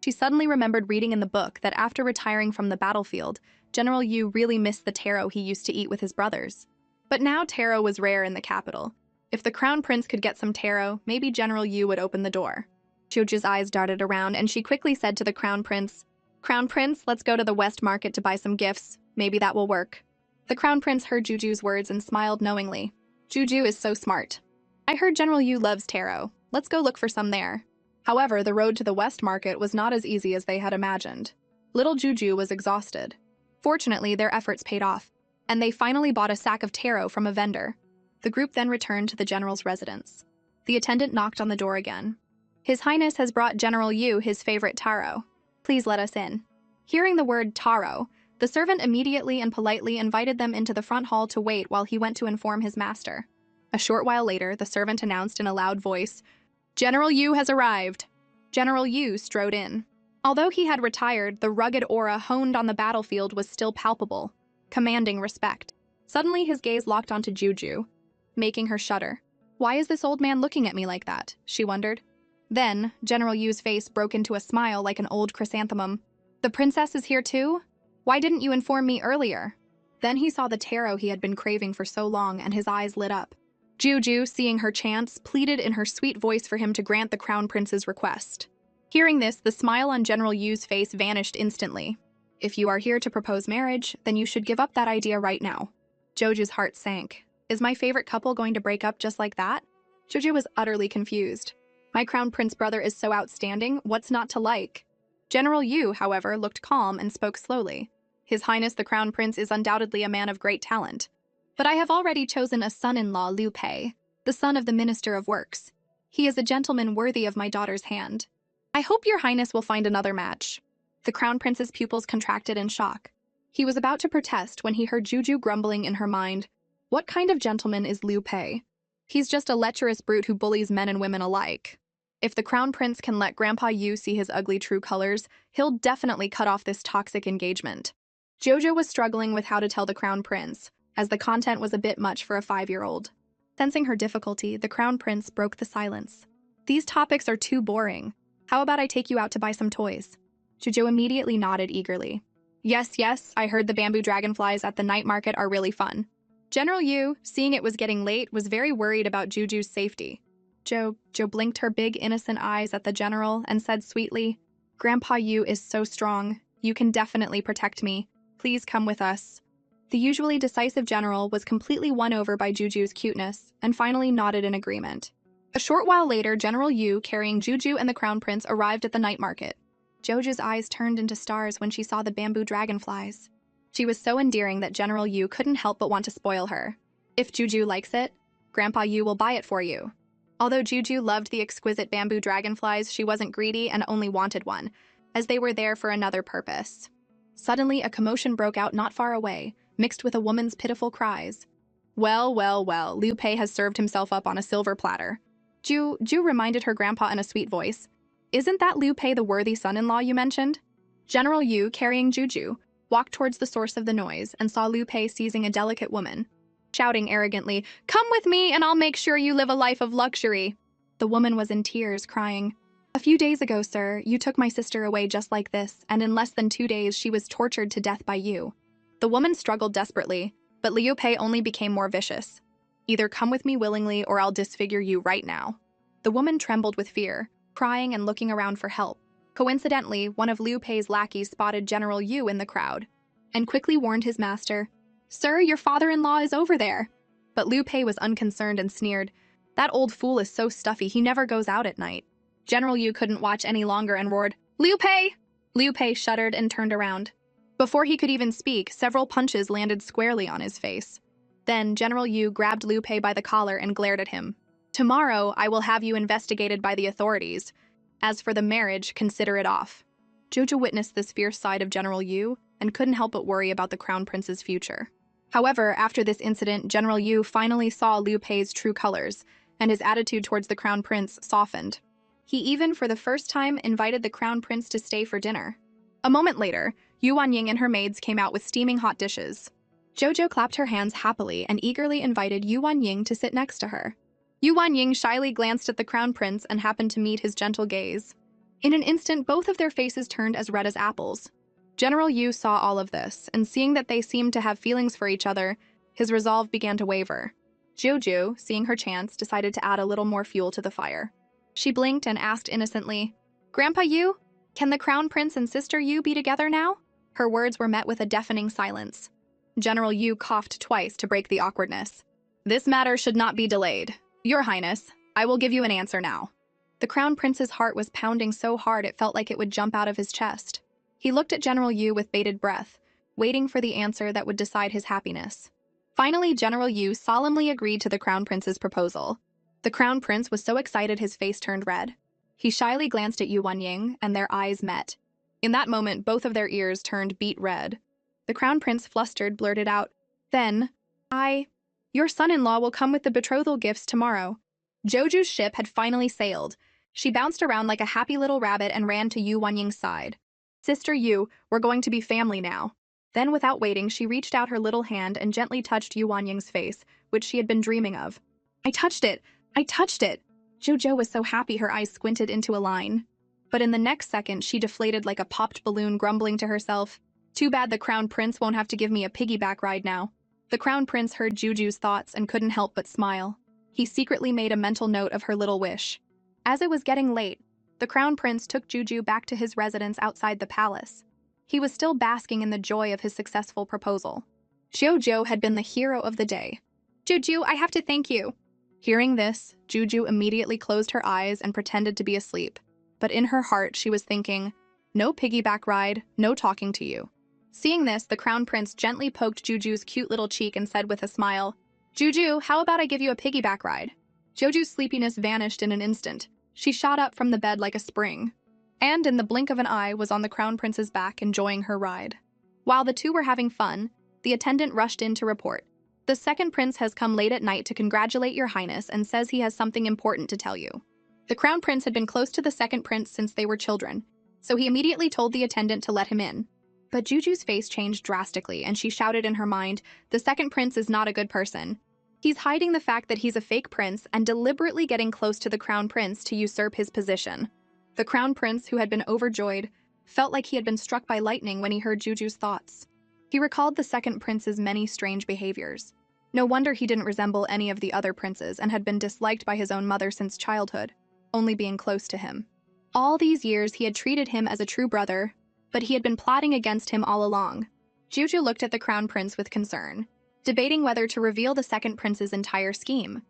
Speaker 1: She suddenly remembered reading in the book that after retiring from the battlefield, General Yu really missed the taro he used to eat with his brothers. But now taro was rare in the capital. If the crown prince could get some taro, maybe General Yu would open the door. Juju's eyes darted around, and she quickly said to the crown prince, "Crown prince, let's go to the West Market to buy some gifts. Maybe that will work." The crown prince heard Juju's words and smiled knowingly. Juju is so smart. "I heard General Yu loves taro. Let's go look for some there." However, the road to the West Market was not as easy as they had imagined. Little Juju was exhausted. Fortunately, their efforts paid off, and they finally bought a sack of taro from a vendor. The group then returned to the general's residence. The attendant knocked on the door again. "His Highness has brought General Yu his favorite taro. Please let us in." Hearing the word taro, the servant immediately and politely invited them into the front hall to wait while he went to inform his master. A short while later, the servant announced in a loud voice, "General Yu has arrived." General Yu strode in. Although he had retired, the rugged aura honed on the battlefield was still palpable, commanding respect. Suddenly his gaze locked onto Juju, making her shudder. Why is this old man looking at me like that? She wondered. Then, General Yu's face broke into a smile like an old chrysanthemum. The princess is here too? Why didn't you inform me earlier? Then he saw the tarot he had been craving for so long, and his eyes lit up. Juju, seeing her chance, pleaded in her sweet voice for him to grant the crown prince's request. Hearing this, the smile on General Yu's face vanished instantly. If you are here to propose marriage, then you should give up that idea right now. Joju's heart sank. Is my favorite couple going to break up just like that? Joju was utterly confused. My crown prince brother is so outstanding, what's not to like? General Yu, however, looked calm and spoke slowly. His Highness the Crown Prince is undoubtedly a man of great talent. But I have already chosen a son-in-law, Liu Pei, the son of the Minister of Works. He is a gentleman worthy of my daughter's hand. I hope your Highness will find another match. The Crown Prince's pupils contracted in shock. He was about to protest when he heard Juju grumbling in her mind. What kind of gentleman is Liu Pei? He's just a lecherous brute who bullies men and women alike. If the Crown Prince can let Grandpa Yu see his ugly true colors, he'll definitely cut off this toxic engagement. Jojo was struggling with how to tell the Crown Prince, as the content was a bit much for a 5-year-old. Sensing her difficulty, the Crown Prince broke the silence. These topics are too boring. How about I take you out to buy some toys? Jojo immediately nodded eagerly. Yes, I heard the bamboo dragonflies at the night market are really fun. General Yu, seeing it was getting late, was very worried about Juju's safety. Jo blinked her big innocent eyes at the general and said sweetly, Grandpa Yu is so strong. You can definitely protect me. Please come with us. The usually decisive general was completely won over by Juju's cuteness and finally nodded in agreement. A short while later, General Yu, carrying Juju and the Crown Prince, arrived at the night market. Jojo's eyes turned into stars when she saw the bamboo dragonflies. She was so endearing that General Yu couldn't help but want to spoil her. If Juju likes it, Grandpa Yu will buy it for you. Although Juju loved the exquisite bamboo dragonflies, she wasn't greedy and only wanted one, as they were there for another purpose. Suddenly, a commotion broke out not far away, mixed with a woman's pitiful cries. Well, Liu Pei has served himself up on a silver platter. Ju reminded her grandpa in a sweet voice. Isn't that Liu Pei the worthy son-in-law you mentioned? General Yu, carrying Juju, walked towards the source of the noise and saw Liu Pei seizing a delicate woman, shouting arrogantly, Come with me and I'll make sure you live a life of luxury. The woman was in tears, crying, A few days ago, sir, you took my sister away just like this, and in less than 2 days she was tortured to death by you. The woman struggled desperately, but Liu Pei only became more vicious. Either come with me willingly or I'll disfigure you right now. The woman trembled with fear, crying and looking around for help. Coincidentally, one of Liu Pei's lackeys spotted General Yu in the crowd and quickly warned his master, Sir, your father-in-law is over there. But Liu Pei was unconcerned and sneered, That old fool is so stuffy, he never goes out at night. General Yu couldn't watch any longer and roared, Liu Pei! Liu Pei shuddered and turned around. Before he could even speak, several punches landed squarely on his face. Then General Yu grabbed Liu Pei by the collar and glared at him. Tomorrow, I will have you investigated by the authorities. As for the marriage, consider it off. Jojo witnessed this fierce side of General Yu and couldn't help but worry about the Crown Prince's future. However, after this incident, General Yu finally saw Liu Pei's true colors, and his attitude towards the Crown Prince softened. He even, for the first time, invited the Crown Prince to stay for dinner. A moment later, Yu Wanying and her maids came out with steaming hot dishes. Jojo clapped her hands happily and eagerly invited Yu Wanying to sit next to her. Yu Wanying shyly glanced at the Crown Prince and happened to meet his gentle gaze. In an instant, both of their faces turned as red as apples. General Yu saw all of this, and seeing that they seemed to have feelings for each other, his resolve began to waver. Juju, seeing her chance, decided to add a little more fuel to the fire. She blinked and asked innocently, Grandpa Yu, can the Crown Prince and Sister Yu be together now? Her words were met with a deafening silence. General Yu coughed twice to break the awkwardness. This matter should not be delayed. Your Highness, I will give you an answer now. The Crown Prince's heart was pounding so hard it felt like it would jump out of his chest. He looked at General Yu with bated breath, waiting for the answer that would decide his happiness. Finally, General Yu solemnly agreed to the Crown Prince's proposal. The Crown Prince was so excited his face turned red. He shyly glanced at Yu Wanying, and their eyes met. In that moment, both of their ears turned beet red. The Crown Prince, flustered, blurted out, Then, your son-in-law will come with the betrothal gifts tomorrow. Joju's ship had finally sailed. She bounced around like a happy little rabbit and ran to Yu Wanying's side. "Sister Yu, we're going to be family now." Then, without waiting, she reached out her little hand and gently touched Yu Wanying's face, which she had been dreaming of. "I touched it! I touched it!" Jojo was so happy her eyes squinted into a line. But in the next second, she deflated like a popped balloon, grumbling to herself, "Too bad the Crown Prince won't have to give me a piggyback ride now." The Crown Prince heard Juju's thoughts and couldn't help but smile. He secretly made a mental note of her little wish. As it was getting late, the Crown Prince took Juju back to his residence outside the palace. He was still basking in the joy of his successful proposal. Jojo had been the hero of the day. "Juju, I have to thank you." Hearing this, Juju immediately closed her eyes and pretended to be asleep. But in her heart, she was thinking, "No piggyback ride, no talking to you." Seeing this, the Crown Prince gently poked Juju's cute little cheek and said with a smile, "Juju, how about I give you a piggyback ride?" Joju's sleepiness vanished in an instant. She shot up from the bed like a spring, and in the blink of an eye was on the Crown Prince's back enjoying her ride. While the two were having fun, the attendant rushed in to report, "The second prince has come late at night to congratulate your highness and says he has something important to tell you." The Crown Prince had been close to the second prince since they were children, so he immediately told the attendant to let him in. But Juju's face changed drastically, and she shouted in her mind, "The second prince is not a good person. He's hiding the fact that he's a fake prince and deliberately getting close to the Crown Prince to usurp his position." The Crown Prince, who had been overjoyed, felt like he had been struck by lightning when he heard Juju's thoughts. He recalled the second prince's many strange behaviors. No wonder he didn't resemble any of the other princes and had been disliked by his own mother since childhood, only being close to him. All these years he had treated him as a true brother, but he had been plotting against him all along. Juju looked at the Crown Prince with concern, debating whether to reveal the second prince's entire scheme.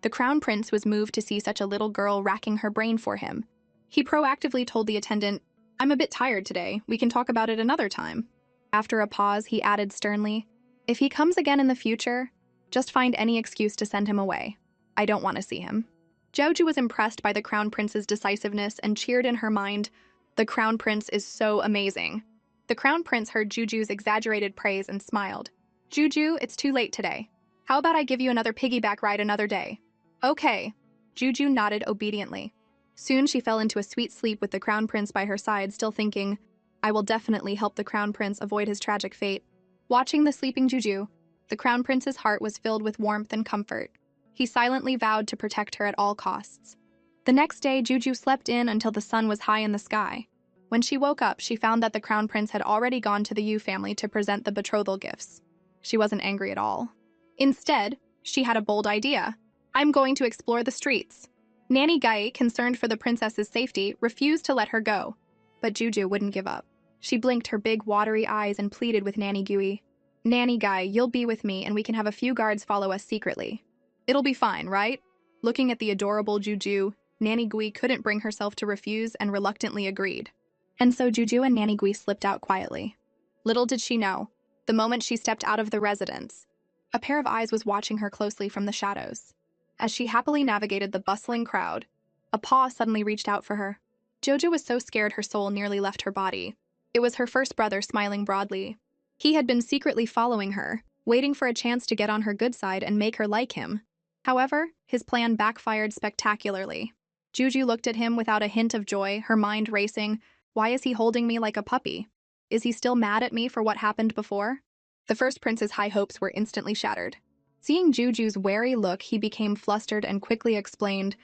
Speaker 1: The Crown Prince was moved to see such a little girl racking her brain for him. He proactively told the attendant, "I'm a bit tired today. We can talk about it another time." After a pause, he added sternly, "If he comes again in the future, just find any excuse to send him away. I don't want to see him." Joju was impressed by the Crown Prince's decisiveness and cheered in her mind, "The Crown Prince is so amazing." The Crown Prince heard Juju's exaggerated praise and smiled. "Juju, it's too late today. How about I give you another piggyback ride another day?" "Okay." Juju nodded obediently. Soon she fell into a sweet sleep with the Crown Prince by her side, still thinking, "I will definitely help the Crown Prince avoid his tragic fate." Watching the sleeping Juju, the Crown Prince's heart was filled with warmth and comfort. He silently vowed to protect her at all costs. The next day, Juju slept in until the sun was high in the sky. When she woke up, she found that the Crown Prince had already gone to the Yu family to present the betrothal gifts. She wasn't angry at all. Instead, she had a bold idea. "I'm going to explore the streets." Nanny Gai, concerned for the princess's safety, refused to let her go. But Juju wouldn't give up. She blinked her big, watery eyes and pleaded with Nanny Gui. "Nanny Gai, you'll be with me and we can have a few guards follow us secretly. It'll be fine, right?" Looking at the adorable Juju, Nanny Gui couldn't bring herself to refuse and reluctantly agreed. And so Juju and Nanny Gui slipped out quietly. Little did she know, the moment she stepped out of the residence, a pair of eyes was watching her closely from the shadows. As she happily navigated the bustling crowd, a paw suddenly reached out for her. Jojo was so scared her soul nearly left her body. It was her first brother smiling broadly. He had been secretly following her, waiting for a chance to get on her good side and make her like him. However, his plan backfired spectacularly. Juju looked at him without a hint of joy, her mind racing. Why is he holding me like a puppy? Is he still mad at me for what happened before? The first prince's high hopes were instantly shattered. Seeing Juju's wary look, he became flustered and quickly explained,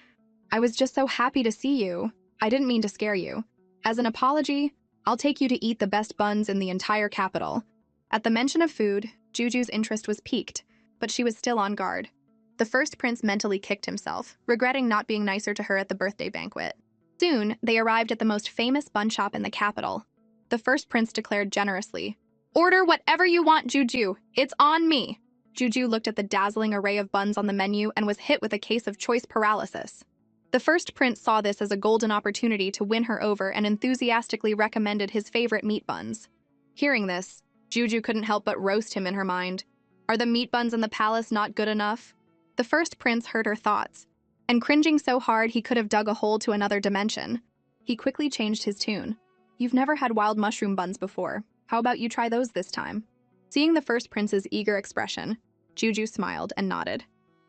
Speaker 1: "I was just so happy to see you. I didn't mean to scare you. As an apology, I'll take you to eat the best buns in the entire capital." At the mention of food, Juju's interest was piqued, but she was still on guard. The first prince mentally kicked himself, regretting not being nicer to her at the birthday banquet. Soon, they arrived at the most famous bun shop in the capital. The first prince declared generously, "Order whatever you want, Juju. It's on me." Juju looked at the dazzling array of buns on the menu and was hit with a case of choice paralysis. The first prince saw this as a golden opportunity to win her over and enthusiastically recommended his favorite meat buns. Hearing this, Juju couldn't help but roast him in her mind. Are the meat buns in the palace not good enough? The first prince heard her thoughts, and cringing so hard he could have dug a hole to another dimension. He quickly changed his tune. "You've never had wild mushroom buns before. How about you try those this time?" Seeing the first prince's eager expression, Juju smiled and nodded.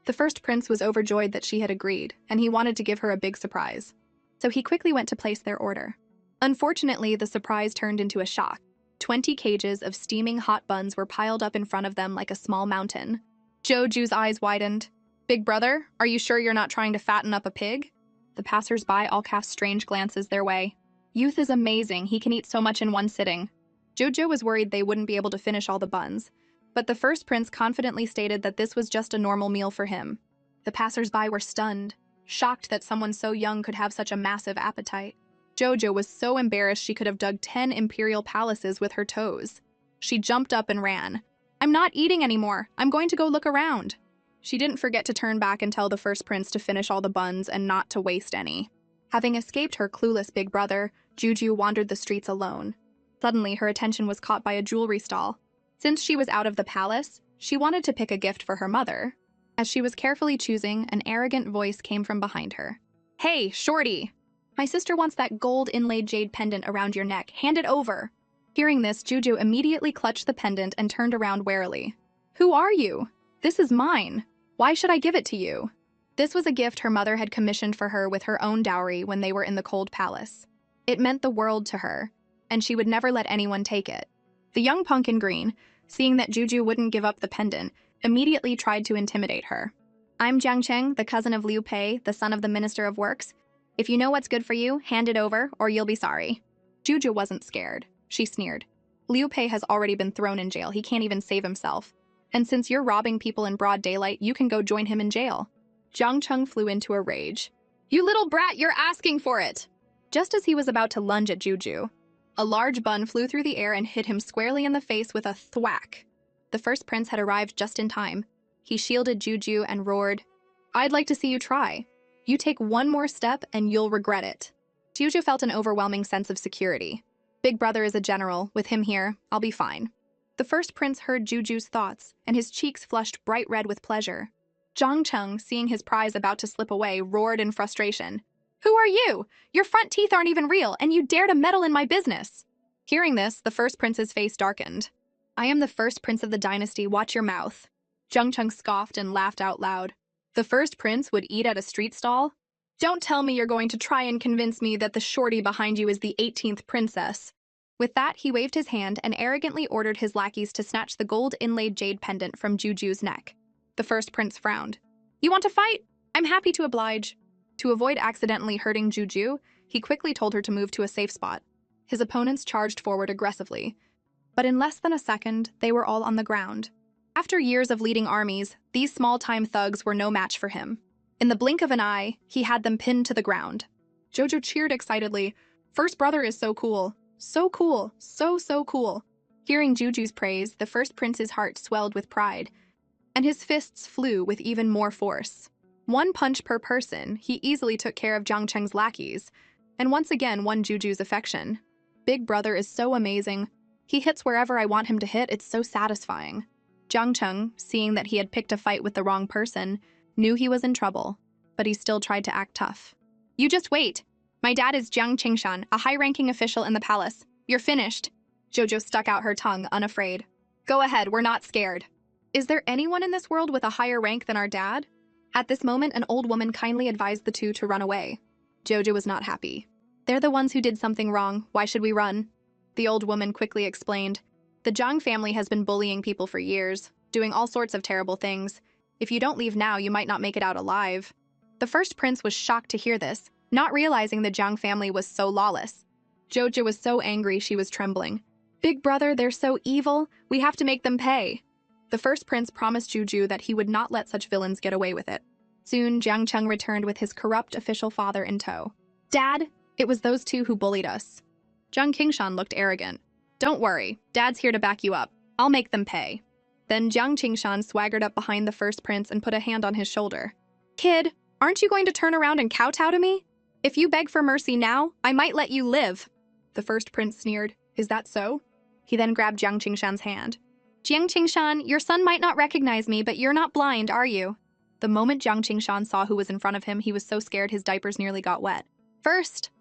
Speaker 1: The first prince was overjoyed that she had agreed, and he wanted to give her a big surprise. so he quickly went to place their order. Unfortunately, the surprise turned into a shock. 20 cages of steaming hot buns were piled up in front of them like a small mountain. Joju's eyes widened. "Big brother, are you sure you're not trying to fatten up a pig?" The passers-by all cast strange glances their way. Youth is amazing, he can eat so much in one sitting. Jojo was worried they wouldn't be able to finish all the buns, but the first prince confidently stated that this was just a normal meal for him. The passers-by were stunned, shocked that someone so young could have such a massive appetite. Jojo was so embarrassed she could have dug 10 imperial palaces with her toes. She jumped up and ran. "I'm not eating anymore. I'm going to go look around." She didn't forget to turn back and tell the first prince to finish all the buns and not to waste any. Having escaped her clueless big brother, Juju wandered the streets alone. Suddenly, her attention was caught by a jewelry stall. Since she was out of the palace, she wanted to pick a gift for her mother. As she was carefully choosing, an arrogant voice came from behind her. "Hey, shorty! My sister wants that gold inlaid jade pendant around your neck. Hand it over." Hearing this, Juju immediately clutched the pendant and turned around warily. "Who are you? This is mine. Why should I give it to you?" This was a gift her mother had commissioned for her with her own dowry when they were in the cold palace. It meant the world to her, and she would never let anyone take it. The young punk in green, seeing that Juju wouldn't give up the pendant, immediately tried to intimidate her. "I'm Jiang Cheng, the cousin of Liu Pei, the son of the Minister of Works. If you know what's good for you, hand it over, or you'll be sorry." Juju wasn't scared. She sneered. "Liu Pei has already been thrown in jail. He can't even save himself. And since you're robbing people in broad daylight, you can go join him in jail." Jiang Cheng flew into a rage. "You little brat, you're asking for it!" Just as he was about to lunge at Juju, a large bun flew through the air and hit him squarely in the face with a thwack. The first prince had arrived just in time. He shielded Juju and roared, "I'd like to see you try. You take one more step and you'll regret it." Juju felt an overwhelming sense of security. Big brother is a general. With him here, I'll be fine. The first prince heard Juju's thoughts, and his cheeks flushed bright red with pleasure. Jiang Cheng, seeing his prize about to slip away, roared in frustration. "Who are you? Your front teeth aren't even real, and you dare to meddle in my business." Hearing this, the first prince's face darkened. "I am the first prince of the dynasty. Watch your mouth." Jiang Cheng scoffed and laughed out loud. The first prince would eat at a street stall? "Don't tell me you're going to try and convince me that the shorty behind you is the 18th princess." With that, he waved his hand and arrogantly ordered his lackeys to snatch the gold inlaid jade pendant from Juju's neck. The first prince frowned. "You want to fight? I'm happy to oblige." To avoid accidentally hurting Juju, he quickly told her to move to a safe spot. His opponents charged forward aggressively, but in less than a second, they were all on the ground. After years of leading armies, these small-time thugs were no match for him. In the blink of an eye, he had them pinned to the ground. Jojo cheered excitedly. "First brother is so cool. So cool. So cool." Hearing Juju's praise, the first prince's heart swelled with pride, and his fists flew with even more force. One punch per person, he easily took care of Jiang Cheng's lackeys, and once again won Juju's affection. Big brother is so amazing. He hits wherever I want him to hit. It's so satisfying. Jiang Cheng, seeing that he had picked a fight with the wrong person, knew he was in trouble, but he still tried to act tough. "You just wait. My dad is Jiang Qingshan, a high-ranking official in the palace. You're finished." Jojo stuck out her tongue, unafraid. "Go ahead, we're not scared." "Is there anyone in this world with a higher rank than our dad?" At this moment, an old woman kindly advised the two to run away. Jojo was not happy. "They're the ones who did something wrong. Why should we run?" The old woman quickly explained. "The Jiang family has been bullying people for years, doing all sorts of terrible things. If you don't leave now, you might not make it out alive." The first prince was shocked to hear this, not realizing the Jiang family was so lawless. Jojo was so angry she was trembling. "Big brother, they're so evil. We have to make them pay." The first prince promised Juju that he would not let such villains get away with it. Soon, Jiang Cheng returned with his corrupt official father in tow. "Dad, it was those two who bullied us." Jiang Qingshan looked arrogant. "Don't worry, Dad's here to back you up. I'll make them pay." Then Jiang Qingshan swaggered up behind the first prince and put a hand on his shoulder. "Kid, aren't you going to turn around and kowtow to me? If you beg for mercy now, I might let you live." The first prince sneered. "Is that so?" He then grabbed Jiang Qingshan's hand. "Jiang Qingshan, your son might not recognize me, but you're not blind, are you?" The moment Jiang Qingshan saw who was in front of him, he was so scared his diapers nearly got wet. First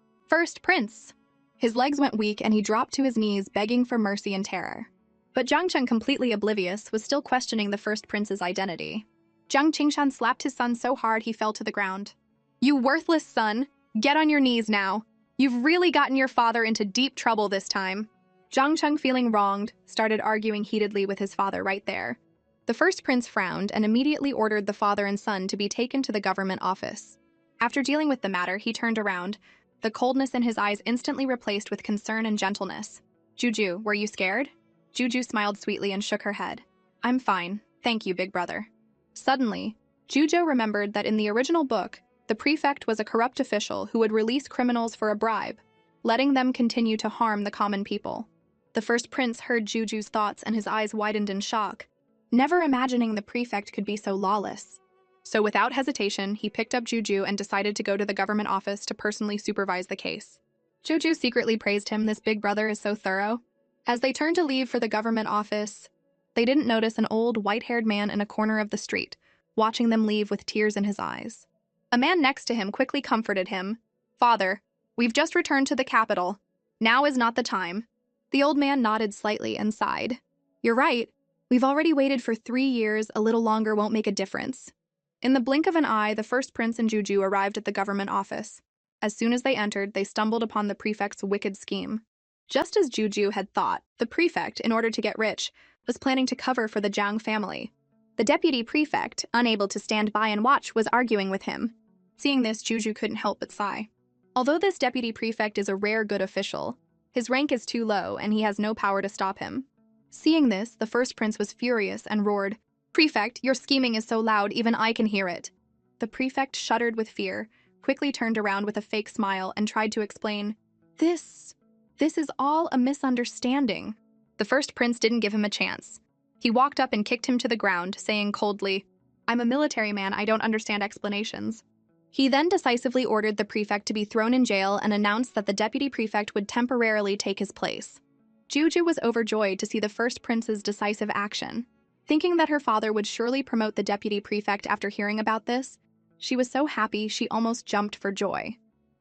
Speaker 1: prince." His legs went weak and he dropped to his knees, begging for mercy and terror. But Jiang Cheng, completely oblivious, was still questioning the first prince's identity. Jiang Qingshan slapped his son so hard he fell to the ground. "You worthless son! Get on your knees now. You've really gotten your father into deep trouble this time. Zhang Cheng, feeling wronged, started arguing heatedly with his father right there. The first prince frowned and immediately ordered the father and son to be taken to the government office. After dealing with the matter, he turned around, the coldness in his eyes instantly replaced with concern and gentleness. Juju, were you scared? Juju smiled sweetly and shook her head. I'm fine, thank you, big brother. Suddenly, Juju remembered that in the original book, the prefect was a corrupt official who would release criminals for a bribe, letting them continue to harm the common people. The first prince heard Juju's thoughts and his eyes widened in shock, never imagining the prefect could be so lawless. So without hesitation, he picked up Juju and decided to go to the government office to personally supervise the case. Juju secretly praised him, this big brother is so thorough. As they turned to leave for the government office, they didn't notice an old, white-haired man in a corner of the street, watching them leave with tears in his eyes. A man next to him quickly comforted him. Father, we've just returned to the capital. Now is not the time. The old man nodded slightly and sighed. You're right. We've already waited for 3 years, a little longer won't make a difference. In the blink of an eye, the first prince and Juju arrived at the government office. As soon as they entered, they stumbled upon the prefect's wicked scheme. Just as Juju had thought, the prefect, in order to get rich, was planning to cover for the Jiang family. The deputy prefect, unable to stand by and watch, was arguing with him. Seeing this, Juju couldn't help but sigh. Although this deputy prefect is a rare good official, his rank is too low and he has no power to stop him. Seeing this, the first prince was furious and roared, Prefect, your scheming is so loud even I can hear it. The prefect shuddered with fear, quickly turned around with a fake smile and tried to explain, This is all a misunderstanding. The first prince didn't give him a chance. He walked up and kicked him to the ground, saying coldly, I'm a military man, I don't understand explanations. He then decisively ordered the prefect to be thrown in jail and announced that the deputy prefect would temporarily take his place. Juju was overjoyed to see the first prince's decisive action. Thinking that her father would surely promote the deputy prefect after hearing about this, she was so happy she almost jumped for joy.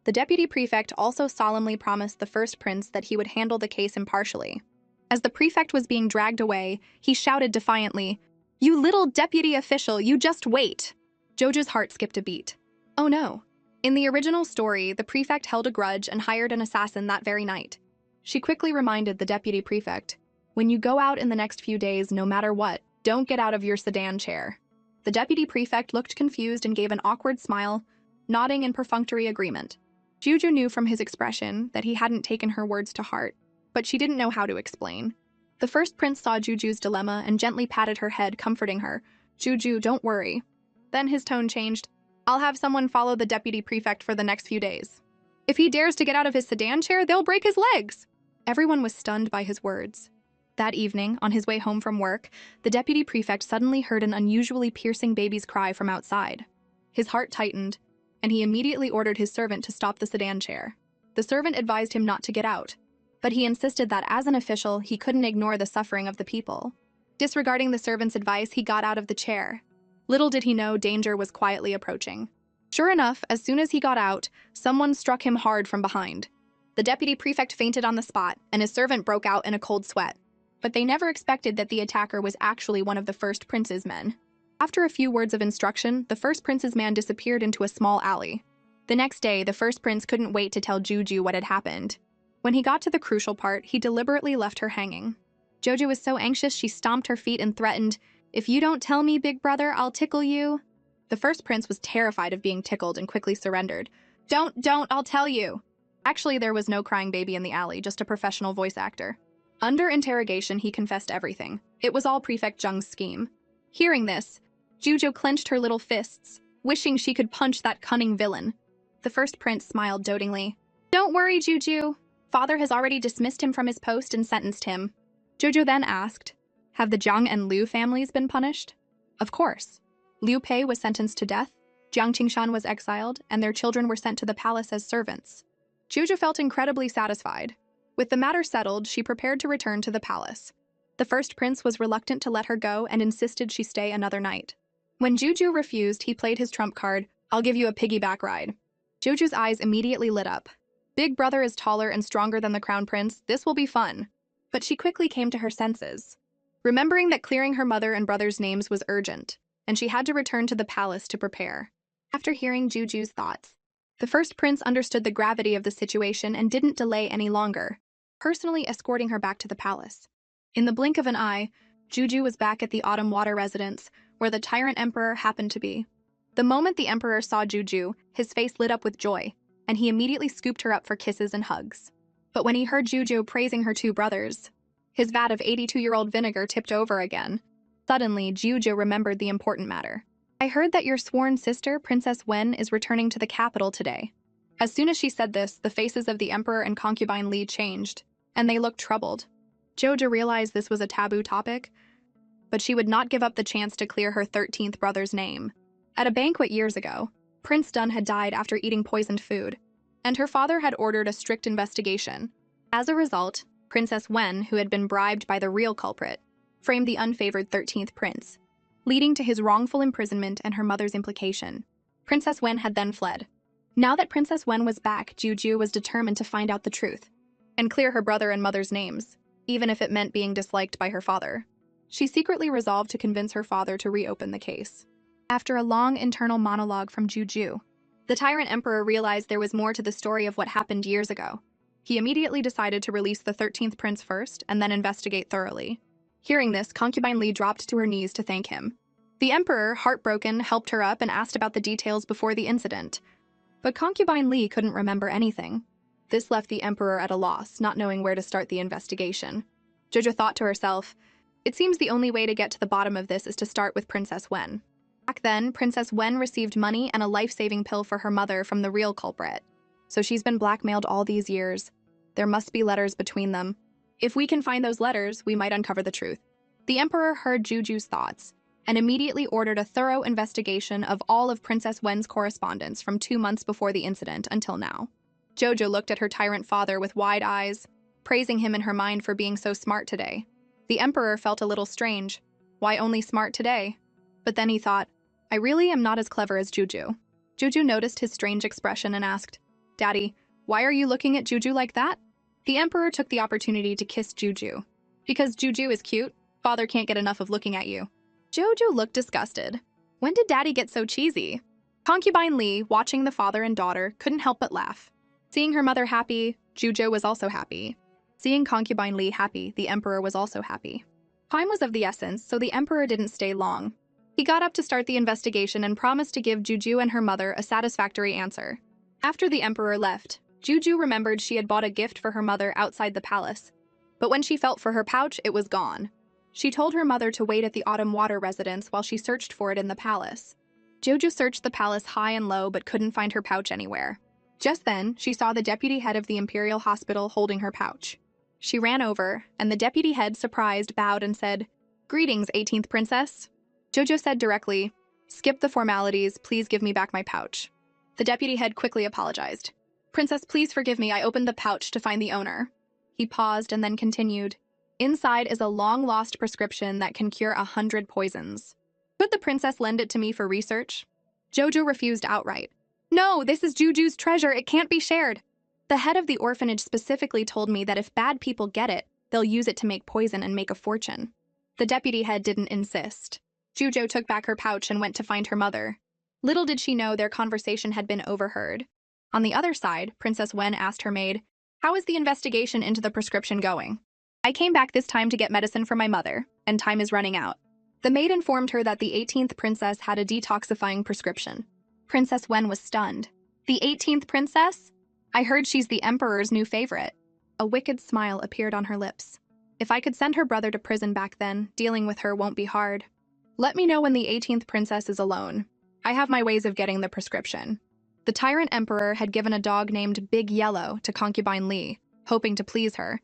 Speaker 1: The deputy prefect also solemnly promised the first prince that he would handle the case impartially. As the prefect was being dragged away, he shouted defiantly, You little deputy official, you just wait! Jojo's heart skipped a beat. Oh no. In the original story, the prefect held a grudge and hired an assassin that very night. She quickly reminded the deputy prefect, When you go out in the next few days, no matter what, don't get out of your sedan chair. The deputy prefect looked confused and gave an awkward smile, nodding in perfunctory agreement. Juju knew from his expression that he hadn't taken her words to heart, but she didn't know how to explain. The first prince saw Juju's dilemma and gently patted her head, comforting her. Juju, don't worry. Then his tone changed. I'll have someone follow the deputy prefect for the next few days. If he dares to get out of his sedan chair, they'll break his legs. Everyone was stunned by his words. That evening, on his way home from work, the deputy prefect suddenly heard an unusually piercing baby's cry from outside. His heart tightened, and he immediately ordered his servant to stop the sedan chair. The servant advised him not to get out, but he insisted that as an official, he couldn't ignore the suffering of the people. Disregarding the servant's advice, he got out of the chair. Little did he know danger was quietly approaching. Sure enough, as soon as he got out, someone struck him hard from behind. The deputy prefect fainted on the spot, and his servant broke out in a cold sweat. But they never expected that the attacker was actually one of the first prince's men. After a few words of instruction, the first prince's man disappeared into a small alley. The next day, the first prince couldn't wait to tell Juju what had happened. When he got to the crucial part, he deliberately left her hanging. Jojo was so anxious she stomped her feet and threatened, If you don't tell me, big brother, I'll tickle you. The first prince was terrified of being tickled and quickly surrendered. Don't, I'll tell you. Actually, there was no crying baby in the alley, just a professional voice actor. Under interrogation, he confessed everything. It was all Prefect Zheng's scheme. Hearing this, Juju clenched her little fists, wishing she could punch that cunning villain. The first prince smiled dotingly. Don't worry, Juju. Father has already dismissed him from his post and sentenced him. Jojo then asked, Have the Jiang and Liu families been punished? Of course. Liu Pei was sentenced to death, Jiang Qingshan was exiled, and their children were sent to the palace as servants. Juju felt incredibly satisfied. With the matter settled, she prepared to return to the palace. The first prince was reluctant to let her go and insisted she stay another night. When Juju refused, he played his trump card, I'll give you a piggyback ride. Juju's eyes immediately lit up. Big brother is taller and stronger than the crown prince, this will be fun. But she quickly came to her senses, remembering that clearing her mother and brother's names was urgent, and she had to return to the palace to prepare. After hearing Juju's thoughts, The first prince understood the gravity of the situation and didn't delay any longer, personally escorting her back to the palace. In the blink of an eye, Juju was back at the Autumn Water residence, where the Tyrant Emperor happened to be. The moment the Emperor saw Juju, his face lit up with joy, and he immediately scooped her up for kisses and hugs. But when he heard Juju praising her two brothers, his vat of 82-year-old vinegar tipped over again. Suddenly, Juju remembered the important matter. I heard that your sworn sister, Princess Wen, is returning to the capital today. As soon as she said this, the faces of the Emperor and concubine Li changed, and they looked troubled. Jojo realized this was a taboo topic, but she would not give up the chance to clear her 13th brother's name. At a banquet years ago, Prince Dun had died after eating poisoned food, and her father had ordered a strict investigation. As a result, Princess Wen, who had been bribed by the real culprit, framed the unfavored 13th prince, leading to his wrongful imprisonment and her mother's implication. Princess Wen had then fled. Now that Princess Wen was back, Juju was determined to find out the truth and clear her brother and mother's names, even if it meant being disliked by her father. She secretly resolved to convince her father to reopen the case. After a long internal monologue from Juju, the Tyrant Emperor realized there was more to the story of what happened years ago. He immediately decided to release the 13th prince first and then investigate thoroughly. Hearing this, concubine Li dropped to her knees to thank him. The Emperor, heartbroken, helped her up and asked about the details before the incident. But concubine Li couldn't remember anything. This left the Emperor at a loss, not knowing where to start the investigation. Jojo thought to herself, it seems the only way to get to the bottom of this is to start with Princess Wen. Back then, Princess Wen received money and a life-saving pill for her mother from the real culprit. So she's been blackmailed all these years. There must be letters between them. If we can find those letters, we might uncover the truth. The Emperor heard Juju's thoughts and immediately ordered a thorough investigation of all of Princess Wen's correspondence from 2 months before the incident until now. Jojo looked at her tyrant father with wide eyes, praising him in her mind for being so smart today. The Emperor felt a little strange. Why only smart today? But then he thought, I really am not as clever as Juju. Juju noticed his strange expression and asked, Daddy, why are you looking at Juju like that? The Emperor took the opportunity to kiss Juju. Because Juju is cute, father can't get enough of looking at you. Jojo looked disgusted. When did Daddy get so cheesy? Concubine Li, watching the father and daughter, couldn't help but laugh. Seeing her mother happy, Jujo was also happy. Seeing concubine Li happy, the Emperor was also happy. Time was of the essence, so the Emperor didn't stay long. He got up to start the investigation and promised to give Juju and her mother a satisfactory answer. After the Emperor left, Juju remembered she had bought a gift for her mother outside the palace. But when she felt for her pouch, it was gone. She told her mother to wait at the Autumn Water residence while she searched for it in the palace. Juju searched the palace high and low but couldn't find her pouch anywhere. Just then, she saw the deputy head of the Imperial Hospital holding her pouch. She ran over, and the deputy head, surprised, bowed and said, Greetings, 18th Princess. Jojo said directly, Skip the formalities, please give me back my pouch. The deputy head quickly apologized. Princess, please forgive me, I opened the pouch to find the owner. He paused and then continued, Inside is a long-lost prescription that can cure 100 poisons. Could the princess lend it to me for research? Jojo refused outright. No, this is Juju's treasure, it can't be shared. The head of the orphanage specifically told me that if bad people get it, they'll use it to make poison and make a fortune. The deputy head didn't insist. Jujo took back her pouch and went to find her mother. Little did she know their conversation had been overheard. On the other side, Princess Wen asked her maid, How is the investigation into the prescription going? I came back this time to get medicine for my mother, and time is running out. The maid informed her that the 18th princess had a detoxifying prescription. Princess Wen was stunned. The 18th princess? I heard she's the Emperor's new favorite. A wicked smile appeared on her lips. If I could send her brother to prison back then, dealing with her won't be hard. Let me know when the 18th princess is alone. I have my ways of getting the prescription. The Tyrant Emperor had given a dog named Big Yellow to concubine Li, hoping to please her.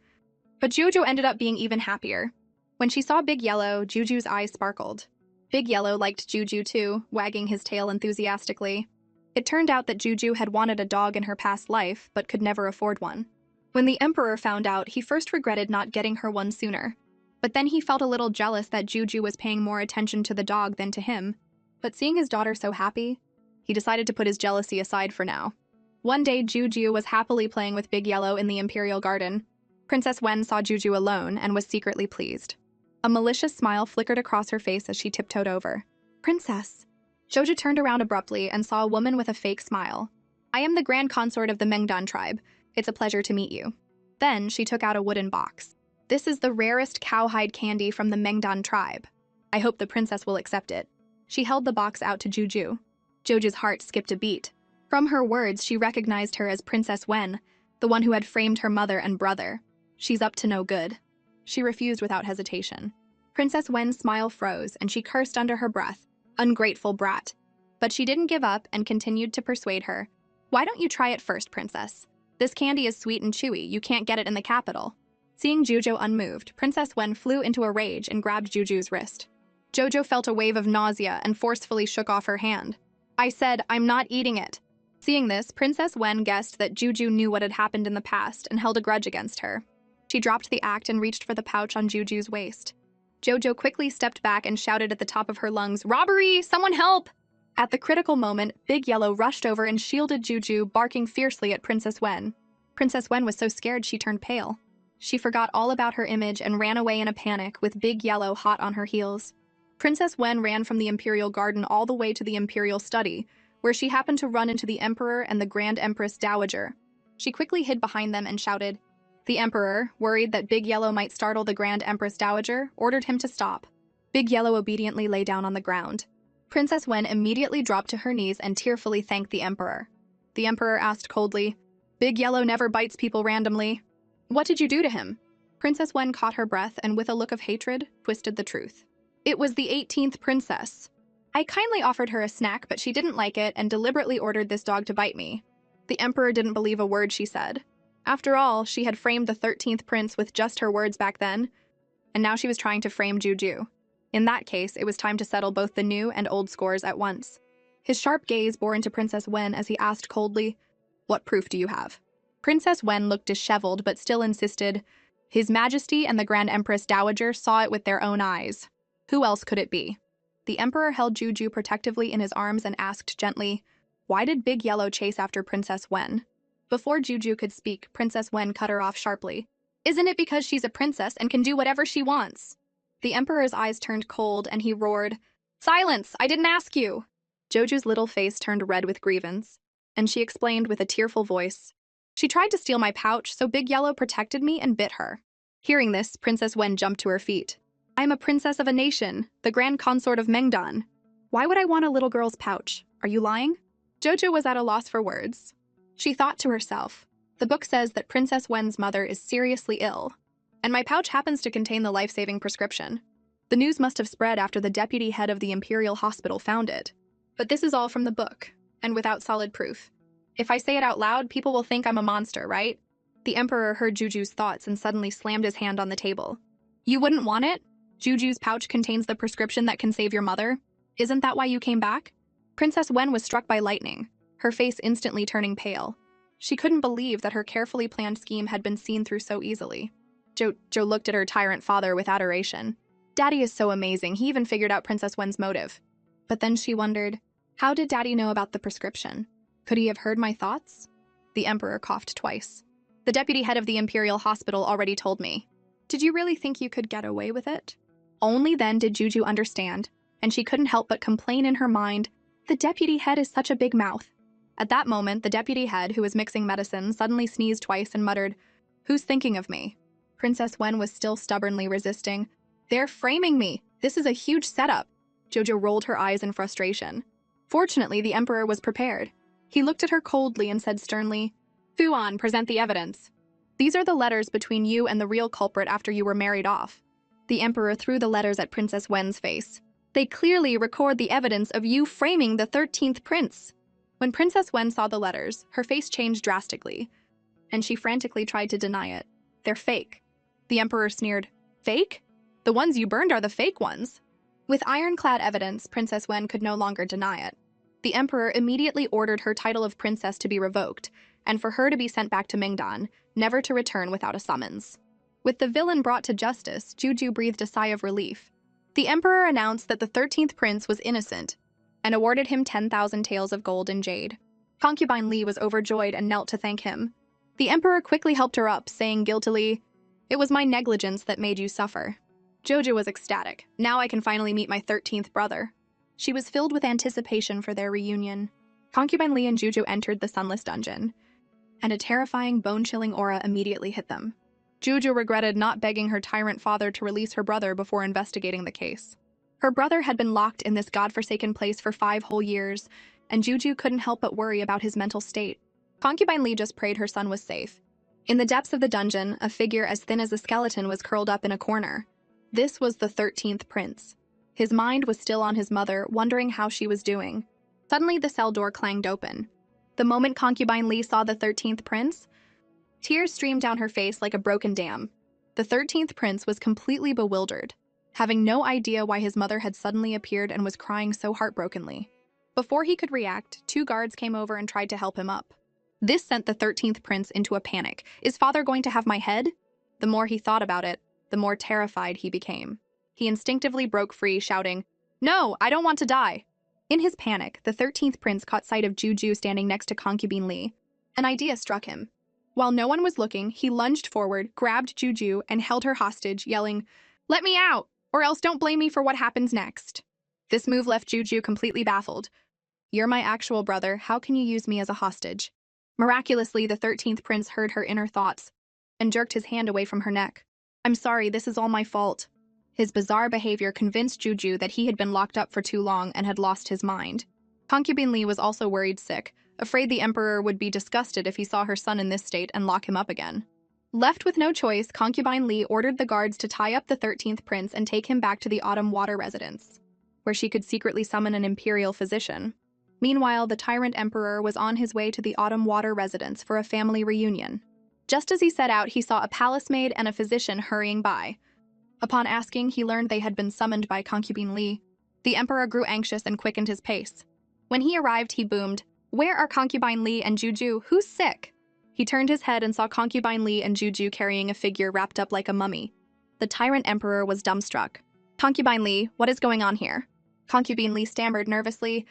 Speaker 1: But Jojo ended up being even happier. When she saw Big Yellow, Juju's eyes sparkled. Big Yellow liked Juju too, wagging his tail enthusiastically. It turned out that Juju had wanted a dog in her past life, but could never afford one. When the Emperor found out, he first regretted not getting her one sooner. But then he felt a little jealous that Juju was paying more attention to the dog than to him. But seeing his daughter so happy, he decided to put his jealousy aside for now. One day, Juju was happily playing with Big Yellow in the Imperial Garden. Princess Wen saw Juju alone and was secretly pleased. A malicious smile flickered across her face as she tiptoed over. Princess! Jojo turned around abruptly and saw a woman with a fake smile. I am the grand consort of the Mengdan tribe. It's a pleasure to meet you. Then she took out a wooden box. This is the rarest cowhide candy from the Mengdan tribe. I hope the princess will accept it. She held the box out to Juju. Joju's heart skipped a beat. From her words, she recognized her as Princess Wen, the one who had framed her mother and brother. She's up to no good. She refused without hesitation. Princess Wen's smile froze, and she cursed under her breath. Ungrateful brat. But she didn't give up and continued to persuade her. Why don't you try it first, princess? This candy is sweet and chewy. You can't get it in the capital. Seeing Juju unmoved, Princess Wen flew into a rage and grabbed Juju's wrist. Jojo felt a wave of nausea and forcefully shook off her hand. I said, I'm not eating it. Seeing this, Princess Wen guessed that Juju knew what had happened in the past and held a grudge against her. She dropped the act and reached for the pouch on Juju's waist. Jojo quickly stepped back and shouted at the top of her lungs, "Robbery! Someone help!" At the critical moment, Big Yellow rushed over and shielded Juju, barking fiercely at Princess Wen. Princess Wen was so scared she turned pale. She forgot all about her image and ran away in a panic, with Big Yellow hot on her heels. Princess Wen ran from the Imperial Garden all the way to the Imperial Study, where she happened to run into the Emperor and the Grand Empress Dowager. She quickly hid behind them and shouted. The Emperor, worried that Big Yellow might startle the Grand Empress Dowager, ordered him to stop. Big Yellow obediently lay down on the ground. Princess Wen immediately dropped to her knees and tearfully thanked the Emperor. The Emperor asked coldly, Big Yellow never bites people randomly. What did you do to him? Princess Wen caught her breath and with a look of hatred, twisted the truth. It was the 18th princess. I kindly offered her a snack, but she didn't like it and deliberately ordered this dog to bite me. The Emperor didn't believe a word she said. After all, she had framed the 13th prince with just her words back then, and now she was trying to frame Juju. In that case, it was time to settle both the new and old scores at once. His sharp gaze bore into Princess Wen as he asked coldly, What proof do you have? Princess Wen looked disheveled but still insisted, His Majesty and the Grand Empress Dowager saw it with their own eyes. Who else could it be? The Emperor held Juju protectively in his arms and asked gently, Why did Big Yellow chase after Princess Wen? Before Juju could speak, Princess Wen cut her off sharply. Isn't it because she's a princess and can do whatever she wants? The Emperor's eyes turned cold and he roared, Silence! I didn't ask you! Joju's little face turned red with grievance, and she explained with a tearful voice, She tried to steal my pouch, so Big Yellow protected me and bit her. Hearing this, Princess Wen jumped to her feet. I am a princess of a nation, the grand consort of Mengdan. Why would I want a little girl's pouch? Are you lying? Jojo was at a loss for words. She thought to herself, the book says that Princess Wen's mother is seriously ill, and my pouch happens to contain the life-saving prescription. The news must have spread after the deputy head of the Imperial Hospital found it. But this is all from the book, and without solid proof. If I say it out loud, people will think I'm a monster, right? The Emperor heard Juju's thoughts and suddenly slammed his hand on the table. You wouldn't want it? Juju's pouch contains the prescription that can save your mother. Isn't that why you came back? Princess Wen was struck by lightning, her face instantly turning pale. She couldn't believe that her carefully planned scheme had been seen through so easily. Jo looked at her tyrant father with adoration. Daddy is so amazing, he even figured out Princess Wen's motive. But then she wondered, how did Daddy know about the prescription? Could he have heard my thoughts? The Emperor coughed twice. The deputy head of the Imperial Hospital already told me. Did you really think you could get away with it? Only then did Juju understand, and she couldn't help but complain in her mind, the deputy head is such a big mouth. At that moment, the deputy head, who was mixing medicine, suddenly sneezed twice and muttered, Who's thinking of me? Princess Wen was still stubbornly resisting. They're framing me. This is a huge setup. Jojo rolled her eyes in frustration. Fortunately, the Emperor was prepared. He looked at her coldly and said sternly, Fuan, present the evidence. These are the letters between you and the real culprit after you were married off. The Emperor threw the letters at Princess Wen's face. They clearly record the evidence of you framing the 13th prince. When Princess Wen saw the letters, her face changed drastically, and she frantically tried to deny it. They're fake. The Emperor sneered, Fake? The ones you burned are the fake ones. With ironclad evidence, Princess Wen could no longer deny it. The Emperor immediately ordered her title of princess to be revoked, and for her to be sent back to Mingdan, never to return without a summons. With the villain brought to justice, Juju breathed a sigh of relief. The Emperor announced that the 13th prince was innocent, and awarded him 10,000 taels of gold and jade. Concubine Li was overjoyed and knelt to thank him. The Emperor quickly helped her up, saying guiltily, It was my negligence that made you suffer. Jojo was ecstatic. Now I can finally meet my 13th brother. She was filled with anticipation for their reunion. Concubine Li and Juju entered the sunless dungeon, and a terrifying, bone-chilling aura immediately hit them. Juju regretted not begging her tyrant father to release her brother before investigating the case. Her brother had been locked in this godforsaken place for 5 whole years, and Juju couldn't help but worry about his mental state. Concubine Li just prayed her son was safe. In the depths of the dungeon, a figure as thin as a skeleton was curled up in a corner. This was the 13th prince. His mind was still on his mother, wondering how she was doing. Suddenly, the cell door clanged open. The moment Concubine Li saw the 13th prince, tears streamed down her face like a broken dam. The 13th prince was completely bewildered, having no idea why his mother had suddenly appeared and was crying so heartbrokenly. Before he could react, 2 guards came over and tried to help him up. This sent the 13th prince into a panic. Is father going to have my head? The more he thought about it, the more terrified he became. He instinctively broke free, shouting, "No, I don't want to die!" In his panic, the 13th prince caught sight of Juju standing next to Concubine Li. An idea struck him. While no one was looking, he lunged forward, grabbed Juju, and held her hostage, yelling, "Let me out, or else don't blame me for what happens next." This move left Juju completely baffled. "You're my actual brother, how can you use me as a hostage?" Miraculously, the 13th prince heard her inner thoughts and jerked his hand away from her neck. "I'm sorry, this is all my fault." His bizarre behavior convinced Juju that he had been locked up for too long and had lost his mind. Concubine Li was also worried sick, afraid the emperor would be disgusted if he saw her son in this state and lock him up again. Left with no choice, Concubine Li ordered the guards to tie up the 13th prince and take him back to the Autumn Water residence, where she could secretly summon an imperial physician. Meanwhile, the tyrant emperor was on his way to the Autumn Water residence for a family reunion. Just as he set out, he saw a palace maid and a physician hurrying by. Upon asking, he learned they had been summoned by Concubine Li. The emperor grew anxious and quickened his pace. When he arrived, he boomed, "Where are Concubine Li and Juju? Who's sick?" He turned his head and saw Concubine Li and Juju carrying a figure wrapped up like a mummy. The tyrant emperor was dumbstruck. "Concubine Li, what is going on here?" Concubine Li stammered nervously,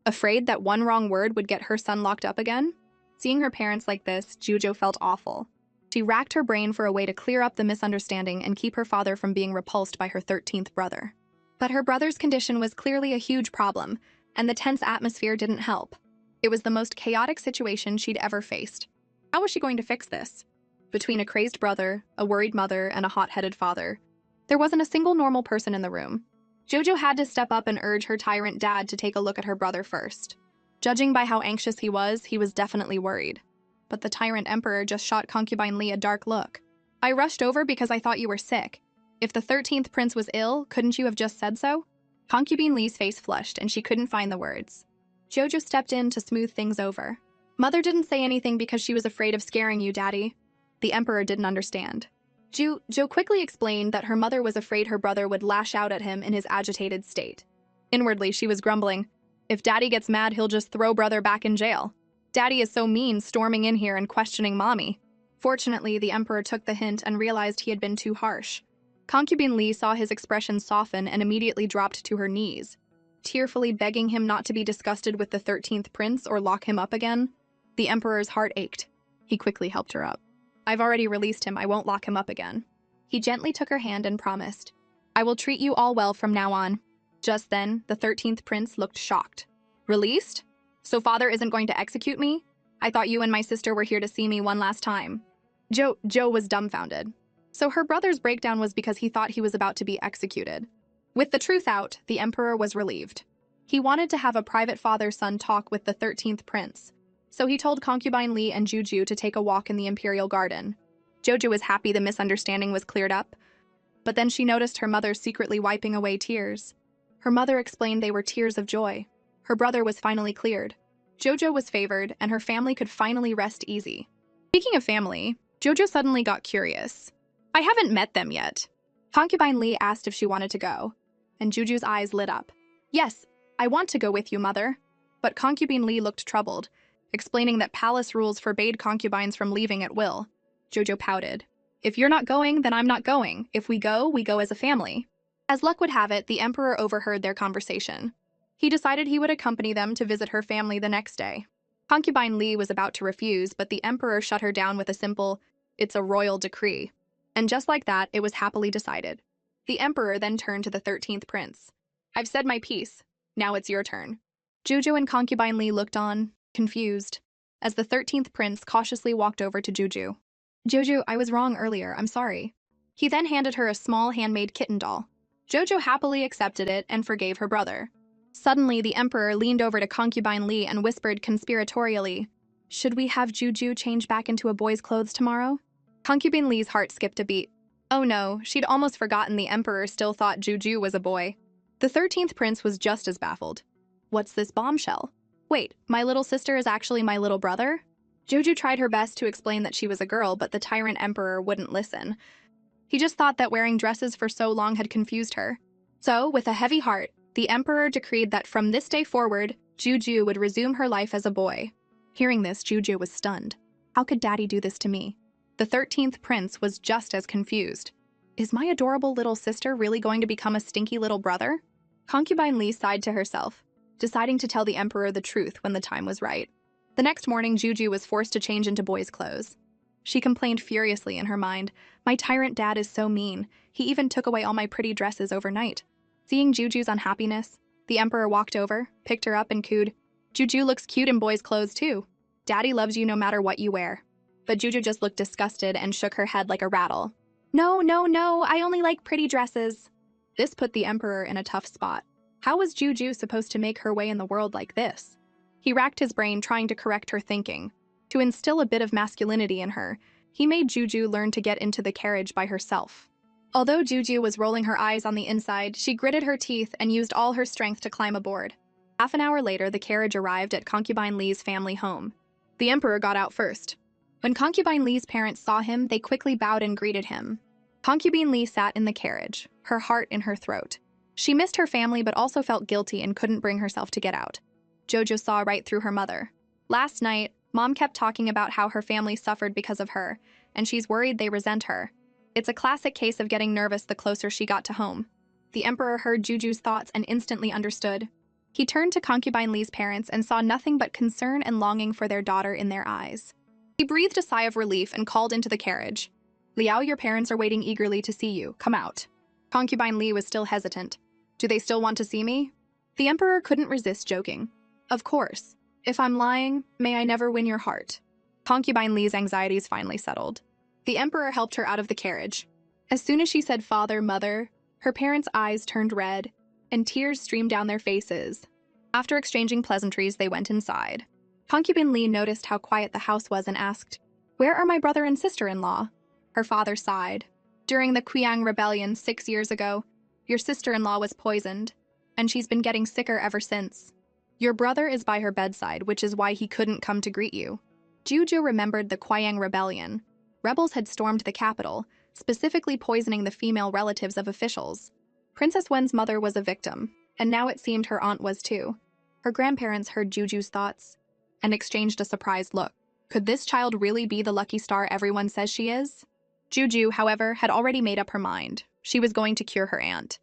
Speaker 1: afraid that one wrong word would get her son locked up again. Seeing her parents like this, Juju felt awful. She racked her brain for a way to clear up the misunderstanding and keep her father from being repulsed by her 13th brother. But her brother's condition was clearly a huge problem, and the tense atmosphere didn't help. It was the most chaotic situation she'd ever faced. How was she going to fix this? Between a crazed brother, a worried mother, and a hot-headed father, there wasn't a single normal person in the room. Jojo had to step up and urge her tyrant dad to take a look at her brother first. Judging by how anxious he was definitely worried. But the tyrant emperor just shot Concubine Li a dark look. "I rushed over because I thought you were sick. If the 13th prince was ill, couldn't you have just said so?" Concubine Li's face flushed, and she couldn't find the words. Jojo stepped in to smooth things over. "Mother didn't say anything because she was afraid of scaring you, Daddy." The emperor didn't understand. Jo quickly explained that her mother was afraid her brother would lash out at him in his agitated state. Inwardly, she was grumbling, "If Daddy gets mad, he'll just throw brother back in jail. Daddy is so mean, storming in here and questioning Mommy." Fortunately, the emperor took the hint and realized he had been too harsh. Concubine Li saw his expression soften and immediately dropped to her knees, tearfully begging him not to be disgusted with the 13th prince or lock him up again. The emperor's heart ached. He quickly helped her up. "I've already released him, I won't lock him up again." He gently took her hand and promised, "I will treat you all well from now on." Just then, the 13th prince looked shocked. "Released? So father isn't going to execute me? I thought you and my sister were here to see me one last time." Jo was dumbfounded. So her brother's breakdown was because he thought he was about to be executed. With the truth out, the emperor was relieved. He wanted to have a private father-son talk with the 13th prince, so he told Concubine Li and Juju to take a walk in the imperial garden. Jojo was happy the misunderstanding was cleared up, but then she noticed her mother secretly wiping away tears. Her mother explained they were tears of joy. Her brother was finally cleared. Jojo was favored, and her family could finally rest easy. Speaking of family, Jojo suddenly got curious. "I haven't met them yet." Concubine Li asked if she wanted to go, and Juju's eyes lit up. "Yes, I want to go with you, mother." But Concubine Li looked troubled, explaining that palace rules forbade concubines from leaving at will. Jojo pouted. "If you're not going, then I'm not going. If we go as a family." As luck would have it, the emperor overheard their conversation. He decided he would accompany them to visit her family the next day. Concubine Li was about to refuse, but the emperor shut her down with a simple, "It's a royal decree." And just like that, it was happily decided. The emperor then turned to the 13th prince. "I've said my piece. Now it's your turn." Juju and concubine Li looked on, confused, as the 13th prince cautiously walked over to Juju. Jojo, I was wrong earlier, I'm sorry. He then handed her a small handmade kitten doll. Jojo happily accepted it and forgave her brother. Suddenly, the emperor leaned over to concubine Li and whispered conspiratorially, "Should we have Juju change back into a boy's clothes tomorrow?" Concubine Li's heart skipped a beat. Oh no, she'd almost forgotten the emperor still thought Juju was a boy. The 13th prince was just as baffled. What's this bombshell? Wait, my little sister is actually my little brother? Juju tried her best to explain that she was a girl, but the tyrant emperor wouldn't listen. He just thought that wearing dresses for so long had confused her. So, with a heavy heart, the emperor decreed that from this day forward, Juju would resume her life as a boy. Hearing this, Juju was stunned. How could Daddy do this to me? The 13th prince was just as confused. Is my adorable little sister really going to become a stinky little brother? Concubine Li sighed to herself, deciding to tell the emperor the truth when the time was right. The next morning, Juju was forced to change into boy's clothes. She complained furiously in her mind, "My tyrant dad is so mean. He even took away all my pretty dresses overnight." Seeing Juju's unhappiness, the emperor walked over, picked her up and cooed, "Juju looks cute in boy's clothes too. Daddy loves you no matter what you wear." But Juju just looked disgusted and shook her head like a rattle. No, I only like pretty dresses." This put the emperor in a tough spot. How was Juju supposed to make her way in the world like this? He racked his brain trying to correct her thinking. To instill a bit of masculinity in her, he made Juju learn to get into the carriage by herself. Although Juju was rolling her eyes on the inside, she gritted her teeth and used all her strength to climb aboard. Half an hour later, the carriage arrived at concubine Li's family home. The emperor got out first. When concubine Li's parents saw him, they quickly bowed and greeted him. Concubine Li sat in the carriage, her heart in her throat. She missed her family but also felt guilty and couldn't bring herself to get out. Jojo saw right through her mother. Last night, Mom kept talking about how her family suffered because of her, and she's worried they resent her. It's a classic case of getting nervous the closer she got to home. The emperor heard Juju's thoughts and instantly understood. He turned to concubine Li's parents and saw nothing but concern and longing for their daughter in their eyes. He breathed a sigh of relief and called into the carriage. "Liao, your parents are waiting eagerly to see you. Come out." Concubine Li was still hesitant. "Do they still want to see me?" The emperor couldn't resist joking. "Of course. If I'm lying, may I never win your heart." Concubine Li's anxieties finally settled. The emperor helped her out of the carriage. As soon as she said father, mother, her parents' eyes turned red, and tears streamed down their faces. After exchanging pleasantries, they went inside. Concubine Li noticed how quiet the house was and asked, "Where are my brother and sister-in-law?" Her father sighed. "During the Qiang Rebellion 6 years ago, your sister-in-law was poisoned, and she's been getting sicker ever since. Your brother is by her bedside, which is why he couldn't come to greet you." Juju remembered the Qiang Rebellion. Rebels had stormed the capital, specifically poisoning the female relatives of officials. Princess Wen's mother was a victim, and now it seemed her aunt was too. Her grandparents heard Juju's thoughts and exchanged a surprised look. Could this child really be the lucky star everyone says she is? Juju, however, had already made up her mind. She was going to cure her aunt.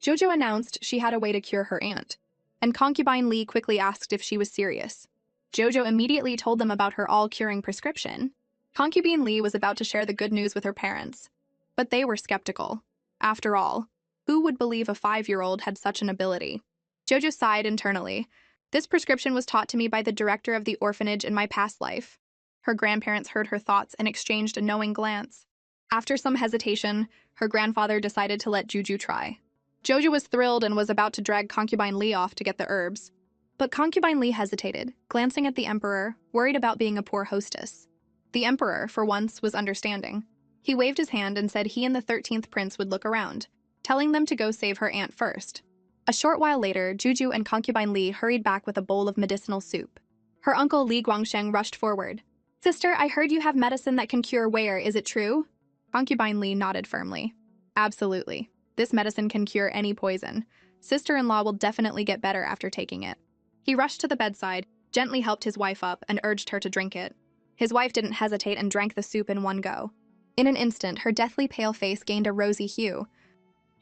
Speaker 1: Jojo announced she had a way to cure her aunt, and concubine Li quickly asked if she was serious. Jojo immediately told them about her all-curing prescription. Concubine Li was about to share the good news with her parents, but they were skeptical. After all, who would believe a 5-year-old had such an ability? Jojo sighed internally. "This prescription was taught to me by the director of the orphanage in my past life." Her grandparents heard her thoughts and exchanged a knowing glance. After some hesitation, her grandfather decided to let Juju try. Jojo was thrilled and was about to drag concubine Li off to get the herbs. But concubine Li hesitated, glancing at the emperor, worried about being a poor hostess. The emperor, for once, was understanding. He waved his hand and said he and the 13th prince would look around, telling them to go save her aunt first. A short while later, Juju and concubine Li hurried back with a bowl of medicinal soup. Her uncle Li Guangsheng rushed forward. "Sister, I heard you have medicine that can cure wear, is it true?" Concubine Li nodded firmly. "Absolutely. This medicine can cure any poison. Sister-in-law will definitely get better after taking it." He rushed to the bedside, gently helped his wife up, and urged her to drink it. His wife didn't hesitate and drank the soup in one go. In an instant, her deathly pale face gained a rosy hue.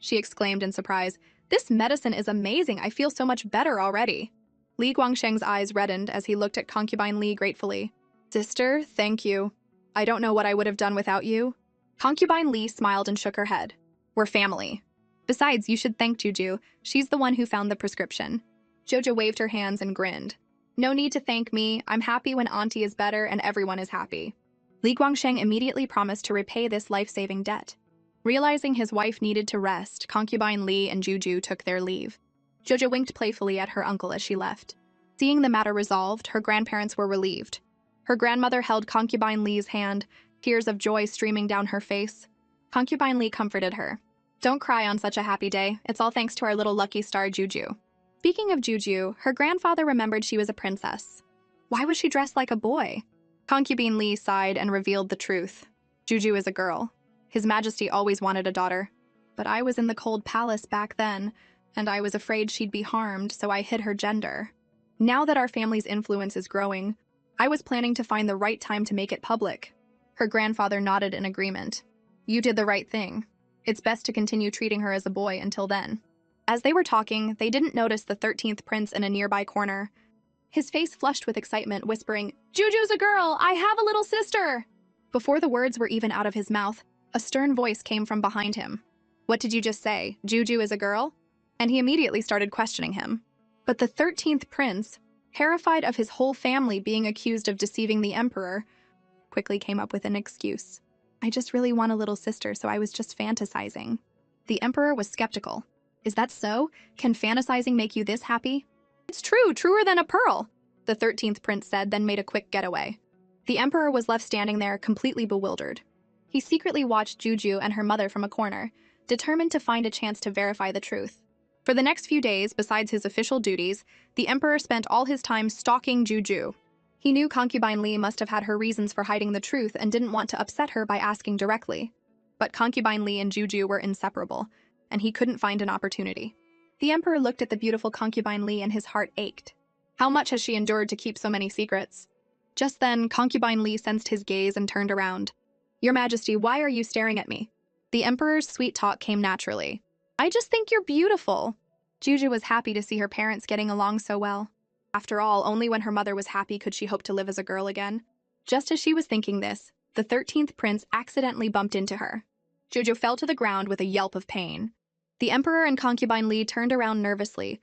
Speaker 1: She exclaimed in surprise, "This medicine is amazing. I feel so much better already." Li Guangsheng's eyes reddened as he looked at concubine Li gratefully. "Sister, thank you. I don't know what I would have done without you." Concubine Li smiled and shook her head. "We're family. Besides, you should thank Juju. She's the one who found the prescription." Jojo waved her hands and grinned. No need to thank me. I'm happy when Auntie is better and everyone is happy. Li Guangsheng immediately promised to repay this life-saving debt. Realizing his wife needed to rest, concubine Li and Juju took their leave. Jojo winked playfully at her uncle as she left. Seeing the matter resolved, her grandparents were relieved. Her grandmother held concubine Li's hand, tears of joy streaming down her face. Concubine Li comforted her. Don't cry on such a happy day. It's all thanks to our little lucky star Juju. Speaking of Juju, her grandfather remembered she was a princess. Why was she dressed like a boy? Concubine Li sighed and revealed the truth. Juju is a girl. His Majesty always wanted a daughter. But I was in the cold palace back then, and I was afraid she'd be harmed, so I hid her gender. Now that our family's influence is growing, I was planning to find the right time to make it public. Her grandfather nodded in agreement. You did the right thing. It's best to continue treating her as a boy until then. As they were talking, they didn't notice the 13th prince in a nearby corner. His face flushed with excitement, whispering, Juju's a girl! I have a little sister! Before the words were even out of his mouth, a stern voice came from behind him. What did you just say? Juju is a girl? And he immediately started questioning him. But the 13th prince, terrified of his whole family being accused of deceiving the emperor, quickly came up with an excuse. I just really want a little sister, so I was just fantasizing. The emperor was skeptical. Is that so? Can fantasizing make you this happy? It's true, truer than a pearl, the 13th prince said, then made a quick getaway. The emperor was left standing there, completely bewildered. He secretly watched Juju and her mother from a corner, determined to find a chance to verify the truth. For the next few days, besides his official duties, the emperor spent all his time stalking Juju. He knew concubine Li must have had her reasons for hiding the truth and didn't want to upset her by asking directly. But concubine Li and Juju were inseparable, and he couldn't find an opportunity. The emperor looked at the beautiful concubine Li and his heart ached. How much has she endured to keep so many secrets? Just then, concubine Li sensed his gaze and turned around. Your Majesty, why are you staring at me? The emperor's sweet talk came naturally. I just think you're beautiful. Juju was happy to see her parents getting along so well. After all, only when her mother was happy could she hope to live as a girl again. Just as she was thinking this, the 13th prince accidentally bumped into her. Juju fell to the ground with a yelp of pain. The emperor and concubine Li turned around nervously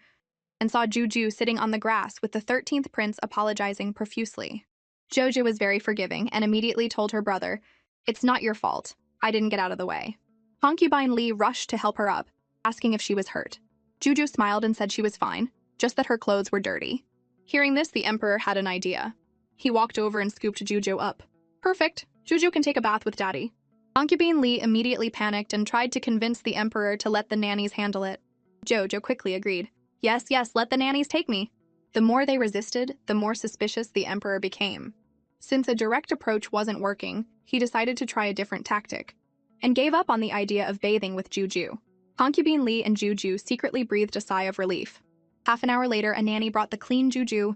Speaker 1: and saw Juju sitting on the grass with the 13th prince apologizing profusely. Jojo was very forgiving and immediately told her brother, It's not your fault. I didn't get out of the way. Concubine Li rushed to help her up, asking if she was hurt. Juju smiled and said she was fine, just that her clothes were dirty. Hearing this, the emperor had an idea. He walked over and scooped Juju up. Perfect. Juju can take a bath with Daddy. Concubine Li immediately panicked and tried to convince the emperor to let the nannies handle it. Jojo quickly agreed. Yes, let the nannies take me. The more they resisted, the more suspicious the emperor became. Since a direct approach wasn't working, he decided to try a different tactic, and gave up on the idea of bathing with Juju. Concubine Li and Juju secretly breathed a sigh of relief. Half an hour later, a nanny brought the clean Juju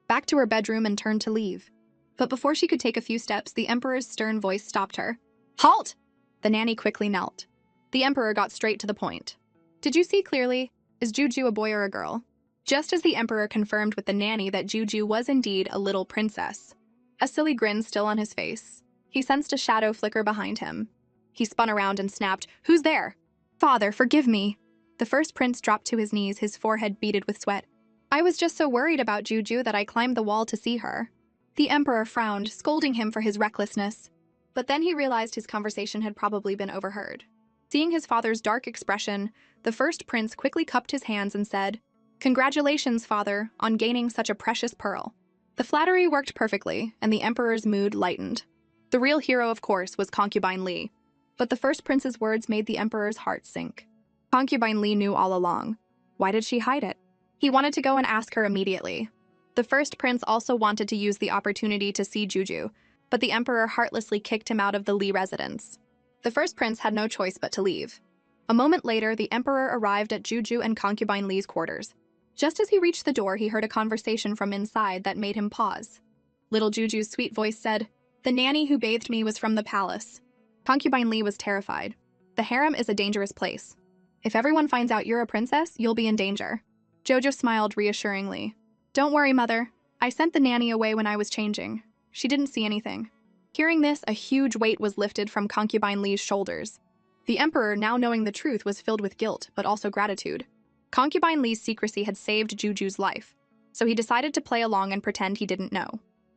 Speaker 1: back to her bedroom and turned to leave. But before she could take a few steps, the emperor's stern voice stopped her. Halt! The nanny quickly knelt. The emperor got straight to the point. Did you see clearly? Is Juju a boy or a girl? Just as the emperor confirmed with the nanny that Juju was indeed a little princess. A silly grin still on his face. He sensed a shadow flicker behind him. He spun around and snapped, Who's there? Father, forgive me. The first prince dropped to his knees, his forehead beaded with sweat. I was just so worried about Juju that I climbed the wall to see her. The emperor frowned, scolding him for his recklessness. But then he realized his conversation had probably been overheard. Seeing his father's dark expression, the first prince quickly cupped his hands and said, Congratulations, father, on gaining such a precious pearl. The flattery worked perfectly, and the emperor's mood lightened. The real hero, of course, was concubine Li. But the first prince's words made the emperor's heart sink. Concubine Li knew all along. Why did she hide it? He wanted to go and ask her immediately. The first prince also wanted to use the opportunity to see Juju, but the emperor heartlessly kicked him out of the Li residence. The first prince had no choice but to leave. A moment later, the emperor arrived at Juju and concubine Li's quarters. Just as he reached the door, he heard a conversation from inside that made him pause. Little Juju's sweet voice said, The nanny who bathed me was from the palace. Concubine Li was terrified. The harem is a dangerous place. If everyone finds out you're a princess, you'll be in danger. Jojo smiled reassuringly. Don't worry, mother. I sent the nanny away when I was changing. She didn't see anything. Hearing this, a huge weight was lifted from concubine Li's shoulders. The emperor, now knowing the truth, was filled with guilt, but also gratitude. Concubine Li's secrecy had saved Juju's life, so he decided to play along and pretend he didn't know.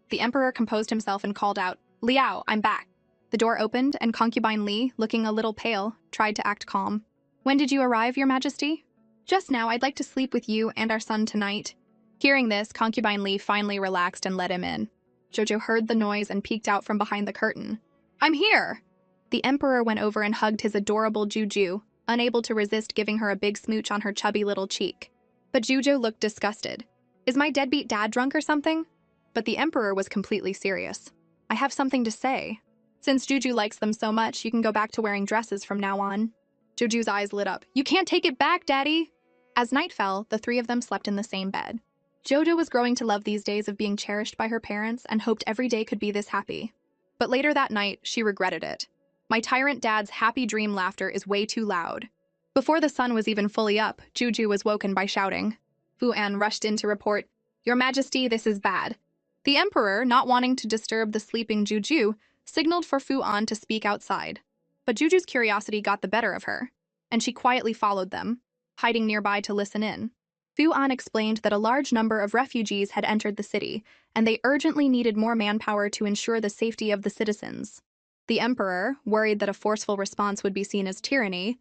Speaker 1: The emperor composed himself and called out, "Liao, I'm back." The door opened, and Concubine Li, looking a little pale, tried to act calm. "When did you arrive, Your Majesty?" "Just now. I'd like to sleep with you and our son tonight." Hearing this, Concubine Li finally relaxed and let him in. Jojo heard the noise and peeked out from behind the curtain. "I'm here!" The emperor went over and hugged his adorable Juju, unable to resist giving her a big smooch on her chubby little cheek. But Juju looked disgusted. "Is my deadbeat dad drunk or something?" But the emperor was completely serious. "I have something to say. Since Juju likes them so much, you can go back to wearing dresses from now on." Juju's eyes lit up. "You can't take it back, Daddy!" As night fell, the three of them slept in the same bed. Jojo was growing to love these days of being cherished by her parents and hoped every day could be this happy. But later that night, she regretted it. My tyrant dad's happy dream laughter is way too loud. Before the sun was even fully up, Juju was woken by shouting. Fu An rushed in to report, "Your Majesty, this is bad." The emperor, not wanting to disturb the sleeping Juju, signaled for Fu An to speak outside. But Juju's curiosity got the better of her, and she quietly followed them, hiding nearby to listen in. Fu An explained that a large number of refugees had entered the city, and they urgently needed more manpower to ensure the safety of the citizens. The emperor, worried that a forceful response would be seen as tyranny,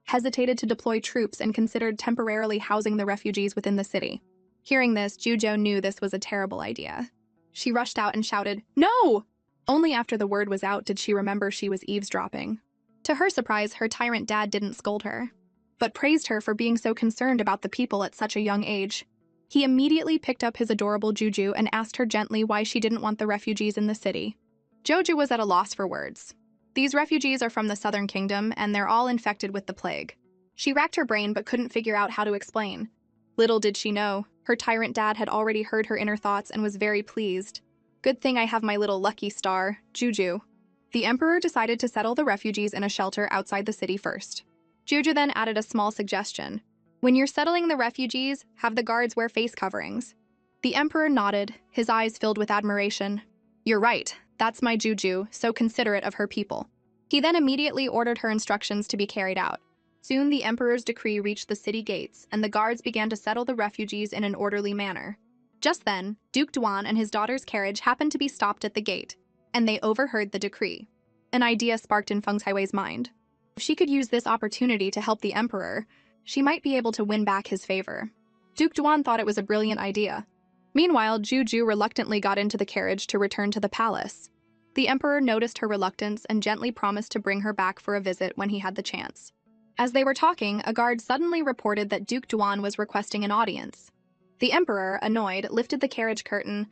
Speaker 1: hesitated to deploy troops and considered temporarily housing the refugees within the city. Hearing this, Jujo knew this was a terrible idea. She rushed out and shouted, "No!" Only after the word was out did she remember she was eavesdropping. To her surprise, her tyrant dad didn't scold her, but praised her for being so concerned about the people at such a young age. He immediately picked up his adorable Juju and asked her gently why she didn't want the refugees in the city. Jojo was at a loss for words. These refugees are from the southern kingdom, and they're all infected with the plague. She racked her brain but couldn't figure out how to explain. Little did she know, her tyrant dad had already heard her inner thoughts and was very pleased. "Good thing I have my little lucky star, Juju." The emperor decided to settle the refugees in a shelter outside the city first. Juju then added a small suggestion. "When you're settling the refugees, have the guards wear face coverings." The emperor nodded, his eyes filled with admiration. "You're right, that's my Juju, so considerate of her people." He then immediately ordered her instructions to be carried out. Soon the emperor's decree reached the city gates, and the guards began to settle the refugees in an orderly manner. Just then, Duke Duan and his daughter's carriage happened to be stopped at the gate, and they overheard the decree. An idea sparked in Feng Haiwei's mind. If she could use this opportunity to help the emperor, she might be able to win back his favor. Duke Duan thought it was a brilliant idea. Meanwhile, Juju reluctantly got into the carriage to return to the palace. The emperor noticed her reluctance and gently promised to bring her back for a visit when he had the chance. As they were talking, a guard suddenly reported that Duke Duan was requesting an audience. The emperor, annoyed, lifted the carriage curtain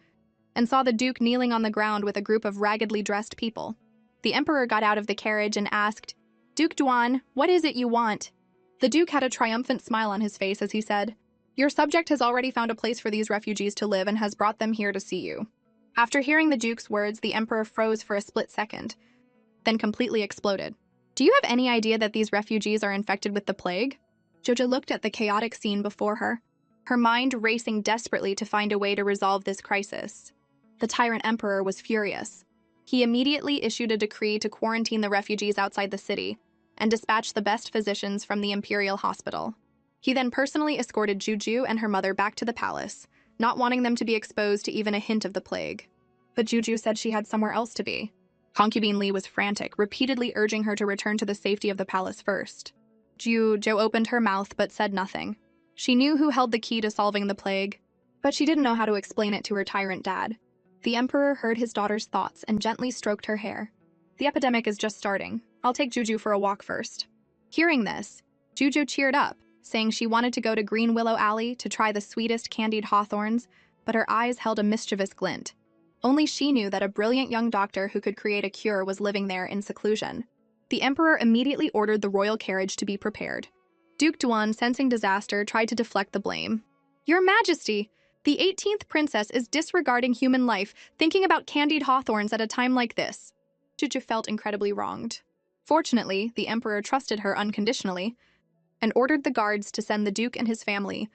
Speaker 1: and saw the duke kneeling on the ground with a group of raggedly dressed people. The emperor got out of the carriage and asked, "Duke Duan, what is it you want?" The duke had a triumphant smile on his face as he said, "Your subject has already found a place for these refugees to live and has brought them here to see you." After hearing the duke's words, the emperor froze for a split second, then completely exploded. "Do you have any idea that these refugees are infected with the plague?" Jojo looked at the chaotic scene before her, her mind racing desperately to find a way to resolve this crisis. The tyrant emperor was furious. He immediately issued a decree to quarantine the refugees outside the city and dispatch the best physicians from the imperial hospital. He then personally escorted Juju and her mother back to the palace, not wanting them to be exposed to even a hint of the plague. But Juju said she had somewhere else to be. Concubine Li was frantic, repeatedly urging her to return to the safety of the palace first. Juju opened her mouth but said nothing. She knew who held the key to solving the plague, but she didn't know how to explain it to her tyrant dad. The emperor heard his daughter's thoughts and gently stroked her hair. "The epidemic is just starting. I'll take Juju for a walk first." Hearing this, Juju cheered up, saying she wanted to go to Green Willow Alley to try the sweetest candied hawthorns, but her eyes held a mischievous glint. Only she knew that a brilliant young doctor who could create a cure was living there in seclusion. The emperor immediately ordered the royal carriage to be prepared. Duke Duan, sensing disaster, tried to deflect the blame. "Your Majesty, the 18th princess is disregarding human life, thinking about candied hawthorns at a time like this." Juju felt incredibly wronged. Fortunately, the emperor trusted her unconditionally and ordered the guards to send the duke and his family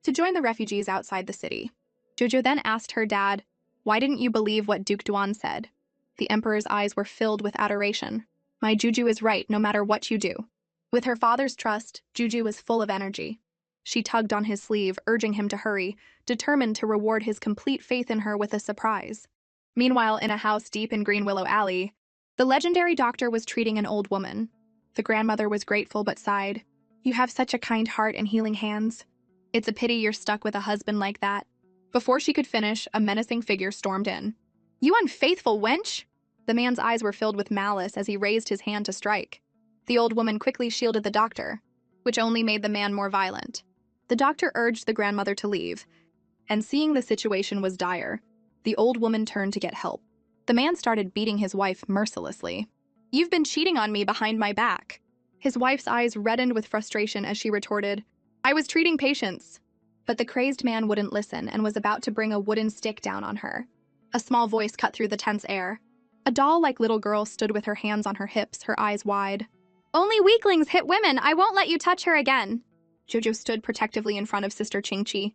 Speaker 1: to join the refugees outside the city. Juju then asked her dad, "Why didn't you believe what Duke Duan said?" The emperor's eyes were filled with adoration. "My Juju is right no matter what you do." With her father's trust, Juju was full of energy. She tugged on his sleeve, urging him to hurry, determined to reward his complete faith in her with a surprise. Meanwhile, in a house deep in Green Willow Alley, the legendary doctor was treating an old woman. The grandmother was grateful but sighed. "You have such a kind heart and healing hands. It's a pity you're stuck with a husband like that." Before she could finish, a menacing figure stormed in. "You unfaithful wench!" The man's eyes were filled with malice as he raised his hand to strike. The old woman quickly shielded the doctor, which only made the man more violent. The doctor urged the grandmother to leave, and seeing the situation was dire, the old woman turned to get help. The man started beating his wife mercilessly. "You've been cheating on me behind my back." His wife's eyes reddened with frustration as she retorted, "I was treating patients." But the crazed man wouldn't listen and was about to bring a wooden stick down on her. A small voice cut through the tense air. A doll-like little girl stood with her hands on her hips, her eyes wide. "Only weaklings hit women. I won't let you touch her again." Juju stood protectively in front of Sister Qingqi.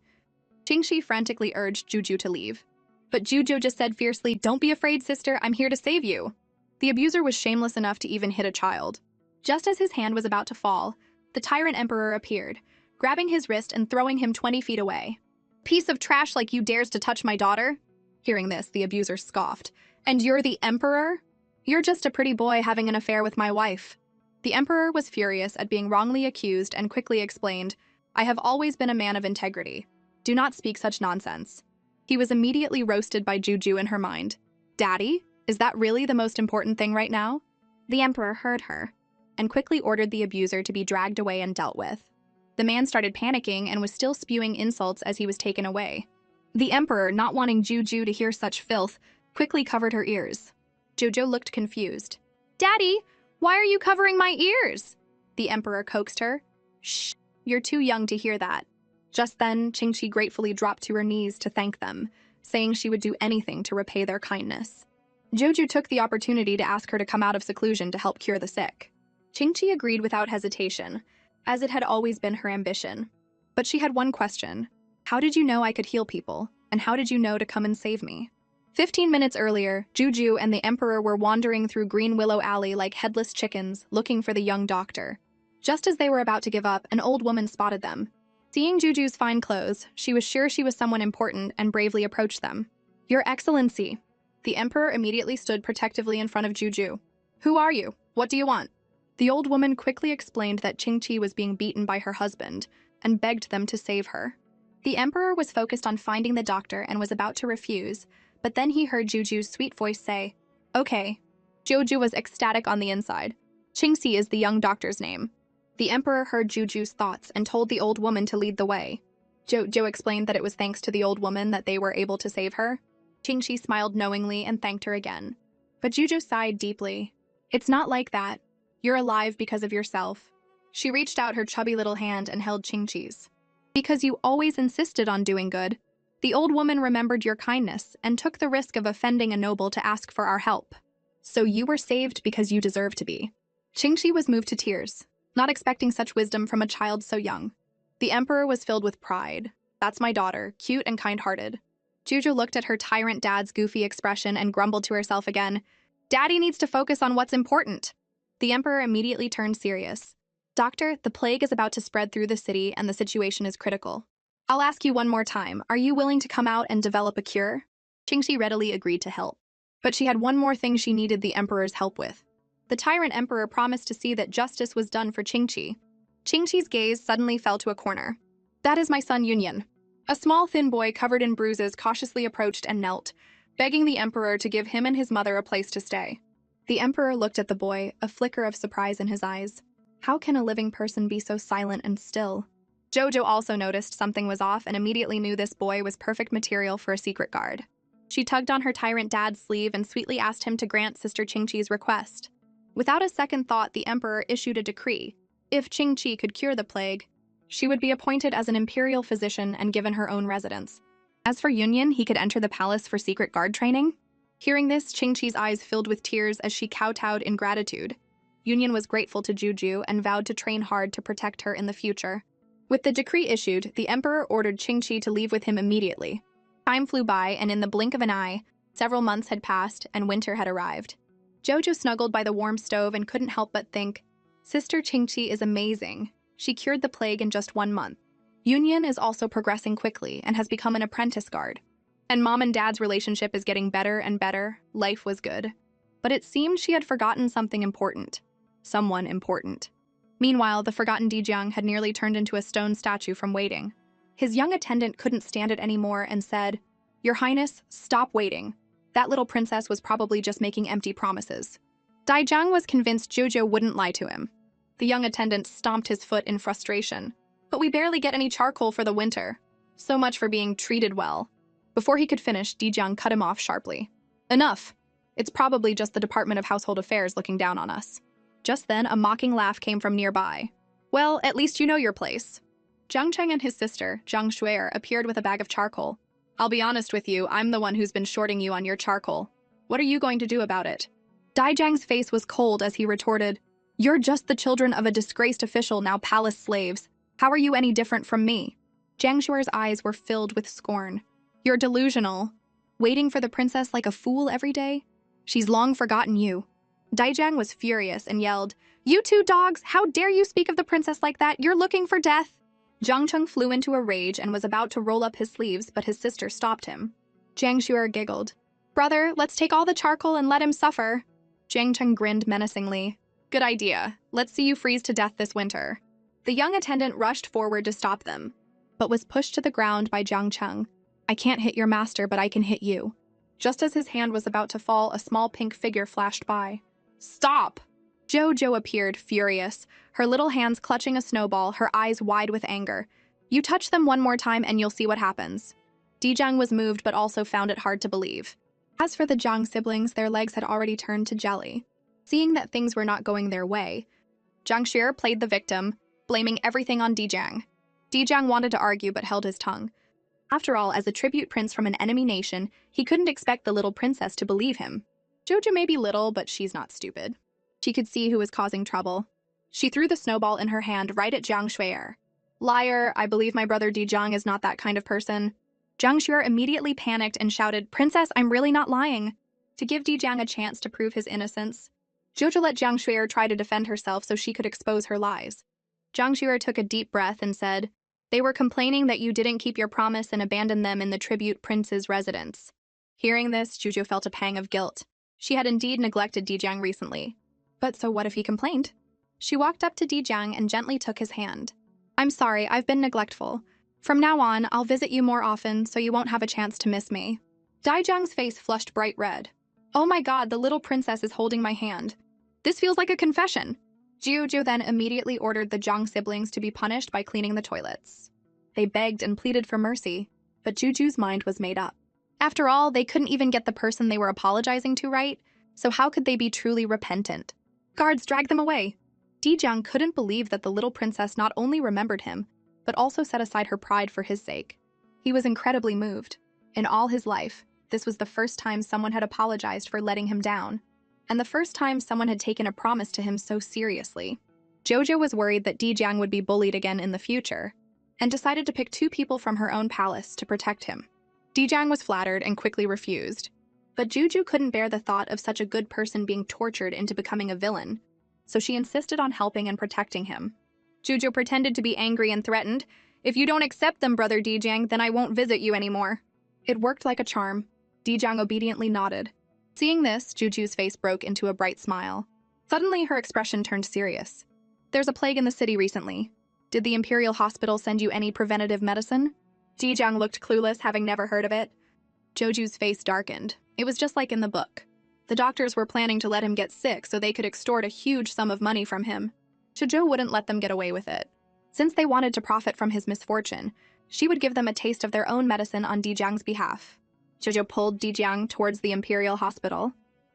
Speaker 1: Qingqi frantically urged Juju to leave. But Juju just said fiercely, "Don't be afraid, sister. I'm here to save you." The abuser was shameless enough to even hit a child. Just as his hand was about to fall, the Tyrant Emperor appeared, grabbing his wrist and throwing him 20 feet away. "Piece of trash like you dares to touch my daughter?" Hearing this, the abuser scoffed. "And you're the Emperor? You're just a pretty boy having an affair with my wife." The Emperor was furious at being wrongly accused and quickly explained, "I have always been a man of integrity. Do not speak such nonsense." He was immediately roasted by Juju in her mind. "Daddy? Is that really the most important thing right now?" The Emperor heard her, and quickly ordered the abuser to be dragged away and dealt with. The man started panicking and was still spewing insults as he was taken away. The Emperor, not wanting Juju to hear such filth, quickly covered her ears. Juju looked confused. "Daddy, why are you covering my ears?" The Emperor coaxed her. "Shh, you're too young to hear that." Just then, Qingqi gratefully dropped to her knees to thank them, saying she would do anything to repay their kindness. Juju took the opportunity to ask her to come out of seclusion to help cure the sick. Qingqi agreed without hesitation, as it had always been her ambition. But she had one question. "How did you know I could heal people, and how did you know to come and save me?" 15 minutes earlier, Juju and the Emperor were wandering through Green Willow Alley like headless chickens, looking for the young doctor. Just as they were about to give up, an old woman spotted them. Seeing Juju's fine clothes, she was sure she was someone important and bravely approached them. "Your Excellency." The Emperor immediately stood protectively in front of Juju. "Who are you? What do you want?" The old woman quickly explained that Qingqi was being beaten by her husband and begged them to save her. The Emperor was focused on finding the doctor and was about to refuse, but then he heard Juju's sweet voice say, "Okay." Juju was ecstatic on the inside. Qingxi is the young doctor's name. The Emperor heard Juju's thoughts and told the old woman to lead the way. Juju explained that it was thanks to the old woman that they were able to save her. Qingxi smiled knowingly and thanked her again. But Juju sighed deeply. "It's not like that. You're alive because of yourself." She reached out her chubby little hand and held Qingxi's. "Because you always insisted on doing good. The old woman remembered your kindness and took the risk of offending a noble to ask for our help. So you were saved because you deserve to be." Qingxi was moved to tears, not expecting such wisdom from a child so young. The Emperor was filled with pride. "That's my daughter, cute and kind-hearted." Juju looked at her tyrant dad's goofy expression and grumbled to herself again, "Daddy needs to focus on what's important." The Emperor immediately turned serious. "Doctor, the plague is about to spread through the city and the situation is critical. I'll ask you one more time, are you willing to come out and develop a cure?" Qingxi readily agreed to help. But she had one more thing she needed the Emperor's help with. The Tyrant Emperor promised to see that justice was done for Qingqi. Qingqi's gaze suddenly fell to a corner. "That is my son Yunyan." A small thin boy covered in bruises cautiously approached and knelt, begging the Emperor to give him and his mother a place to stay. The Emperor looked at the boy, a flicker of surprise in his eyes. How can a living person be so silent and still? Jojo also noticed something was off and immediately knew this boy was perfect material for a secret guard. She tugged on her tyrant dad's sleeve and sweetly asked him to grant Sister Qingqi's request. Without a second thought, the Emperor issued a decree. If Qingqi could cure the plague, she would be appointed as an imperial physician and given her own residence. As for Yunyan, he could enter the palace for secret guard training. Hearing this, Qingqi's eyes filled with tears as she kowtowed in gratitude. Yunyan was grateful to Juju and vowed to train hard to protect her in the future. With the decree issued, the Emperor ordered Qingqi to leave with him immediately. Time flew by, and in the blink of an eye, several months had passed and winter had arrived. Jojo snuggled by the warm stove and couldn't help but think, Sister Qingqi is amazing. She cured the plague in just 1 month. Union is also progressing quickly and has become an apprentice guard. And Mom and Dad's relationship is getting better and better. Life was good. But it seemed she had forgotten something important. Someone important. Meanwhile, the forgotten Dijang had nearly turned into a stone statue from waiting. His young attendant couldn't stand it anymore and said, "Your Highness, stop waiting. That little princess was probably just making empty promises." Dijang was convinced Jojo wouldn't lie to him. The young attendant stomped his foot in frustration. "But we barely get any charcoal for the winter. So much for being treated well." Before he could finish, Dijang cut him off sharply. "Enough. It's probably just the Department of Household Affairs looking down on us." Just then, a mocking laugh came from nearby. "Well, at least you know your place." Jiang Cheng and his sister, Jiang Shuer, appeared with a bag of charcoal. "I'll be honest with you, I'm the one who's been shorting you on your charcoal. What are you going to do about it?" Dijang's face was cold as he retorted, "You're just the children of a disgraced official, now palace slaves. How are you any different from me?" Jiang Shuer's eyes were filled with scorn. "You're delusional. Waiting for the princess like a fool every day? She's long forgotten you." Dijang was furious and yelled, "You two dogs! How dare you speak of the princess like that? You're looking for death!" Jiang Cheng flew into a rage and was about to roll up his sleeves, but his sister stopped him. Jiang Shuer giggled. "Brother, let's take all the charcoal and let him suffer." Jiang Cheng grinned menacingly. "Good idea. Let's see you freeze to death this winter." The young attendant rushed forward to stop them, but was pushed to the ground by Jiang Cheng. "I can't hit your master, but I can hit you." Just as his hand was about to fall, a small pink figure flashed by. "Stop!" Jojo appeared, furious, her little hands clutching a snowball, her eyes wide with anger. "You touch them one more time and you'll see what happens." Dijang was moved but also found it hard to believe. As for the Jiang siblings, their legs had already turned to jelly. Seeing that things were not going their way, Jiang Shuer played the victim, blaming everything on Dijang. Dijang wanted to argue but held his tongue. After all, as a tribute prince from an enemy nation, he couldn't expect the little princess to believe him. Jojo may be little, but she's not stupid. She could see who was causing trouble. She threw the snowball in her hand right at Jiang Shuer. "Liar, I believe my brother Dijang is not that kind of person." Jiang Shuer immediately panicked and shouted, "Princess, I'm really not lying." To give Dijang a chance to prove his innocence, Jojo let Jiang Shuer try to defend herself so she could expose her lies. Jiang Shuer took a deep breath and said, "They were complaining that you didn't keep your promise and abandoned them in the tribute prince's residence." Hearing this, Jojo felt a pang of guilt. She had indeed neglected Dijang recently. But so what if he complained? She walked up to Dijang and gently took his hand. "I'm sorry, I've been neglectful. From now on, I'll visit you more often so you won't have a chance to miss me." Dijang's face flushed bright red. "Oh my god, the little princess is holding my hand. This feels like a confession." Jojo then immediately ordered the Jiang siblings to be punished by cleaning the toilets. They begged and pleaded for mercy, but Juju's mind was made up. After all, they couldn't even get the person they were apologizing to right, so how could they be truly repentant? Guards, drag them away. Dijang couldn't believe that the little princess not only remembered him, but also set aside her pride for his sake. He was incredibly moved. In all his life, this was the first time someone had apologized for letting him down, and the first time someone had taken a promise to him so seriously. Jojo was worried that Dijang would be bullied again in the future, and decided to pick 2 people from her own palace to protect him. Dijang was flattered and quickly refused. But Juju couldn't bear the thought of such a good person being tortured into becoming a villain, so she insisted on helping and protecting him. Juju pretended to be angry and threatened, "If you don't accept them, Brother Dijang, then I won't visit you anymore." It worked like a charm. Dijang obediently nodded. Seeing this, Juju's face broke into a bright smile. Suddenly, her expression turned serious. "There's a plague in the city recently. Did the Imperial Hospital send you any preventative medicine?" Dijang looked clueless, having never heard of it. Joju's face darkened. It was just like in the book. The doctors were planning to let him get sick so they could extort a huge sum of money from him. Jojo wouldn't let them get away with it. Since they wanted to profit from his misfortune, she would give them a taste of their own medicine on Dijang's behalf. Jojo pulled Dijang towards the Imperial Hospital.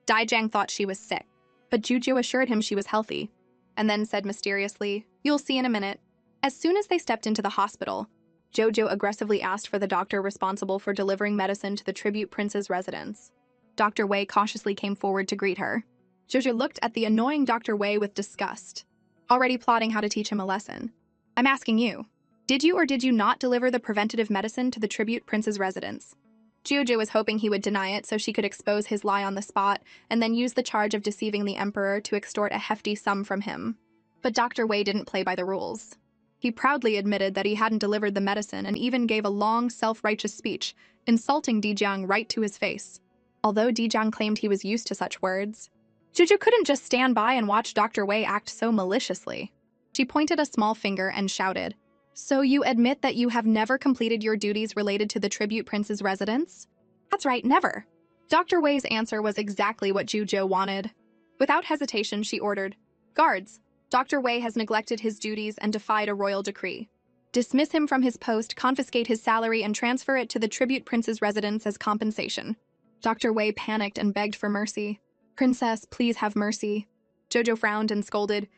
Speaker 1: Dijang thought she was sick, but Juju assured him she was healthy, and then said mysteriously, "You'll see in a minute." As soon as they stepped into the hospital, Jojo aggressively asked for the doctor responsible for delivering medicine to the tribute prince's residence. Dr. Wei cautiously came forward to greet her. Jojo looked at the annoying Dr. Wei with disgust, already plotting how to teach him a lesson. "I'm asking you, did you or did you not deliver the preventative medicine to the tribute prince's residence?" Jojo was hoping he would deny it so she could expose his lie on the spot and then use the charge of deceiving the emperor to extort a hefty sum from him. But Dr. Wei didn't play by the rules. He proudly admitted that he hadn't delivered the medicine and even gave a long, self-righteous speech, insulting Dijiang right to his face. Although Dijiang claimed he was used to such words, Juju couldn't just stand by and watch Dr. Wei act so maliciously. She pointed a small finger and shouted, "So you admit that you have never completed your duties related to the tribute prince's residence?" "That's right, never." Dr. Wei's answer was exactly what Juju wanted. Without hesitation, she ordered, "Guards, Dr. Wei has neglected his duties and defied a royal decree. Dismiss him from his post, confiscate his salary, and transfer it to the tribute prince's residence as compensation." Dr. Wei panicked and begged for mercy. "Princess, please have mercy." Jojo frowned and scolded,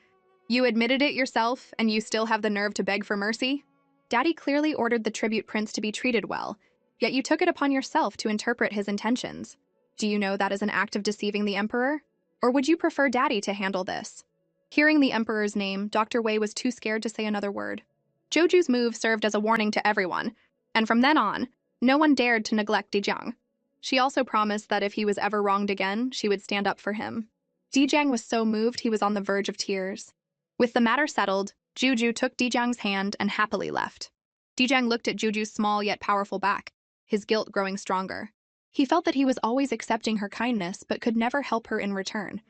Speaker 1: "You admitted it yourself, and you still have the nerve to beg for mercy? Daddy clearly ordered the tribute prince to be treated well, yet you took it upon yourself to interpret his intentions. Do you know that is an act of deceiving the emperor? Or would you prefer Daddy to handle this?" Hearing the emperor's name, Dr. Wei was too scared to say another word. Joju's move served as a warning to everyone, and from then on, no one dared to neglect Dijiang. She also promised that if he was ever wronged again, she would stand up for him. Dijiang was so moved he was on the verge of tears. With the matter settled, Juju took Dijiang's hand and happily left. Dijiang looked at Juju's small yet powerful back, his guilt growing stronger. He felt that he was always accepting her kindness but could never help her in return.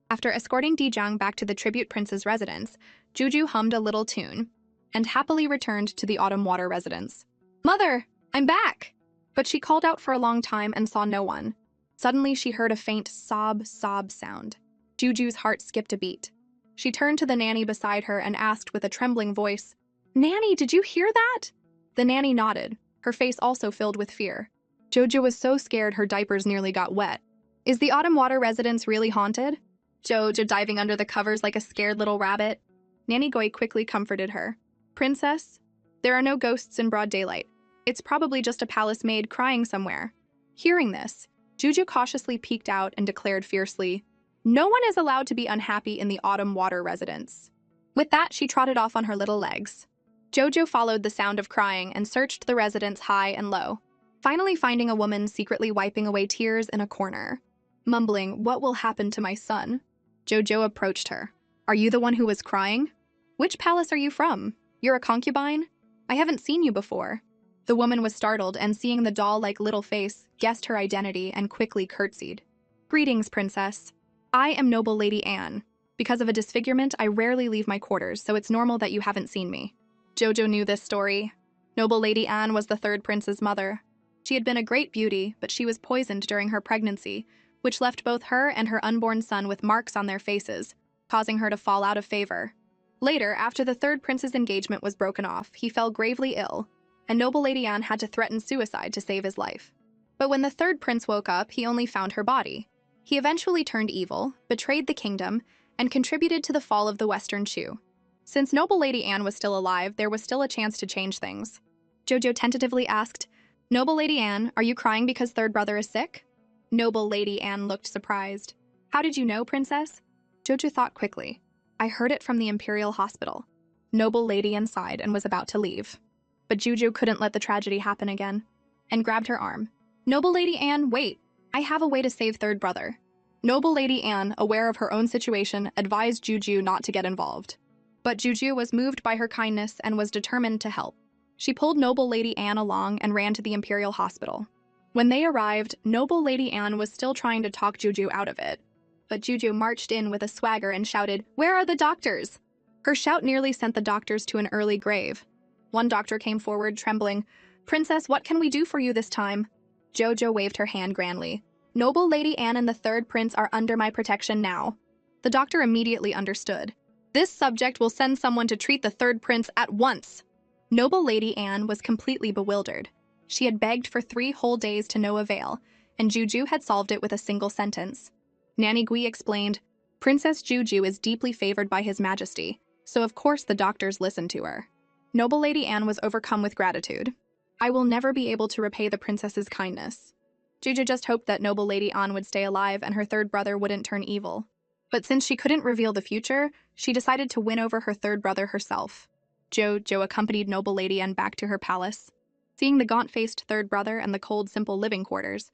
Speaker 1: After escorting Dijiang back to the tribute prince's residence, Juju hummed a little tune and happily returned to the Autumn Water residence. "Mother, I'm back!" But she called out for a long time and saw no one. Suddenly, she heard a faint sob sound. Juju's heart skipped a beat. She turned to the nanny beside her and asked with a trembling voice, "Nanny, did you hear that?" The nanny nodded, her face also filled with fear. Jojo was so scared her diapers nearly got wet. "Is the Autumn Water residence really haunted?" Jojo diving under the covers like a scared little rabbit. Nanny Goi quickly comforted her. "Princess, there are no ghosts in broad daylight. It's probably just a palace maid crying somewhere." Hearing this, Juju cautiously peeked out and declared fiercely, "No one is allowed to be unhappy in the Autumn Water residence." With that, she trotted off on her little legs. Jojo followed the sound of crying and searched the residence high and low, finally finding a woman secretly wiping away tears in a corner. Mumbling, "What will happen to my son?" Jojo approached her. "Are you the one who was crying? Which palace are you from? You're a concubine? I haven't seen you before." The woman was startled and, seeing the doll-like little face, guessed her identity and quickly curtsied. "Greetings, princess. I am Noble Lady Anne. Because of a disfigurement, I rarely leave my quarters, so it's normal that you haven't seen me." Jojo knew this story. Noble Lady Anne was the third prince's mother. She had been a great beauty, but she was poisoned during her pregnancy, which left both her and her unborn son with marks on their faces, causing her to fall out of favor. Later, after the third prince's engagement was broken off, he fell gravely ill, and Noble Lady Anne had to threaten suicide to save his life. But when the third prince woke up, he only found her body. He eventually turned evil, betrayed the kingdom, and contributed to the fall of the Western Chu. Since Noble Lady Anne was still alive, there was still a chance to change things. Jojo tentatively asked, "Noble Lady Anne, are you crying because third brother is sick?" Noble Lady Anne looked surprised. "How did you know, princess?" Jojo thought quickly. "I heard it from the Imperial Hospital." Noble Lady Anne sighed and was about to leave. But Juju couldn't let the tragedy happen again, and grabbed her arm. "Noble Lady Anne, wait! I have a way to save third brother." Noble Lady Anne, aware of her own situation, advised Juju not to get involved. But Juju was moved by her kindness and was determined to help. She pulled Noble Lady Anne along and ran to the Imperial Hospital. When they arrived, Noble Lady Anne was still trying to talk Juju out of it. But Juju marched in with a swagger and shouted, "Where are the doctors?" Her shout nearly sent the doctors to an early grave. One doctor came forward, trembling. "Princess, what can we do for you this time?" Jojo waved her hand grandly. "Noble Lady Anne and the third prince are under my protection now." The doctor immediately understood. "This subject will send someone to treat the third prince at once." Noble Lady Anne was completely bewildered. She had begged for 3 whole days to no avail, and Juju had solved it with a single sentence. Nanny Gui explained, "Princess Juju is deeply favored by His Majesty, so of course the doctors listened to her." Noble Lady Anne was overcome with gratitude. "I will never be able to repay the princess's kindness." Juju just hoped that Noble Lady Anne would stay alive and her third brother wouldn't turn evil. But since she couldn't reveal the future, she decided to win over her third brother herself. Jojo accompanied Noble Lady Anne back to her palace. Seeing the gaunt-faced third brother and the cold, simple living quarters,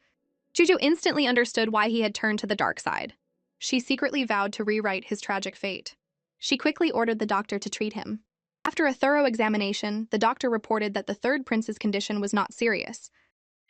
Speaker 1: Juju instantly understood why he had turned to the dark side. She secretly vowed to rewrite his tragic fate. She quickly ordered the doctor to treat him. After a thorough examination, the doctor reported that the third prince's condition was not serious,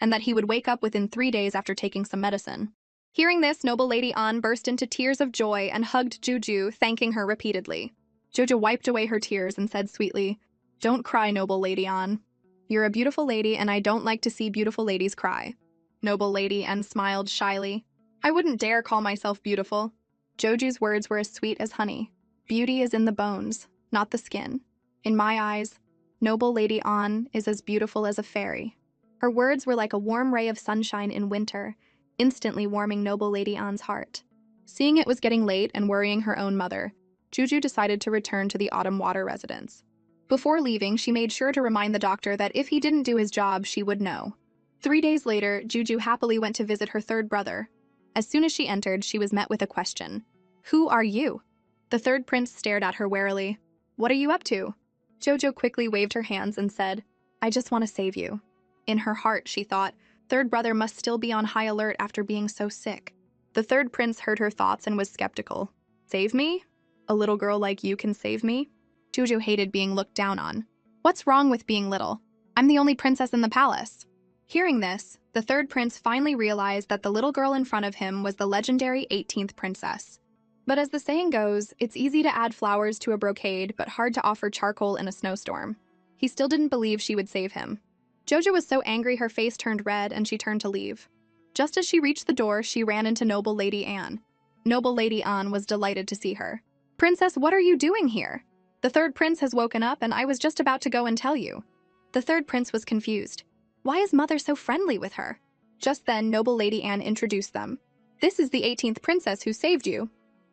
Speaker 1: and that he would wake up within 3 days after taking some medicine. Hearing this, noble Lady An burst into tears of joy and hugged Juju, thanking her repeatedly. Jojo wiped away her tears and said sweetly, "Don't cry, noble Lady An. You're a beautiful lady, and I don't like to see beautiful ladies cry." Noble Lady An smiled shyly. "I wouldn't dare call myself beautiful." Joju's words were as sweet as honey. "Beauty is in the bones, not the skin. In my eyes, noble Lady An is as beautiful as a fairy." Her words were like a warm ray of sunshine in winter, instantly warming noble Lady An's heart. Seeing it was getting late and worrying her own mother, Juju decided to return to the Autumn Water residence. Before leaving, she made sure to remind the doctor that if he didn't do his job, she would know. 3 days later, Juju happily went to visit her third brother. As soon as she entered, she was met with a question. "Who are you?" The third prince stared at her warily. "What are you up to?" Jojo quickly waved her hands and said, "I just want to save you." In her heart, she thought, third brother must still be on high alert after being so sick. The third prince heard her thoughts and was skeptical. "Save me? A little girl like you can save me?" Jojo hated being looked down on. "What's wrong with being little? I'm the only princess in the palace." Hearing this, the third prince finally realized that the little girl in front of him was the legendary 18th princess. But as the saying goes, it's easy to add flowers to a brocade, but hard to offer charcoal in a snowstorm. He still didn't believe she would save him. Jojo was so angry her face turned red and she turned to leave. Just as she reached the door, she ran into noble Lady An. Noble Lady An was delighted to see her. "Princess, what are you doing here? The third prince has woken up and I was just about to go and tell you." The third prince was confused. Why is mother so friendly with her? Just then, noble Lady An introduced them. "This is the 18th princess who saved you."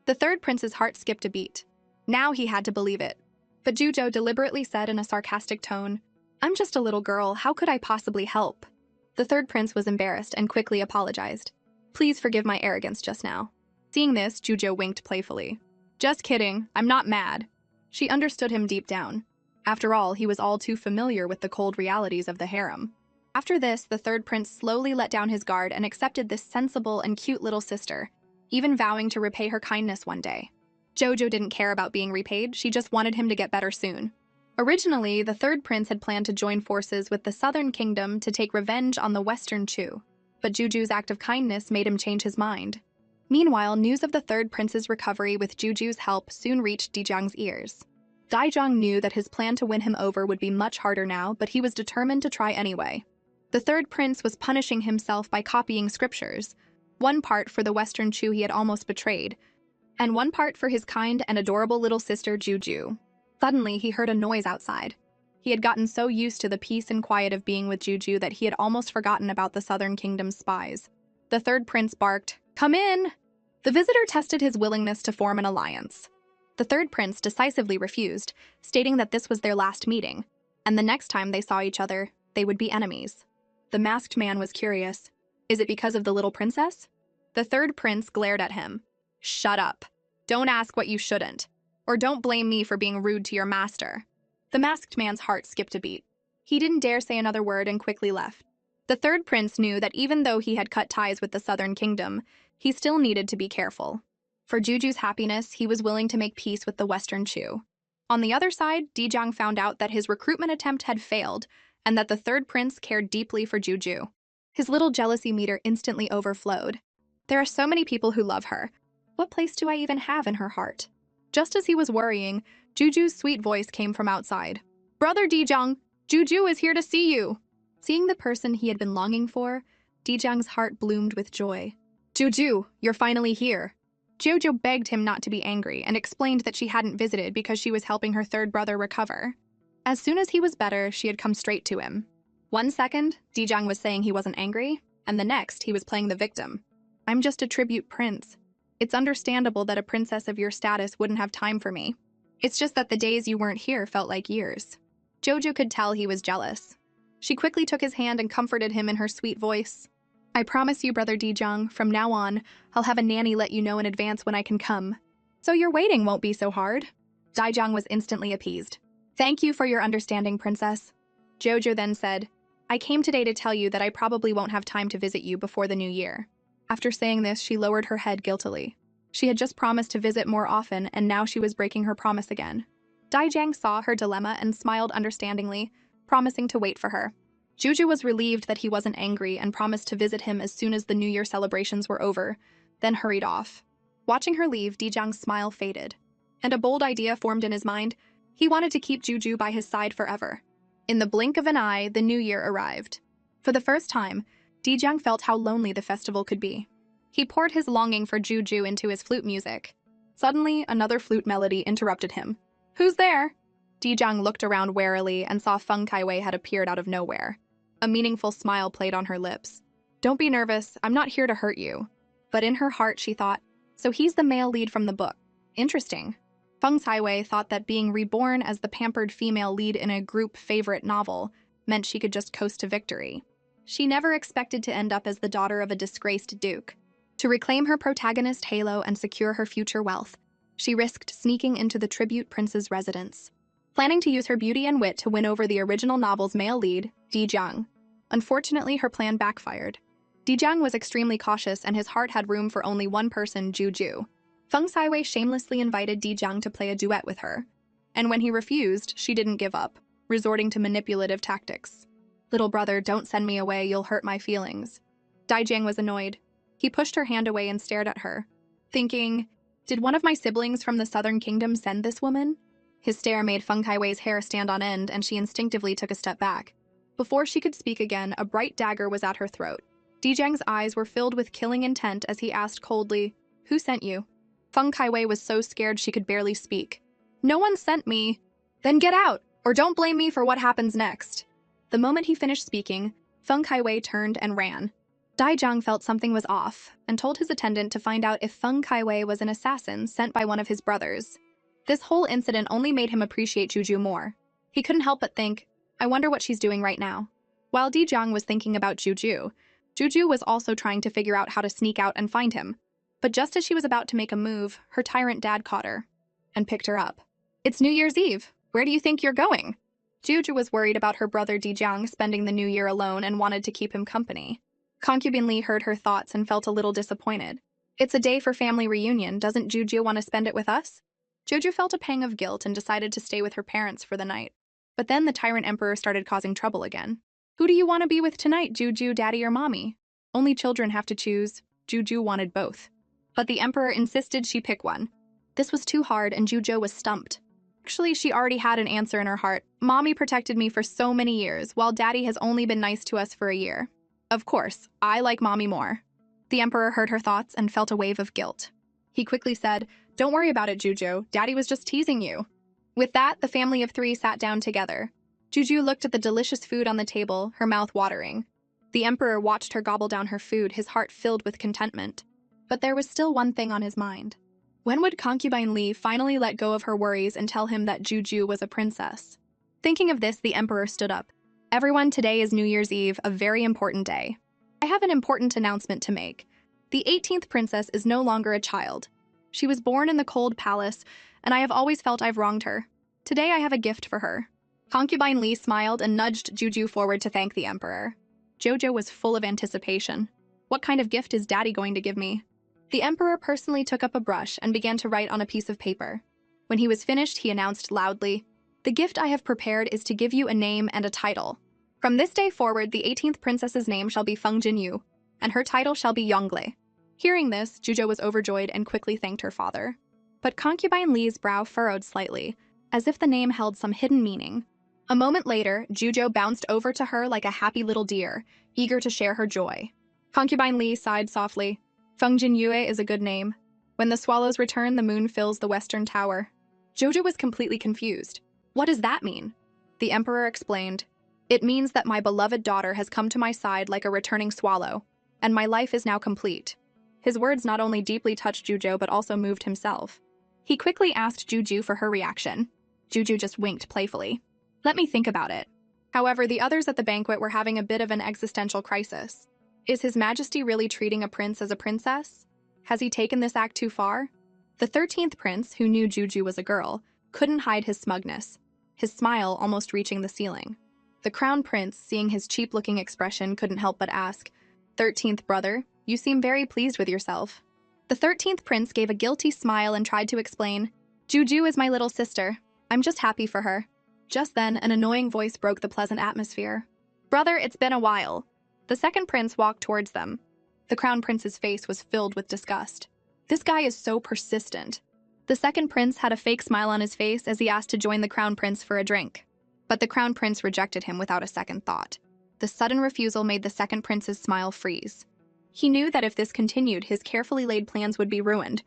Speaker 1: The third prince's heart skipped a beat. Now he had to believe it. But Jujo deliberately said in a sarcastic tone, "I'm just a little girl, how could I possibly help?" The third prince was embarrassed and quickly apologized. "Please forgive my arrogance just now." Seeing this, Jujo winked playfully. "Just kidding, I'm not mad." She understood him deep down. After all, he was all too familiar with the cold realities of the harem. After this, the third prince slowly let down his guard and accepted this sensible and cute little sister, even vowing to repay her kindness one day. Jojo didn't care about being repaid, she just wanted him to get better soon. Originally, the third prince had planned to join forces with the Southern Kingdom to take revenge on the Western Chu, but Juju's act of kindness made him change his mind. Meanwhile, news of the third prince's recovery with Juju's help soon reached Daijang's ears. Daijang knew that his plan to win him over would be much harder now, but he was determined to try anyway. The third prince was punishing himself by copying scriptures, one part for the Western Chu he had almost betrayed, and one part for his kind and adorable little sister Juju. Suddenly, he heard a noise outside. He had gotten so used to the peace and quiet of being with Juju that he had almost forgotten about the Southern Kingdom's spies. The third prince barked, "Come in!" The visitor tested his willingness to form an alliance. The third prince decisively refused, stating that this was their last meeting, and the next time they saw each other, they would be enemies. The masked man was curious. Is it because of the little princess? The third prince glared at him. "Shut up. Don't ask what you shouldn't. Or don't blame me for being rude to your master." The masked man's heart skipped a beat. He didn't dare say another word and quickly left. The third prince knew that even though he had cut ties with the Southern Kingdom, he still needed to be careful. For Juju's happiness, he was willing to make peace with the Western Chu. On the other side, Daijang found out that his recruitment attempt had failed and that the third prince cared deeply for Juju. His little jealousy meter instantly overflowed. There are so many people who love her. What place do I even have in her heart? Just as he was worrying, Juju's sweet voice came from outside. "Brother Daijang, Juju is here to see you." Seeing the person he had been longing for, Daijang's heart bloomed with joy. "Juju, you're finally here." Jojo begged him not to be angry and explained that she hadn't visited because she was helping her third brother recover. As soon as he was better, she had come straight to him. One second, Daijang was saying he wasn't angry, and the next, he was playing the victim. "I'm just a tribute prince. It's understandable that a princess of your status wouldn't have time for me. It's just that the days you weren't here felt like years." Jojo could tell he was jealous. She quickly took his hand and comforted him in her sweet voice. "I promise you, Brother Daijang, from now on, I'll have a nanny let you know in advance when I can come. So your waiting won't be so hard." Daijang was instantly appeased. "Thank you for your understanding, princess." Jojo then said, "I came today to tell you that I probably won't have time to visit you before the new year." After saying this, she lowered her head guiltily. She had just promised to visit more often, and now she was breaking her promise again. Daijang saw her dilemma and smiled understandingly, promising to wait for her. Juju was relieved that he wasn't angry and promised to visit him as soon as the New Year celebrations were over, then hurried off. Watching her leave, Daijang's smile faded, and a bold idea formed in his mind. He wanted to keep Juju by his side forever. In the blink of an eye, the New Year arrived. For the first time, Daijang felt how lonely the festival could be. He poured his longing for Juju into his flute music. Suddenly, another flute melody interrupted him. "Who's there?" Daijang looked around warily and saw Feng Kaiwei had appeared out of nowhere. A meaningful smile played on her lips. "Don't be nervous, I'm not here to hurt you." But in her heart, she thought, so he's the male lead from the book. Interesting. Feng Kaiwei thought that being reborn as the pampered female lead in a group favorite novel meant she could just coast to victory. She never expected to end up as the daughter of a disgraced duke. To reclaim her protagonist halo and secure her future wealth, she risked sneaking into the tribute prince's residence, planning to use her beauty and wit to win over the original novel's male lead, Daijang. Unfortunately, her plan backfired. Daijang was extremely cautious and his heart had room for only one person, Juju. Feng Kaiwei shamelessly invited Daijang to play a duet with her, and when he refused, she didn't give up, resorting to manipulative tactics. "Little brother, don't send me away, you'll hurt my feelings." Daijang was annoyed. He pushed her hand away and stared at her, thinking, did one of my siblings from the Southern Kingdom send this woman? His stare made Feng Kaiwei's hair stand on end, and she instinctively took a step back. Before she could speak again, a bright dagger was at her throat. Daijang's eyes were filled with killing intent as he asked coldly, "Who sent you?" Feng Kaiwei was so scared she could barely speak. "No one sent me." "Then get out, or don't blame me for what happens next." The moment he finished speaking, Feng Kaiwei turned and ran. Daijang felt something was off and told his attendant to find out if Feng Kaiwei was an assassin sent by one of his brothers. This whole incident only made him appreciate Juju more. He couldn't help but think, I wonder what she's doing right now. While Daijang was thinking about Juju, Juju was also trying to figure out how to sneak out and find him. But just as she was about to make a move, her tyrant dad caught her and picked her up. "It's New Year's Eve. Where do you think you're going?" Juju was worried about her brother Daijang spending the New Year alone and wanted to keep him company. Concubine Lee heard her thoughts and felt a little disappointed. "It's a day for family reunion. Doesn't Juju want to spend it with us?" Juju felt a pang of guilt and decided to stay with her parents for the night. But then the tyrant emperor started causing trouble again. "Who do you want to be with tonight, Juju, daddy or mommy?" Only children have to choose. Juju wanted both. But the emperor insisted she pick one. This was too hard and Juju was stumped. Actually, she already had an answer in her heart. "Mommy protected me for so many years, while daddy has only been nice to us for a year. Of course, I like mommy more." The emperor heard her thoughts and felt a wave of guilt. He quickly said, "Don't worry about it, Juju. Daddy was just teasing you." With that, the family of three sat down together. Juju looked at the delicious food on the table, her mouth watering. The emperor watched her gobble down her food, his heart filled with contentment. But there was still one thing on his mind. When would Concubine Lee finally let go of her worries and tell him that Juju was a princess? Thinking of this, the emperor stood up. "Everyone, today is New Year's Eve, a very important day. I have an important announcement to make. The 18th princess is no longer a child. She was born in the cold palace, and I have always felt I've wronged her. Today I have a gift for her." Concubine Lee smiled and nudged Juju forward to thank the emperor. Jojo was full of anticipation. What kind of gift is daddy going to give me? The emperor personally took up a brush and began to write on a piece of paper. When he was finished, he announced loudly, "The gift I have prepared is to give you a name and a title. From this day forward, the 18th princess's name shall be Feng Jinyu, and her title shall be Yongle." Hearing this, Juju was overjoyed and quickly thanked her father. But Concubine Lee's brow furrowed slightly, as if the name held some hidden meaning. A moment later, Juju bounced over to her like a happy little deer, eager to share her joy. Concubine Lee sighed softly. "Feng Jinyue is a good name. When the swallows return, the moon fills the western tower." Jojo was completely confused. "What does that mean?" The emperor explained. "It means that my beloved daughter has come to my side like a returning swallow, and my life is now complete." His words not only deeply touched Juju but also moved himself. He quickly asked Juju for her reaction. Juju just winked playfully. "Let me think about it." However, the others at the banquet were having a bit of an existential crisis. Is His Majesty really treating a prince as a princess? Has he taken this act too far? The 13th prince, who knew Juju was a girl, couldn't hide his smugness, his smile almost reaching the ceiling. The crown prince, seeing his cheap-looking expression, couldn't help but ask, "13th brother, you seem very pleased with yourself." The 13th prince gave a guilty smile and tried to explain, "Juju is my little sister. I'm just happy for her. Just then, an annoying voice broke the pleasant atmosphere. Brother, it's been a while. The second prince walked towards them. The crown prince's face was filled with disgust. This guy is so persistent. The second prince had a fake smile on his face as he asked to join the crown prince for a drink. But the crown prince rejected him without a second thought. The sudden refusal made the second prince's smile freeze. He knew that if this continued, his carefully laid plans would be ruined.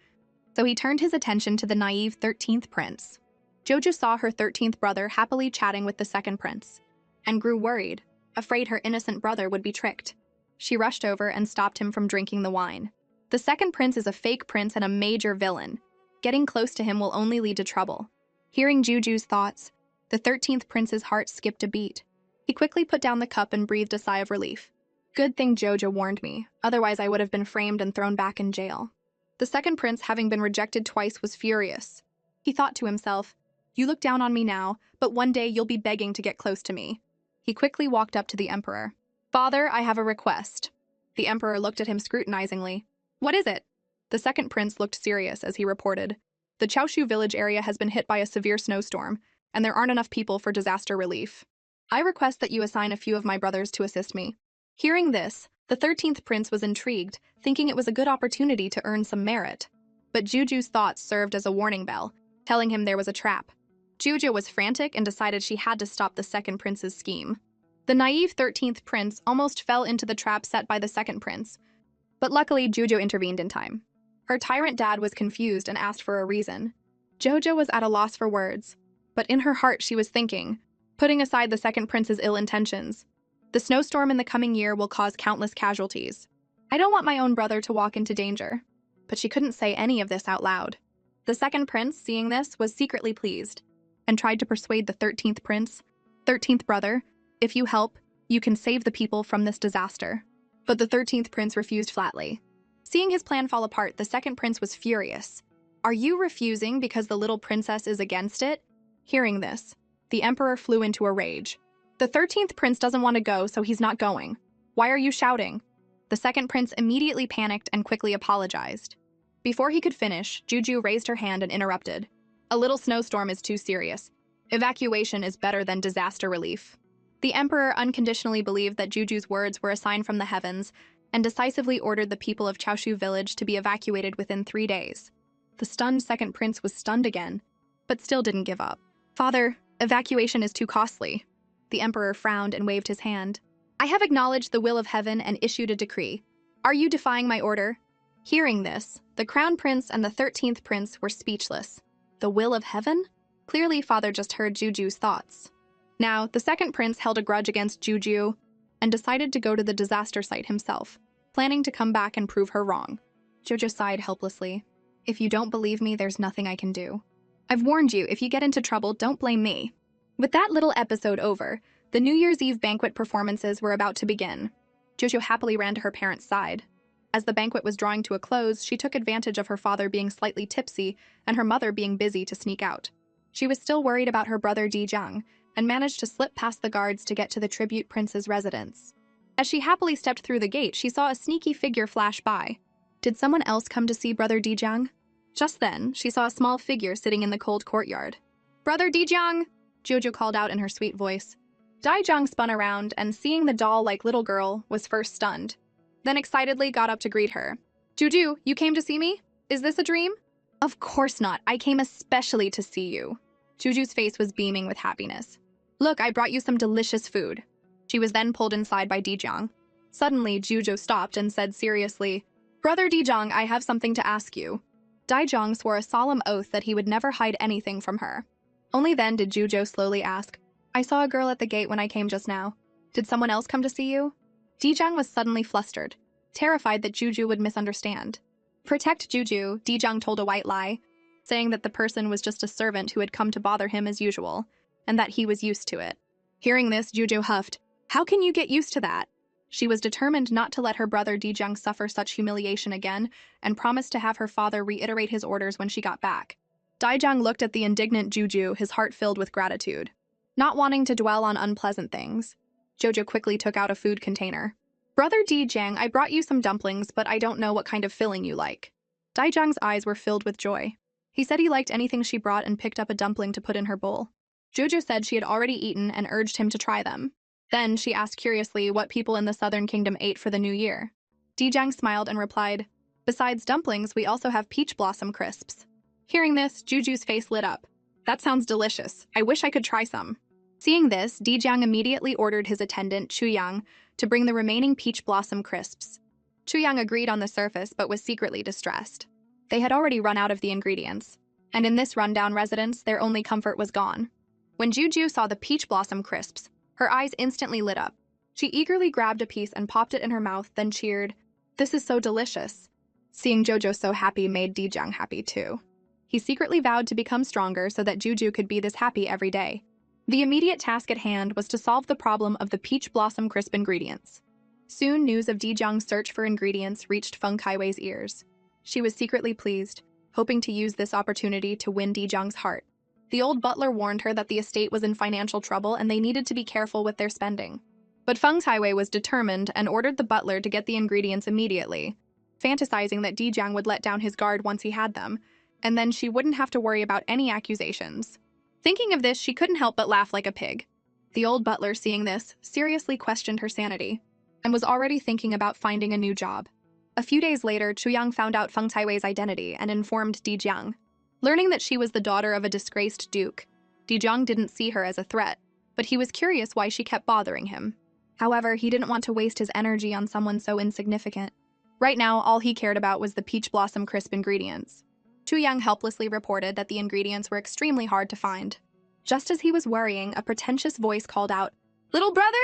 Speaker 1: So he turned his attention to the naive 13th prince. Jojo saw her 13th brother happily chatting with the second prince, and grew worried, afraid her innocent brother would be tricked. She rushed over and stopped him from drinking the wine. The second prince is a fake prince and a major villain. Getting close to him will only lead to trouble. Hearing Juju's thoughts, the 13th prince's heart skipped a beat. He quickly put down the cup and breathed a sigh of relief. Good thing Jojo warned me, otherwise I would have been framed and thrown back in jail. The second prince, having been rejected twice, was furious. He thought to himself, "You look down on me now, but one day you'll be begging to get close to me." He quickly walked up to the emperor. "Father, I have a request." The emperor looked at him scrutinizingly. "What is it?" The second prince looked serious as he reported. "The Chaoshu village area has been hit by a severe snowstorm, and there aren't enough people for disaster relief. I request that you assign a few of my brothers to assist me." Hearing this, the 13th prince was intrigued, thinking it was a good opportunity to earn some merit. But Juju's thoughts served as a warning bell, telling him there was a trap. Juju was frantic and decided she had to stop the second prince's scheme. The naive 13th prince almost fell into the trap set by the second prince, but luckily Juju intervened in time. Her tyrant dad was confused and asked for a reason. Jojo was at a loss for words, but in her heart she was thinking, putting aside the second prince's ill intentions, the snowstorm in the coming year will cause countless casualties. I don't want my own brother to walk into danger. But she couldn't say any of this out loud. The second prince, seeing this, was secretly pleased, and tried to persuade the 13th prince, 13th brother, if you help, you can save the people from this disaster. But the 13th prince refused flatly. Seeing his plan fall apart, the second prince was furious. Are you refusing because the little princess is against it? Hearing this, the emperor flew into a rage. The 13th prince doesn't want to go, so he's not going. Why are you shouting? The second prince immediately panicked and quickly apologized. Before he could finish, Juju raised her hand and interrupted. A little snowstorm is too serious. Evacuation is better than disaster relief. The emperor unconditionally believed that Juju's words were a sign from the heavens and decisively ordered the people of Chaoshu village to be evacuated within 3 days. The stunned second prince was stunned again, but still didn't give up. Father, evacuation is too costly. The emperor frowned and waved his hand. I have acknowledged the will of heaven and issued a decree. Are you defying my order? Hearing this, the crown prince and the 13th prince were speechless. The will of heaven? Clearly, father just heard Juju's thoughts. Now, the second prince held a grudge against Juju and decided to go to the disaster site himself, planning to come back and prove her wrong. Jojo sighed helplessly. If you don't believe me, there's nothing I can do. I've warned you, if you get into trouble, don't blame me. With that little episode over, the New Year's Eve banquet performances were about to begin. Jojo happily ran to her parents' side. As the banquet was drawing to a close, she took advantage of her father being slightly tipsy and her mother being busy to sneak out. She was still worried about her brother Di-jung and managed to slip past the guards to get to the tribute prince's residence. As she happily stepped through the gate, she saw a sneaky figure flash by. Did someone else come to see Brother Di-jung? Just then, she saw a small figure sitting in the cold courtyard. Brother Di-jung! Jojo called out in her sweet voice. Di-jung spun around and, seeing the doll-like little girl, was first stunned, then excitedly got up to greet her. Juju, you came to see me? Is this a dream? Of course not. I came especially to see you. Juju's face was beaming with happiness. Look, I brought you some delicious food. She was then pulled inside by Di-jung. Suddenly, Juju stopped and said seriously, Brother Di-jung, I have something to ask you. Di-jung swore a solemn oath that he would never hide anything from her. Only then did Juju slowly ask, I saw a girl at the gate when I came just now. Did someone else come to see you? Di-jung was suddenly flustered, terrified that Juju would misunderstand. To protect Juju, Di-jung told a white lie, saying that the person was just a servant who had come to bother him as usual, and that he was used to it. Hearing this, Juju huffed, How can you get used to that? She was determined not to let her brother Di-jung suffer such humiliation again, and promised to have her father reiterate his orders when she got back. Di-jung looked at the indignant Juju, his heart filled with gratitude. Not wanting to dwell on unpleasant things, Jojo quickly took out a food container. Brother Di-jung, I brought you some dumplings, but I don't know what kind of filling you like. Di-jung's eyes were filled with joy. He said he liked anything she brought and picked up a dumpling to put in her bowl. Jojo said she had already eaten and urged him to try them. Then she asked curiously what people in the Southern Kingdom ate for the new year. Dijang smiled and replied, "Besides dumplings, we also have peach blossom crisps." Hearing this, Juju's face lit up. "That sounds delicious. I wish I could try some." Seeing this, Dijang immediately ordered his attendant, Chuyang, to bring the remaining peach blossom crisps. Chuyang agreed on the surface but was secretly distressed. They had already run out of the ingredients, and in this rundown residence, their only comfort was gone. When Juju saw the peach blossom crisps, her eyes instantly lit up. She eagerly grabbed a piece and popped it in her mouth, then cheered, "This is so delicious." Seeing Jojo so happy made Dijang happy too. He secretly vowed to become stronger so that Juju could be this happy every day. The immediate task at hand was to solve the problem of the peach blossom crisp ingredients. Soon, news of Dijang's search for ingredients reached Feng Kaiwei's ears. She was secretly pleased, hoping to use this opportunity to win Dijang's heart. The old butler warned her that the estate was in financial trouble and they needed to be careful with their spending. But Feng Kaiwei was determined and ordered the butler to get the ingredients immediately, fantasizing that Dijang would let down his guard once he had them, and then she wouldn't have to worry about any accusations. Thinking of this, she couldn't help but laugh like a pig. The old butler, seeing this, seriously questioned her sanity, and was already thinking about finding a new job. A few days later, Chuyang found out Feng Kaiwei's identity and informed Dijang. Learning that she was the daughter of a disgraced duke, Dijang didn't see her as a threat, but he was curious why she kept bothering him. However, he didn't want to waste his energy on someone so insignificant. Right now, all he cared about was the peach blossom crisp ingredients. Chuyang helplessly reported that the ingredients were extremely hard to find. Just as he was worrying, a pretentious voice called out, "Little brother?"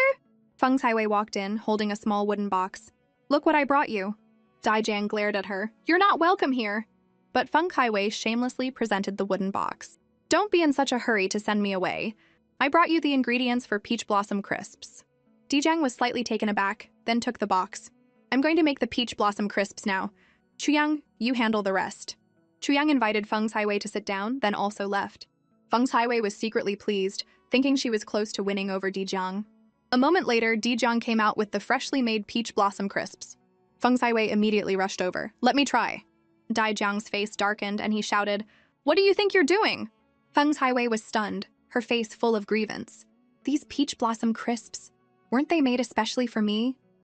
Speaker 1: Feng Kaiwei walked in, holding a small wooden box. "Look what I brought you." Dijang glared at her. "You're not welcome here." But Feng Kaiwei shamelessly presented the wooden box. "Don't be in such a hurry to send me away. I brought you the ingredients for peach blossom crisps." Dijang was slightly taken aback, then took the box. "I'm going to make the peach blossom crisps now. Chuyang, you handle the rest." Chuyang invited Feng Kaiwei to sit down, then also left. Feng Kaiwei was secretly pleased, thinking she was close to winning over Dijang. A moment later, Dijang came out with the freshly made peach blossom crisps. Feng Kaiwei immediately rushed over. "Let me try." Dijang's face darkened and he shouted, "What do you think you're doing?" Feng Kaiwei was stunned, her face full of grievance. "These peach blossom crisps, weren't they made especially for me?